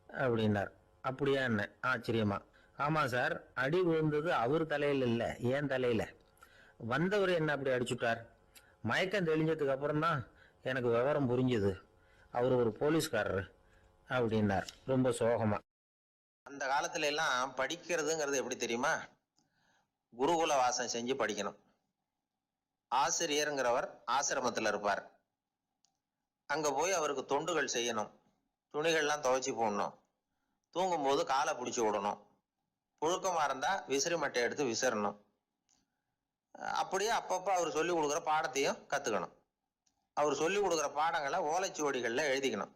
அப்படின்னார். அப்படியா என்ன ஆச்சரியமா. ஆமா சார், அடி விழுந்தது அவர் தலையில இல்ல, ஏன் தலையில. வந்தவர் என்ன அப்படி அடிச்சுட்டார். மயக்கம் தெளிஞ்சதுக்கு அப்புறம் தான் எனக்கு விவரம் புரிஞ்சுது, அவர் ஒரு போலீஸ்காரரு அப்படின்னார் ரொம்ப சோகமா. அந்த காலத்துல எல்லாம் படிக்கிறதுங்கிறது எப்படி தெரியுமா, குருகுல வாசம் செஞ்சு படிக்கணும். ஆசிரியருங்கிறவர் ஆசிரமத்தில் இருப்பார். அங்க போய் அவருக்கு தொண்டுகள் செய்யணும். துணிகள்லாம் துவைச்சி போடணும். தூங்கும்போது காலை பிடிச்சி விடணும். புழுக்கமா இருந்தா விசிறி மட்டை எடுத்து விசிறணும். அப்படியே அப்பப்போ அவர் சொல்லி கொடுக்குற பாடத்தையும் கத்துக்கணும். அவர் சொல்லி கொடுக்குற பாடங்களை ஓலைச்சுவடிகள்ல எழுதிக்கணும்.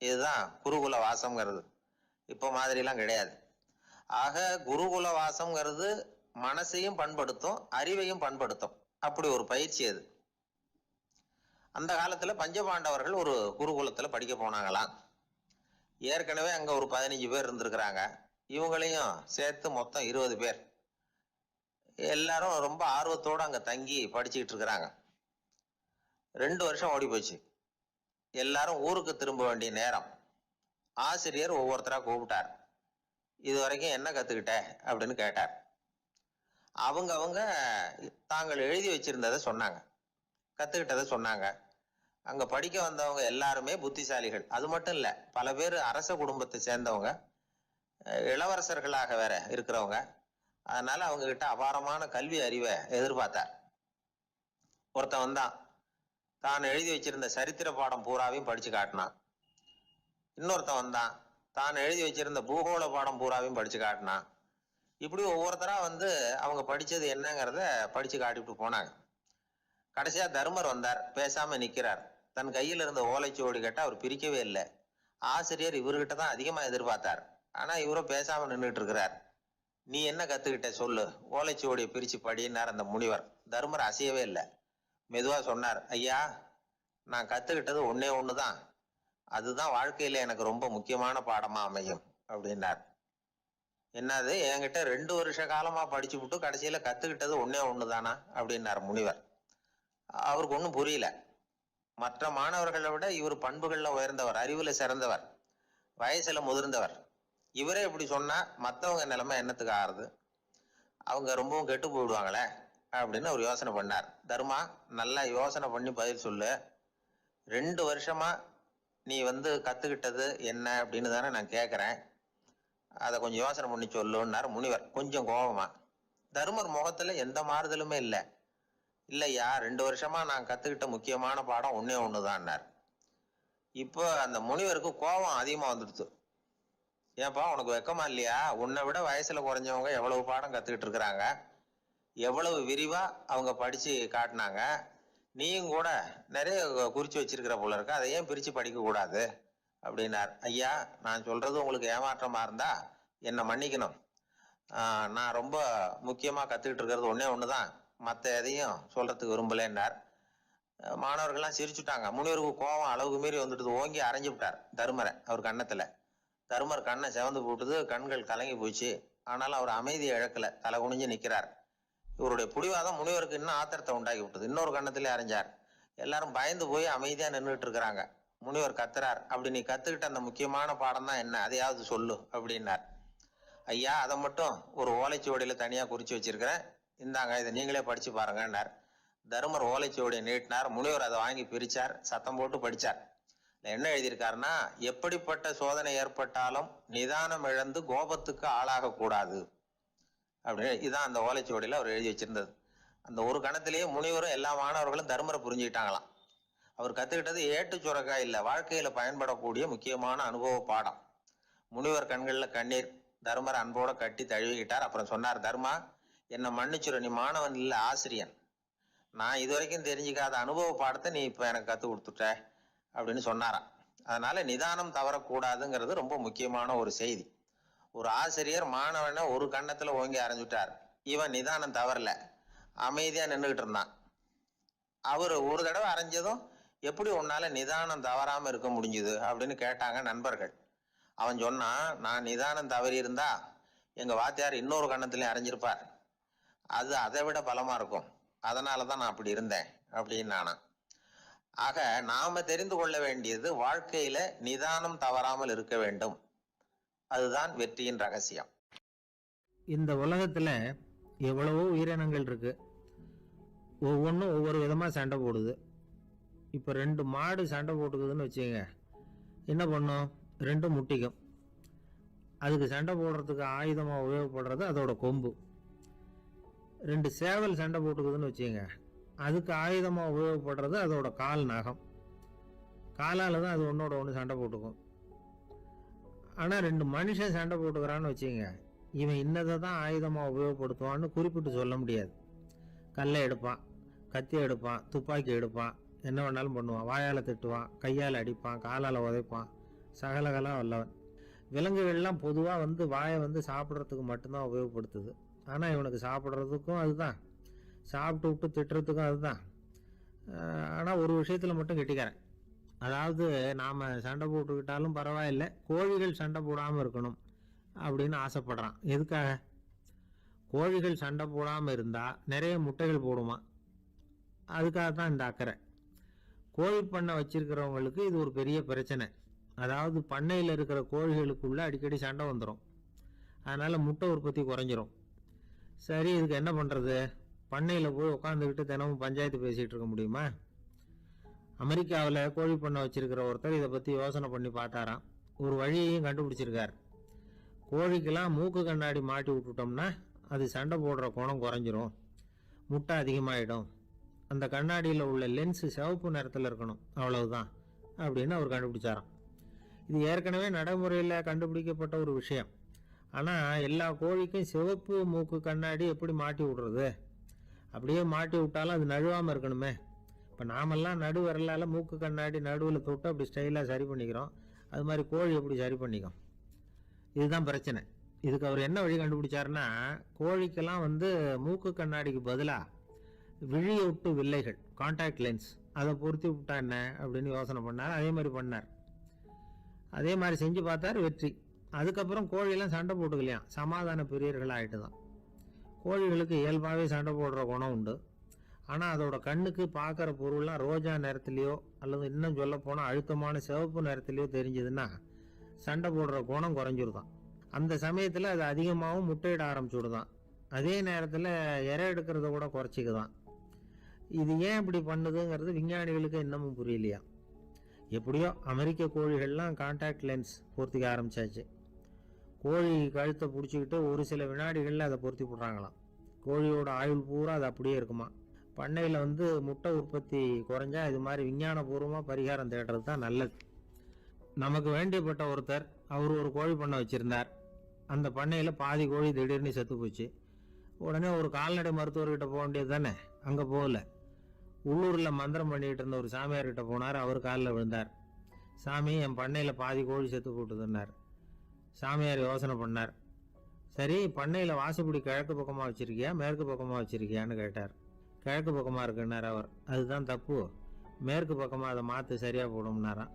இதுதான் குருகுல வாசம்ங்கிறது. இப்போ மாதிரிலாம் கிடையாது. ஆக குருகுல வாசம்ங்கிறது மனசையும் பண்படுத்தும், அறிவையும் பண்படுத்தும். அப்படி ஒரு பயிற்சி அது. அந்த காலத்துல பஞ்சபாண்டவர்கள் ஒரு குருகுலத்துல படிக்க போனாங்களாம். ஏற்கனவே அங்க ஒரு 15 பேர் இருந்திருக்கிறாங்க. இவங்களையும் சேர்த்து மொத்தம் 20 பேர். எல்லாரும் ரொம்ப ஆர்வத்தோடு அங்க தங்கி படிச்சுக்கிட்டு இருக்கிறாங்க. 2 வருஷம் ஓடி போச்சு. எல்லாரும் ஊருக்கு திரும்ப வேண்டிய நேரம். ஆசிரியர் ஒவ்வொருத்தரா கூப்பிட்டார். இது வரைக்கும் என்ன கத்துக்கிட்ட அப்படின்னு கேட்டார். அவங்க தாங்கள் எழுதி வச்சிருந்ததை சொன்னாங்க, கத்துக்கிட்டதை சொன்னாங்க. அங்க படிக்க வந்தவங்க எல்லாருமே புத்திசாலிகள். அது மட்டும் இல்ல, பல பேர் அரச குடும்பத்தை சேர்ந்தவங்க, இளவரசர்களாக வேற இருக்கிறவங்க. அதனால அவங்க கிட்ட அபாரமான கல்வி அறிவை எதிர்பார்த்தார். ஒருத்தன் வந்தான், தான் எழுதி வச்சிருந்த சரித்திர பாடம் பூராவையும் படிச்சு காட்டினான். இன்னொருத்தன் வந்தான், தான் எழுதி வச்சிருந்த பூகோள பாடம் பூராவையும் படிச்சு காட்டினான். இப்படி ஒவ்வொருத்தரா வந்து அவங்க படிச்சது என்னங்கிறத படிச்சு காட்டிட்டு போனாங்க. கடைசியா தர்மர் வந்தார், பேசாம நிக்கிறார். தன் கையில் இருந்த ஓலைச்சுவடி கேட்டா அவர் பிரிக்கவே இல்லை. ஆசிரியர் இவர்கிட்ட தான் அதிகமா எதிர்பார்த்தார். ஆனா இவரும் பேசாம நின்றுட்டு இருக்கிறார். நீ என்ன கத்துக்கிட்ட சொல்லு, ஓலைச்சுவடியை பிரிச்சு படினார் அந்த முனிவர். தர்மர் அசையவே இல்லை. மெதுவா சொன்னார், ஐயா, நான் கத்துக்கிட்டது ஒன்னே ஒண்ணுதான், அதுதான் வாழ்க்கையில எனக்கு ரொம்ப முக்கியமான பாடமா அமையும் அப்படின்னார். என்னது, என்கிட்ட 2 வருஷ காலமா படிச்சு விட்டு கடைசியில கத்துக்கிட்டது ஒன்னே ஒண்ணுதானா அப்படின்னார் முனிவர். அவருக்கு ஒன்றும் புரியல. மற்ற மாணவர்களை விட இவர் பண்புகள்ல உயர்ந்தவர், அறிவுல சிறந்தவர், வயசுல முதிர்ந்தவர். இவரே இப்படி சொன்னா மற்றவங்க நிலைமை என்னத்துக்கு ஆறுது? அவங்க ரொம்பவும் கெட்டு போயிடுவாங்களே அப்படின்னு அவர் யோசனை பண்ணார். தர்மா, நல்லா யோசனை பண்ணி பதில் சொல்லு. 2 வருஷமா நீ வந்து கத்துக்கிட்டது என்ன அப்படின்னு தானே நான் கேட்கிறேன், அதை கொஞ்சம் யோசனை பண்ணி சொல்லுன்னார் முனிவர் கொஞ்சம் கோபமா. தர்மர் முகத்துல எந்த மாறுதலுமே இல்லை. இல்லையா, 2 வருஷமா நான் கத்துக்கிட்ட முக்கியமான பாடம் ஒன்னே ஒண்ணுதான்னார். இப்போ அந்த முனிவருக்கு கோபம் அதிகமா வந்துடுச்சு. ஏன்பா, உனக்கு வெக்கமா இல்லையா? உன்னை விட வயசுல குறைஞ்சவங்க எவ்வளவு பாடம் கத்துக்கிட்டு இருக்கிறாங்க, எவ்வளவு விரிவா அவங்க படிச்சு காட்டினாங்க. நீயும் கூட நிறைய குறிச்சு வச்சிருக்கிற போல இருக்க, அதை ஏன் பிரிச்சு படிக்க கூடாது அப்படின்னார். ஐயா, நான் சொல்றது உங்களுக்கு ஏமாற்றமா இருந்தா என்னை மன்னிக்கணும். நான் ரொம்ப முக்கியமா கத்துக்கிட்டு இருக்கிறது ஒன்னே ஒண்ணுதான், மற்ற எதையும் சொல்றதுக்கு விரும்பலன்னார். மாணவர்கள்லாம் சிரிச்சுட்டாங்க. முனிவருக்கு கோபம் அளவுக்கு மீறி வந்துட்டு ஓங்கி அரைஞ்சு விட்டார் தர்மரை அவர் கன்னத்துல. தர்மர் கண்ணை செவந்து போட்டுது, கண்கள் கலங்கி போச்சு. ஆனாலும் அவர் அமைதியை இழக்கல, தலை குனிஞ்சு நிக்கிறார். இவருடைய புடிவாதம் முனிவருக்கு இன்னும் ஆத்திரத்தை உண்டாக்கி விட்டது. இன்னொரு கண்ணத்திலே அரைஞ்சார். எல்லாரும் பயந்து போய் அமைதியா நின்றுட்டு இருக்கிறாங்க. முனிவர் கத்துறார், அப்படி நீ கத்துக்கிட்ட அந்த முக்கியமான பாடம் தான் என்ன, அதையாவது சொல்லு அப்படின்னார். ஐயா, அதை மட்டும் ஒரு ஓலைச்சுவடியில தனியா குறிச்சு வச்சிருக்கிறேன், இந்தாங்க, இதை நீங்களே படிச்சு பாருங்கன்னார். தர்மர் ஓலைச்சுவடியை நீட்டினார். முனிவர் அதை வாங்கி பிரிச்சார், சத்தம் போட்டு படிச்சார். என்ன எழுதியிருக்காருன்னா, எப்படிப்பட்ட சோதனை ஏற்பட்டாலும் நிதானம் இழந்து கோபத்துக்கு ஆளாக கூடாது அப்படின்னு. இதான் அந்த ஓலைச்சுவடியில அவர் எழுதி வச்சிருந்தது. அந்த ஒரு கணத்திலேயே முனிவரும் எல்லா மாணவர்களும் தர்மரை புரிஞ்சுக்கிட்டாங்களாம். அவர் கத்துக்கிட்டது ஏட்டு சுரக்கா இல்ல, வாழ்க்கையில பயன்படக்கூடிய முக்கியமான அனுபவ பாடம். முனிவர் கண்கள்ல கண்ணீர். தர்மர் அன்போட கட்டி தழுவிக்கிட்டார். அப்புறம் சொன்னார், தர்மா, என்னை மன்னிச்சுரு, நீ மாணவன் இல்ல, ஆசிரியன். நான் இதுவரைக்கும் தெரிஞ்சுக்காத அனுபவ பாடத்தை நீ இப்ப எனக்கு கத்து கொடுத்துட்ட அப்படின்னு சொன்னாராம். அதனால நிதானம் தவறக்கூடாதுங்கிறது ரொம்ப முக்கியமான ஒரு செய்தி. ஒரு ஆசிரியர் மாணவனை ஒரு கண்ணத்துல ஓங்கி அரைஞ்சுட்டார். இவன் நிதானம் தவறல, அமைதியா நின்றுகிட்டு இருந்தான். அவர் ஒரு தடவை அரைஞ்சதும் எப்படி உன்னால நிதானம் தவறாம இருக்க முடிஞ்சுது அப்படின்னு கேட்டாங்க நண்பர்கள். அவன் சொன்னான், நான் நிதானம் தவறி இருந்தா எங்க வாத்தியார் இன்னொரு கண்ணத்திலையும் அரைஞ்சிருப்பார், அது அதை விட பலமா இருக்கும், அதனாலதான் நான் அப்படி இருந்தேன் அப்படின்னு நானா. ஆக நாம தெரிந்து கொள்ள வேண்டியது, வாழ்க்கையில நிதானம் தவறாமல் இருக்க வேண்டும். அதுதான் வெற்றியின் ரகசியம். இந்த உலகத்துல எவ்வளவோ உயிரினங்கள் இருக்கு, ஒவ்வொன்றும் ஒவ்வொரு விதமா சண்டை போடுது. இப்ப 2 மாடு சண்டை போட்டுக்குதுன்னு வச்சுங்க, என்ன பண்ணும்? 2 முட்டிக்கும். அதுக்கு சண்டை போடுறதுக்கு ஆயுதமா உபயோகப்படுறது அதோட கொம்பு. 2 சேவல் சண்டை போட்டுக்குதுன்னு வச்சுங்க, அதுக்கு ஆயுதமா உபயோகப்படுறது அதோட கால் நகம். காலால தான் அது ஒன்னோட ஒன்று சண்டை போட்டுக்கும். ஆனா 2 மனுஷன் சண்டை போட்டுக்கிறான்னு வச்சுங்க, இவன் இன்னதை தான் ஆயுதமா உபயோகப்படுத்துவான்னு குறிப்பிட்டு சொல்ல முடியாது. கல்லை எடுப்பான், கத்தி எடுப்பான், துப்பாக்கி எடுப்பான், என்ன வேணாலும் பண்ணுவான். வாயால திட்டுவான், கையால் அடிப்பான், காலால் உதைப்பான், சகலகலாம் வல்லவன். விலங்குகள்லாம் பொதுவாக வாயை சாப்பிட்றதுக்கு மட்டும்தான் உபயோகப்படுத்துது. ஆனால் இவனுக்கு சாப்பிட்றதுக்கும் அதுதான், சாப்பிட்டு விட்டு திட்டுறதுக்கும் அதுதான். ஆனால் ஒரு விஷயத்தில் மட்டும் கெட்டிக்காரன். அதாவது நாம் சண்டை போட்டுக்கிட்டாலும் பரவாயில்லை, கோழிகள் சண்டை போடாமல் இருக்கணும் அப்படின்னு ஆசைப்படுறான். எதுக்காக? கோழிகள் சண்டை போடாமல் இருந்தால் நிறைய முட்டைகள் போடுமா, அதுக்காக தான் இந்த அக்கறை. கோழி பண்ணை வச்சிருக்கிறவங்களுக்கு இது ஒரு பெரிய பிரச்சனை. அதாவது பண்ணையில் இருக்கிற கோழிகளுக்குள்ள அடிக்கடி சண்டை வந்துடும், அதனால முட்டை உற்பத்தி குறைஞ்சிரும். சரி, இதுக்கு என்ன பண்ணுறது? பண்ணையில் போய் உட்காந்துக்கிட்டு தினமும் பஞ்சாயத்து பேசிகிட்டு இருக்க முடியுமா? அமெரிக்காவில் கோழி பண்ணை வச்சிருக்கிற ஒருத்தர் இதை பற்றி யோசனை பண்ணி பார்த்தாராம். ஒரு வழியையும் கண்டுபிடிச்சிருக்கார். கோழிக்கெல்லாம் மூக்கு கண்ணாடி மாட்டி விட்டுட்டோம்னா அது சண்டை போடுற குணம் குறைஞ்சிரும், முட்டை அதிகமாகிடும். அந்த கண்ணாடியில் உள்ள லென்ஸு சிவப்பு நிறத்தில் இருக்கணும், அவ்வளவுதான் அப்படின்னு அவர் கண்டுபிடிச்சாராம். இது ஏற்கனவே நடைமுறையில் கண்டுபிடிக்கப்பட்ட ஒரு விஷயம். ஆனால் எல்லா கோழிக்கும் சிவப்பு மூக்கு கண்ணாடி எப்படி மாட்டி விடுறது? அப்படியே மாட்டி விட்டாலும் அது நழுவாமல் இருக்கணுமே. இப்போ நாமெல்லாம் நடு விரலால் மூக்கு கண்ணாடி நடுவில் தொட்டு அப்படி ஸ்டைலாக சரி பண்ணிக்கிறோம். அது மாதிரி கோழி எப்படி சரி பண்ணிக்கும்? இதுதான் பிரச்சனை. இதுக்கு அவர் என்ன வழி கண்டுபிடிச்சாருன்னா, கோழிக்கெல்லாம் மூக்கு கண்ணாடிக்கு பதிலாக விழியொட்டு வில்லைகள், கான்டாக்ட் லென்ஸ், அதை பொருத்தி விட்டா என்ன அப்படின்னு யோசனை பண்ணார். அதே மாதிரி பண்ணார். அதே மாதிரி செஞ்சு பார்த்தார், வெற்றி. அதுக்கப்புறம் கோழியெல்லாம் சண்டை போட்டுக்கலையாம், சமாதான பிரியர்கள் ஆகிட்டு தான். கோழிகளுக்கு இயல்பாகவே சண்டை போடுற குணம் உண்டு. ஆனால் அதோட கண்ணுக்கு பார்க்குற பொருள்லாம் ரோஜா நிறத்துலையோ அல்லது இன்னும் சொல்ல போனால் அழுத்தமான சிவப்பு நிறத்துலையோ தெரிஞ்சதுன்னா சண்டை போடுற குணம் குறைஞ்சிருதான். அந்த சமயத்தில் அது அதிகமாகவும் முட்டையிட ஆரம்பிச்சுடுதான். அதே நேரத்தில் இறை எடுக்கிறத கூட குறைச்சிக்குதான். இது ஏன் இப்படி பண்ணுதுங்கிறது விஞ்ஞானிகளுக்கு இன்னமும் புரியலையா. எப்படியோ அமெரிக்க கோழிகள்லாம் கான்டாக்ட் லென்ஸ் பொருத்திக்க ஆரம்பிச்சாச்சு. கோழி கழுத்தை பிடிச்சிக்கிட்டு ஒரு சில வினாடிகளில் அதை பொருத்தி போடுறாங்களாம். கோழியோட ஆயுள் பூரா அது அப்படியே இருக்குமா. பண்ணையில் முட்டை உற்பத்தி குறைஞ்சா இது மாதிரி விஞ்ஞானபூர்வமாக பரிகாரம் தேடுறது தான் நல்லது. நமக்கு வேண்டியப்பட்ட ஒருத்தர், அவர் ஒரு கோழி பண்ணை வச்சுருந்தார். அந்த பண்ணையில் பாதி கோழி திடீர்னு செத்து போச்சு. உடனே ஒரு கால்நடை மருத்துவர்கிட்ட போக வேண்டியது தானே. அங்கே போகல, உள்ளூரில் மந்திரம் பண்ணிகிட்டு இருந்த ஒரு சாமியார்கிட்ட போனார். அவர் காலில் விழுந்தார். சாமி, என் பண்ணையில் பாதி கோழி செத்து போட்டுதுன்னார். சாமியார் யோசனை பண்ணார். சரி, பண்ணையில் வாசப்படி கிழக்கு பக்கமாக வச்சுருக்கியா மேற்கு பக்கமாக வச்சுருக்கியான்னு கேட்டார். கிழக்கு பக்கமாக இருக்குன்னார் அவர். அதுதான் தப்பு, மேற்கு பக்கமாக அதை மாற்று, சரியாக போடும்னாராம்.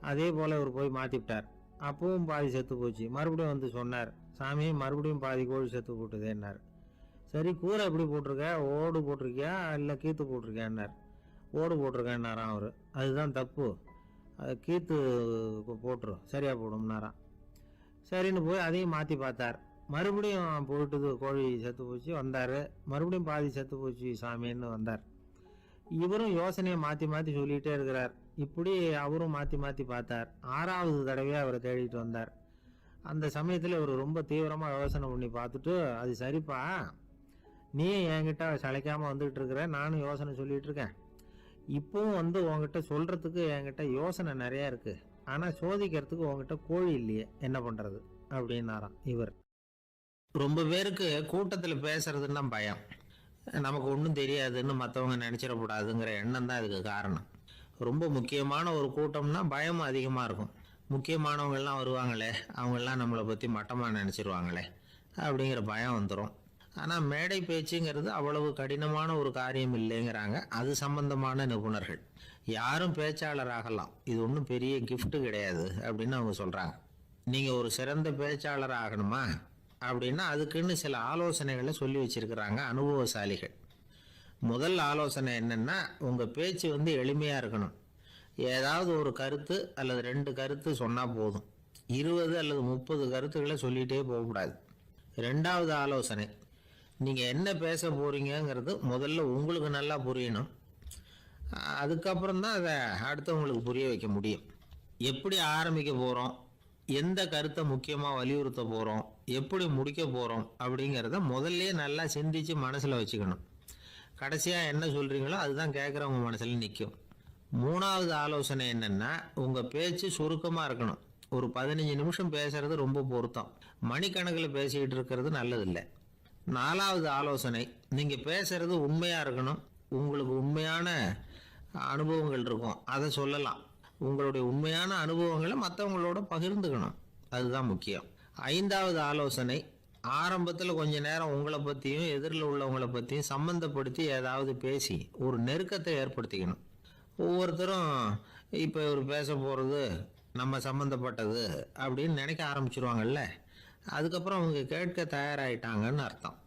அதே போல் அவர் போய் மாற்றிவிட்டார். அப்பவும் பாதி செத்து போச்சு. மறுபடியும் சொன்னார், சாமி மறுபடியும் பாதி கோழி செத்து போட்டுதேன்னார். சரி, கூரை எப்படி போட்டிருக்க, ஓடு போட்டிருக்கியா இல்லை கீத்து போட்டிருக்கியான்னார். ஓடு போட்டிருக்கேன்னாராம் அவர். அதுதான் தப்பு, அது கீத்து போட்டுரும், சரியாக போடும்னாராம். சரின்னு போய் அதையும் மாற்றி பார்த்தார். மறுபடியும் போயிட்டுது, கோழி செத்து போச்சு. வந்தார், மறுபடியும் பாதி செத்து போச்சு சாமின்னு வந்தார். இவரும் யோசனையை மாற்றி மாற்றி சொல்லிகிட்டே இருக்கிறார். இப்படி அவரும் மாற்றி மாற்றி பார்த்தார். 6வது தடவையாக அவரை தேடிட்டு வந்தார். அந்த சமயத்தில் இவர் ரொம்ப தீவிரமாக யோசனை பண்ணி பார்த்துட்டு, அது சரிப்பா, நீ என்கிட்ட சளைக்காமல் வந்துகிட்டு இருக்கிற, நானும் யோசனை சொல்லிகிட்டு இருக்கேன். இப்போவும் உங்ககிட்ட சொல்கிறதுக்கு என்கிட்ட யோசனை நிறையா இருக்குது. ஆனால் சோதிக்கிறதுக்கு உங்ககிட்ட கோழி இல்லையே, என்ன பண்ணுறது அப்படின்னாராம் இவர். ரொம்ப பேருக்கு கூட்டத்தில் பேசுறதுன்னா பயம். நமக்கு ஒன்றும் தெரியாதுன்னு மற்றவங்க நினச்சிடக்கூடாதுங்கிற எண்ணம் தான் இதுக்கு காரணம். ரொம்ப முக்கியமான ஒரு கூட்டம்னா பயம் அதிகமாக இருக்கும். முக்கியமானவங்கெல்லாம் வருவாங்களே, அவங்கெல்லாம் நம்மளை பற்றி மட்டமாக நினச்சிருவாங்களே அப்படிங்கிற பயம் வந்துடும். ஆனால் மேடை பேச்சுங்கிறது அவ்வளவு கடினமான ஒரு காரியம் இல்லைங்கிறாங்க அது சம்பந்தமான நிபுணர்கள். யாரும் பேச்சாளர் ஆகலாம், இது ஒன்றும் பெரிய கிஃப்ட் கிடையாது அப்படின்னு அவங்க சொல்கிறாங்க. நீங்கள் ஒரு சிறந்த பேச்சாளர் ஆகணுமா அப்படின்னா அதுக்குன்னு சில ஆலோசனைகளை சொல்லி வச்சிருக்கிறாங்க அனுபவசாலிகள். முதல் ஆலோசனை என்னன்னா, உங்கள் பேச்சு எளிமையாக இருக்கணும். ஏதாவது ஒரு கருத்து அல்லது 2 கருத்து சொன்னால் போதும். 20 அல்லது 30 கருத்துக்களை சொல்லிகிட்டே போகக்கூடாது. 2வது ஆலோசனை, நீங்கள் என்ன பேச போகிறீங்கிறது முதல்ல உங்களுக்கு நல்லா புரியணும். அதுக்கப்புறம் தான் அதை அடுத்தவங்களுக்கு புரிய வைக்க முடியும். எப்படி ஆரம்பிக்க போகிறோம், எந்த கருத்தை முக்கியமாக வலியுறுத்த போகிறோம், எப்படி முடிக்க போகிறோம் அப்படிங்கிறத முதல்ல நல்லா சிந்திச்சு மனசில் வச்சுக்கணும். கடைசியாக என்ன சொல்கிறீங்களோ அதுதான் கேட்குறவங்க மனசில் நிற்கும். 3வது ஆலோசனை என்னென்னா, உங்கள் பேச்சு சுருக்கமாக இருக்கணும். ஒரு 15 நிமிஷம் பேசுறது ரொம்ப பொருத்தம். மணிக்கணக்கில் பேசிக்கிட்டு இருக்கிறது நல்லதில்லை. 4வது ஆலோசனை, நீங்கள் பேசுறது உண்மையாக இருக்கணும். உங்களுக்கு உண்மையான அனுபவங்கள் இருக்கும், அதை சொல்லலாம். உங்களுடைய உண்மையான அனுபவங்களை மற்றவங்களோட பகிர்ந்துக்கணும், அதுதான் முக்கியம். 5வது ஆலோசனை, ஆரம்பத்தில் கொஞ்ச நேரம் உங்களை பற்றியும் எதிரில் உள்ளவங்களை பற்றியும் சம்மந்தப்படுத்தி ஏதாவது பேசி ஒரு நெருக்கத்தை ஏற்படுத்திக்கணும். ஒவ்வொருத்தரும் இப்போ இவர் பேச போகிறது நம்ம சம்மந்தப்பட்டது அப்படின்னு நினைக்க ஆரம்பிச்சிருவாங்கல்ல, அதுக்கப்புறம் அவங்க கேட்க தயாராகிட்டாங்கன்னு அர்த்தம்.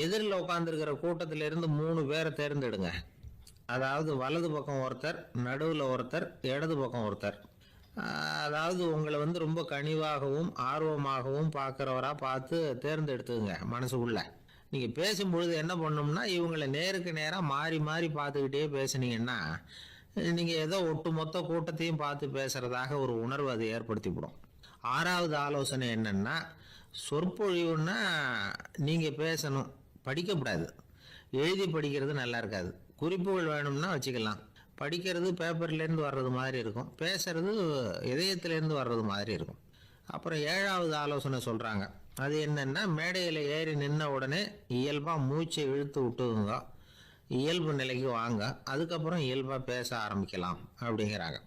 எதிரில் உட்காந்துருக்கிற கூட்டத்திலிருந்து 3 பேரை தேர்ந்தெடுங்க. அதாவது வலது பக்கம் ஒருத்தர், நடுவில் ஒருத்தர், இடது பக்கம் ஒருத்தர். அதாவது உங்களை ரொம்ப கனிவாகவும் ஆர்வமாகவும் பார்க்குறவராக பார்த்து தேர்ந்தெடுத்துங்க மனசுக்குள்ள. நீங்கள் பேசும்பொழுது என்ன பண்ணணும்னா இவங்களை நேருக்கு நேராக மாறி மாறி பார்த்துக்கிட்டே பேசுனீங்கன்னா நீங்கள் ஏதோ ஒட்டுமொத்த கூட்டத்தையும் பார்த்து பேசுகிறதாக ஒரு உணர்வு அதை ஏற்படுத்திவிடும். 6வது ஆலோசனை என்னென்னா, சொற்பொழிவுன்னா நீங்கள் பேசணும், படிக்கக்கூடாது. எழுதி படிக்கிறது நல்லா இருக்காது. குறிப்புகள் வேணும்னா வச்சுக்கலாம். படிக்கிறது பேப்பர்லேருந்து வர்றது மாதிரி இருக்கும், பேசுறது இதயத்திலேருந்து வர்றது மாதிரி இருக்கும். அப்புறம் 7வது ஆலோசனை சொல்கிறாங்க. அது என்னென்னா, மேடையில் ஏறி நின்ன உடனே இயல்பாக மூச்சை இழுத்து விட்டுங்க, இயல்பு நிலைக்கு வாங்க, அதுக்கப்புறம் இயல்பாக பேச ஆரம்பிக்கலாம் அப்படிங்கிறாங்க.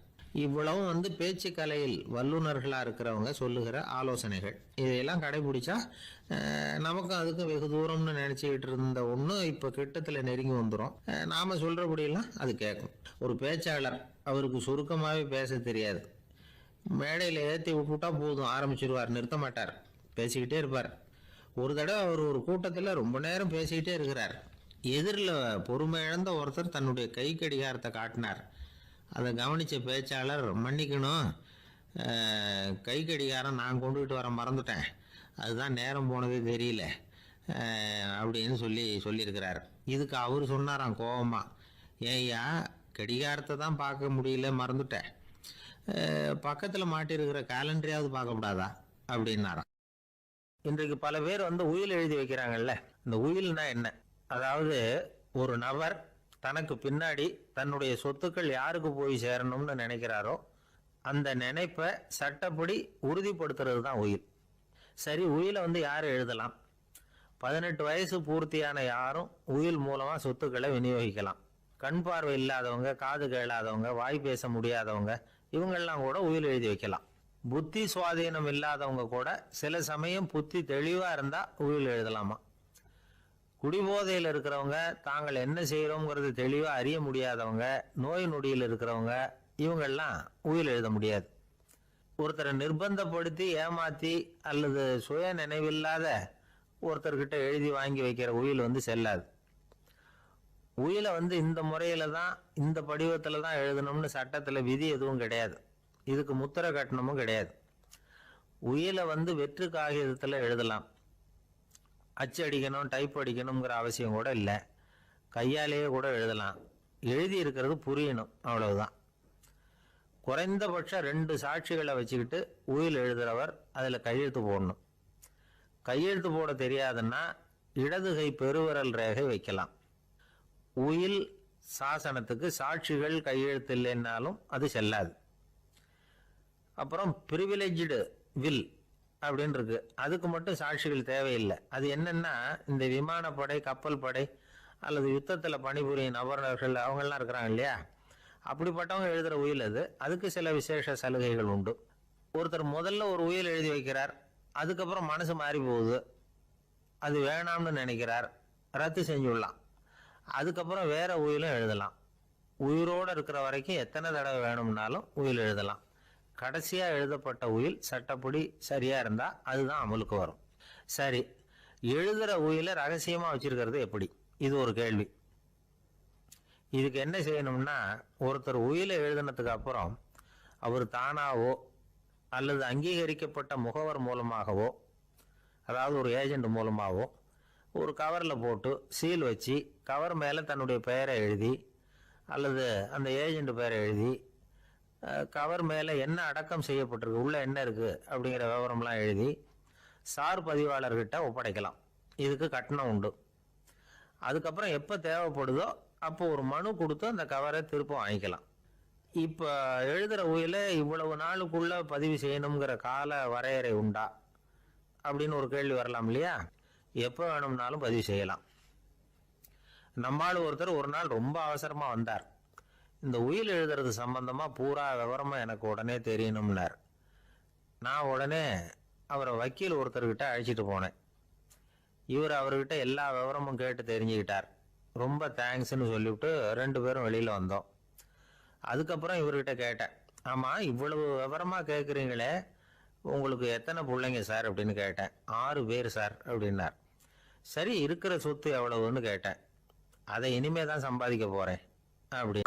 இவ்வளவும் பேச்சு கலையில் வல்லுநர்களாக இருக்கிறவங்க சொல்லுகிற ஆலோசனைகள். இதையெல்லாம் கடைபிடிச்சா நமக்கும் அதுக்கும் வெகு தூரம்னு நினச்சிக்கிட்டு இருந்த ஒன்று இப்போ கிட்டத்தில் நெருங்கி வந்துடும். நாம் சொல்கிறபடியெல்லாம் அது கேட்கும். ஒரு பேச்சாளர், அவருக்கு சுருக்கமாகவே பேச தெரியாது. மேடையில் ஏற்றி விட்டுவிட்டா போதும், ஆரம்பிச்சிடுவார், நிறுத்த மாட்டார், பேசிக்கிட்டே இருப்பார். ஒரு தடவை அவர் ஒரு கூட்டத்தில் ரொம்ப நேரம் பேசிக்கிட்டே இருக்கிறார். எதிரில் பொறுமை இழந்த ஒருத்தர் தன்னுடைய கை கடிகாரத்தை காட்டினார். அதை கவனித்த பேச்சாளர், மன்னிக்கணும், கை கடிகாரம் நான் கொண்டுகிட்டு வர மறந்துட்டேன், அதுதான் நேரம் போனதே தெரியல அப்படின்னு சொல்லியிருக்கிறார். இதுக்கு அவர் சொன்னாராம் கோபமா, ஏய்யா கடிகாரத்தை தான் பார்க்க முடியல, மறந்துட்டேன், பக்கத்தில் மாட்டிருக்கிற கேலண்டரையாவது பார்க்கக்கூடாதா அப்படின்னாராம். இன்றைக்கு பல பேர் உயில் எழுதி வைக்கிறாங்கல்ல. இந்த உயில்னா என்ன? அதாவது ஒரு நபர் தனக்கு பின்னாடி தன்னுடைய சொத்துக்கள் யாருக்கு போய் சேரணும்னு நினைக்கிறாரோ அந்த நினைப்பை சட்டப்படி உறுதிப்படுத்துறது தான் உயில். சரி, உயிலை யார் எழுதலாம்? 18 வயசு பூர்த்தியான யாரும் உயில் மூலமாக சொத்துக்களை விநியோகிக்கலாம். கண் பார்வை இல்லாதவங்க, காது கேளாதவங்க, வாய் பேச முடியாதவங்க, இவங்கெல்லாம் கூட உயில் எழுதி வைக்கலாம். புத்தி சுவாதீனம் இல்லாதவங்க கூட சில சமயம் புத்தி தெளிவாக இருந்தால் உயில் எழுதலாமா. குடிபோதையில் இருக்கிறவங்க, தாங்கள் என்ன செய்கிறோங்கிறது தெளிவாக அறிய முடியாதவங்க, நோய் நொடியில் இருக்கிறவங்க, இவங்கெல்லாம் உயில் எழுத முடியாது. ஒருத்தரை நிர்பந்தப்படுத்தி ஏமாற்றி அல்லது சுய நினைவில்லாத ஒருத்தர்கிட்ட எழுதி வாங்கி வைக்கிற உயில் செல்லாது. உயிலை இந்த முறையில் தான், இந்த படிவத்தில் தான் எழுதணும்னு சட்டத்தில் விதி எதுவும் கிடையாது. இதுக்கு முத்திரை கட்டணமும் கிடையாது. உயிலை வெற்று காகிதத்தில் எழுதலாம். அச்சு அடிக்கணும், டைப் அடிக்கணுங்கிற அவசியம் கூட இல்லை. கையாலேயே கூட எழுதலாம். எழுதி இருக்கிறது புரியணும், அவ்வளவுதான். குறைந்தபட்சம் 2 சாட்சிகளை வச்சுக்கிட்டு உயில் எழுதுகிறவர் அதில் கையெழுத்து போடணும். கையெழுத்து போட தெரியாதுன்னா இடது கை பெருவிரல் ரேகை வைக்கலாம். உயில் சாசனத்துக்கு சாட்சிகள் கையெழுத்து இல்லைன்னாலும் அது செல்லாது. அப்புறம் பிரிவிலேஜ்டு வில் அப்படின்னு இருக்கு, அதுக்கு மட்டும் சாட்சிகள் தேவையில்லை. அது என்னன்னா, இந்த விமானப்படை, கப்பல் படை அல்லது யுத்தத்தில் பணிபுரியும் நபர்கள் அவங்கெல்லாம் இருக்கிறாங்க இல்லையா, அப்படிப்பட்டவங்க எழுதுகிற உயில் அது. அதுக்கு சில விசேஷ சலுகைகள் உண்டு. ஒருத்தர் முதல்ல ஒரு உயில் எழுதி வைக்கிறார், அதுக்கப்புறம் மனசு மாறி போகுது, அது வேணாம்னு நினைக்கிறார், ரத்து செஞ்சுடலாம். அதுக்கப்புறம் வேற உயிலும் எழுதலாம். உயிரோடு இருக்கிற வரைக்கும் எத்தனை தடவை வேணும்னாலும் உயில் எழுதலாம். கடைசியாக எழுதப்பட்ட உயில் சட்டப்படி சரியாக இருந்தால் அதுதான் அமலுக்கு வரும். சரி, எழுதுகிற உயிலை ரகசியமாக வச்சிருக்கிறது எப்படி? இது ஒரு கேள்வி. இதுக்கு என்ன செய்யணும்னா, ஒருத்தர் உயிலை எழுதினதுக்கு அப்புறம் அவர் தானாவோ அல்லது அங்கீகரிக்கப்பட்ட முகவர் மூலமாகவோ, அதாவது ஒரு ஏஜெண்ட் மூலமாகவோ, ஒரு கவரில் போட்டு சீல் வச்சு கவர் மேலே தன்னுடைய பெயரை எழுதி அல்லது அந்த ஏஜெண்ட் பெயரை எழுதி கவர் மேலே என்ன அடக்கம் செய்யப்பட்டிருக்கு, உள்ளே என்ன இருக்குது அப்படிங்கிற விவரம்லாம் எழுதி சார் பதிவாளர்கிட்ட ஒப்படைக்கலாம். இதுக்கு கட்டணம் உண்டு. அதுக்கப்புறம் எப்போ தேவைப்படுதோ அப்போ ஒரு மனு கொடுத்து அந்த கவரை திரும்ப வாங்கிக்கலாம். இப்போ எழுதுகிற உயிலை இவ்வளவு நாளுக்குள்ளே பதிவு செய்யணுங்கிற கால வரையறை உண்டா அப்படின்னு ஒரு கேள்வி வரலாம் இல்லையா? எப்போ வேணும்னாலும் பதிவு செய்யலாம். நம்மால் ஒருத்தர் ஒரு நாள் ரொம்ப அவசரமாக வந்தார். இந்த உயில் எழுதுறது சம்பந்தமாக பூரா விவரமாக எனக்கு உடனே தெரியணும்னார். நான் உடனே அவரை வக்கீல் ஒருத்தர்கிட்ட அழைச்சிட்டு போனேன். இவர் அவர்கிட்ட எல்லா விவரமும் கேட்டு தெரிஞ்சுக்கிட்டார். ரொம்ப தேங்க்ஸ்ன்னு சொல்லிவிட்டு 2 பேரும் வெளியில் வந்தோம். அதுக்கப்புறம் இவர்கிட்ட கேட்டேன், ஆமாம் இவ்வளவு விவரமாக கேட்குறீங்களே, உங்களுக்கு எத்தனை பிள்ளைங்க சார் அப்படின்னு கேட்டேன். 6 பேர் சார் அப்படின்னார். சரி, இருக்கிற சொத்து எவ்வளவுன்னு கேட்டேன். அதை இனிமே தான் சம்பாதிக்க போகிறேன் அப்படி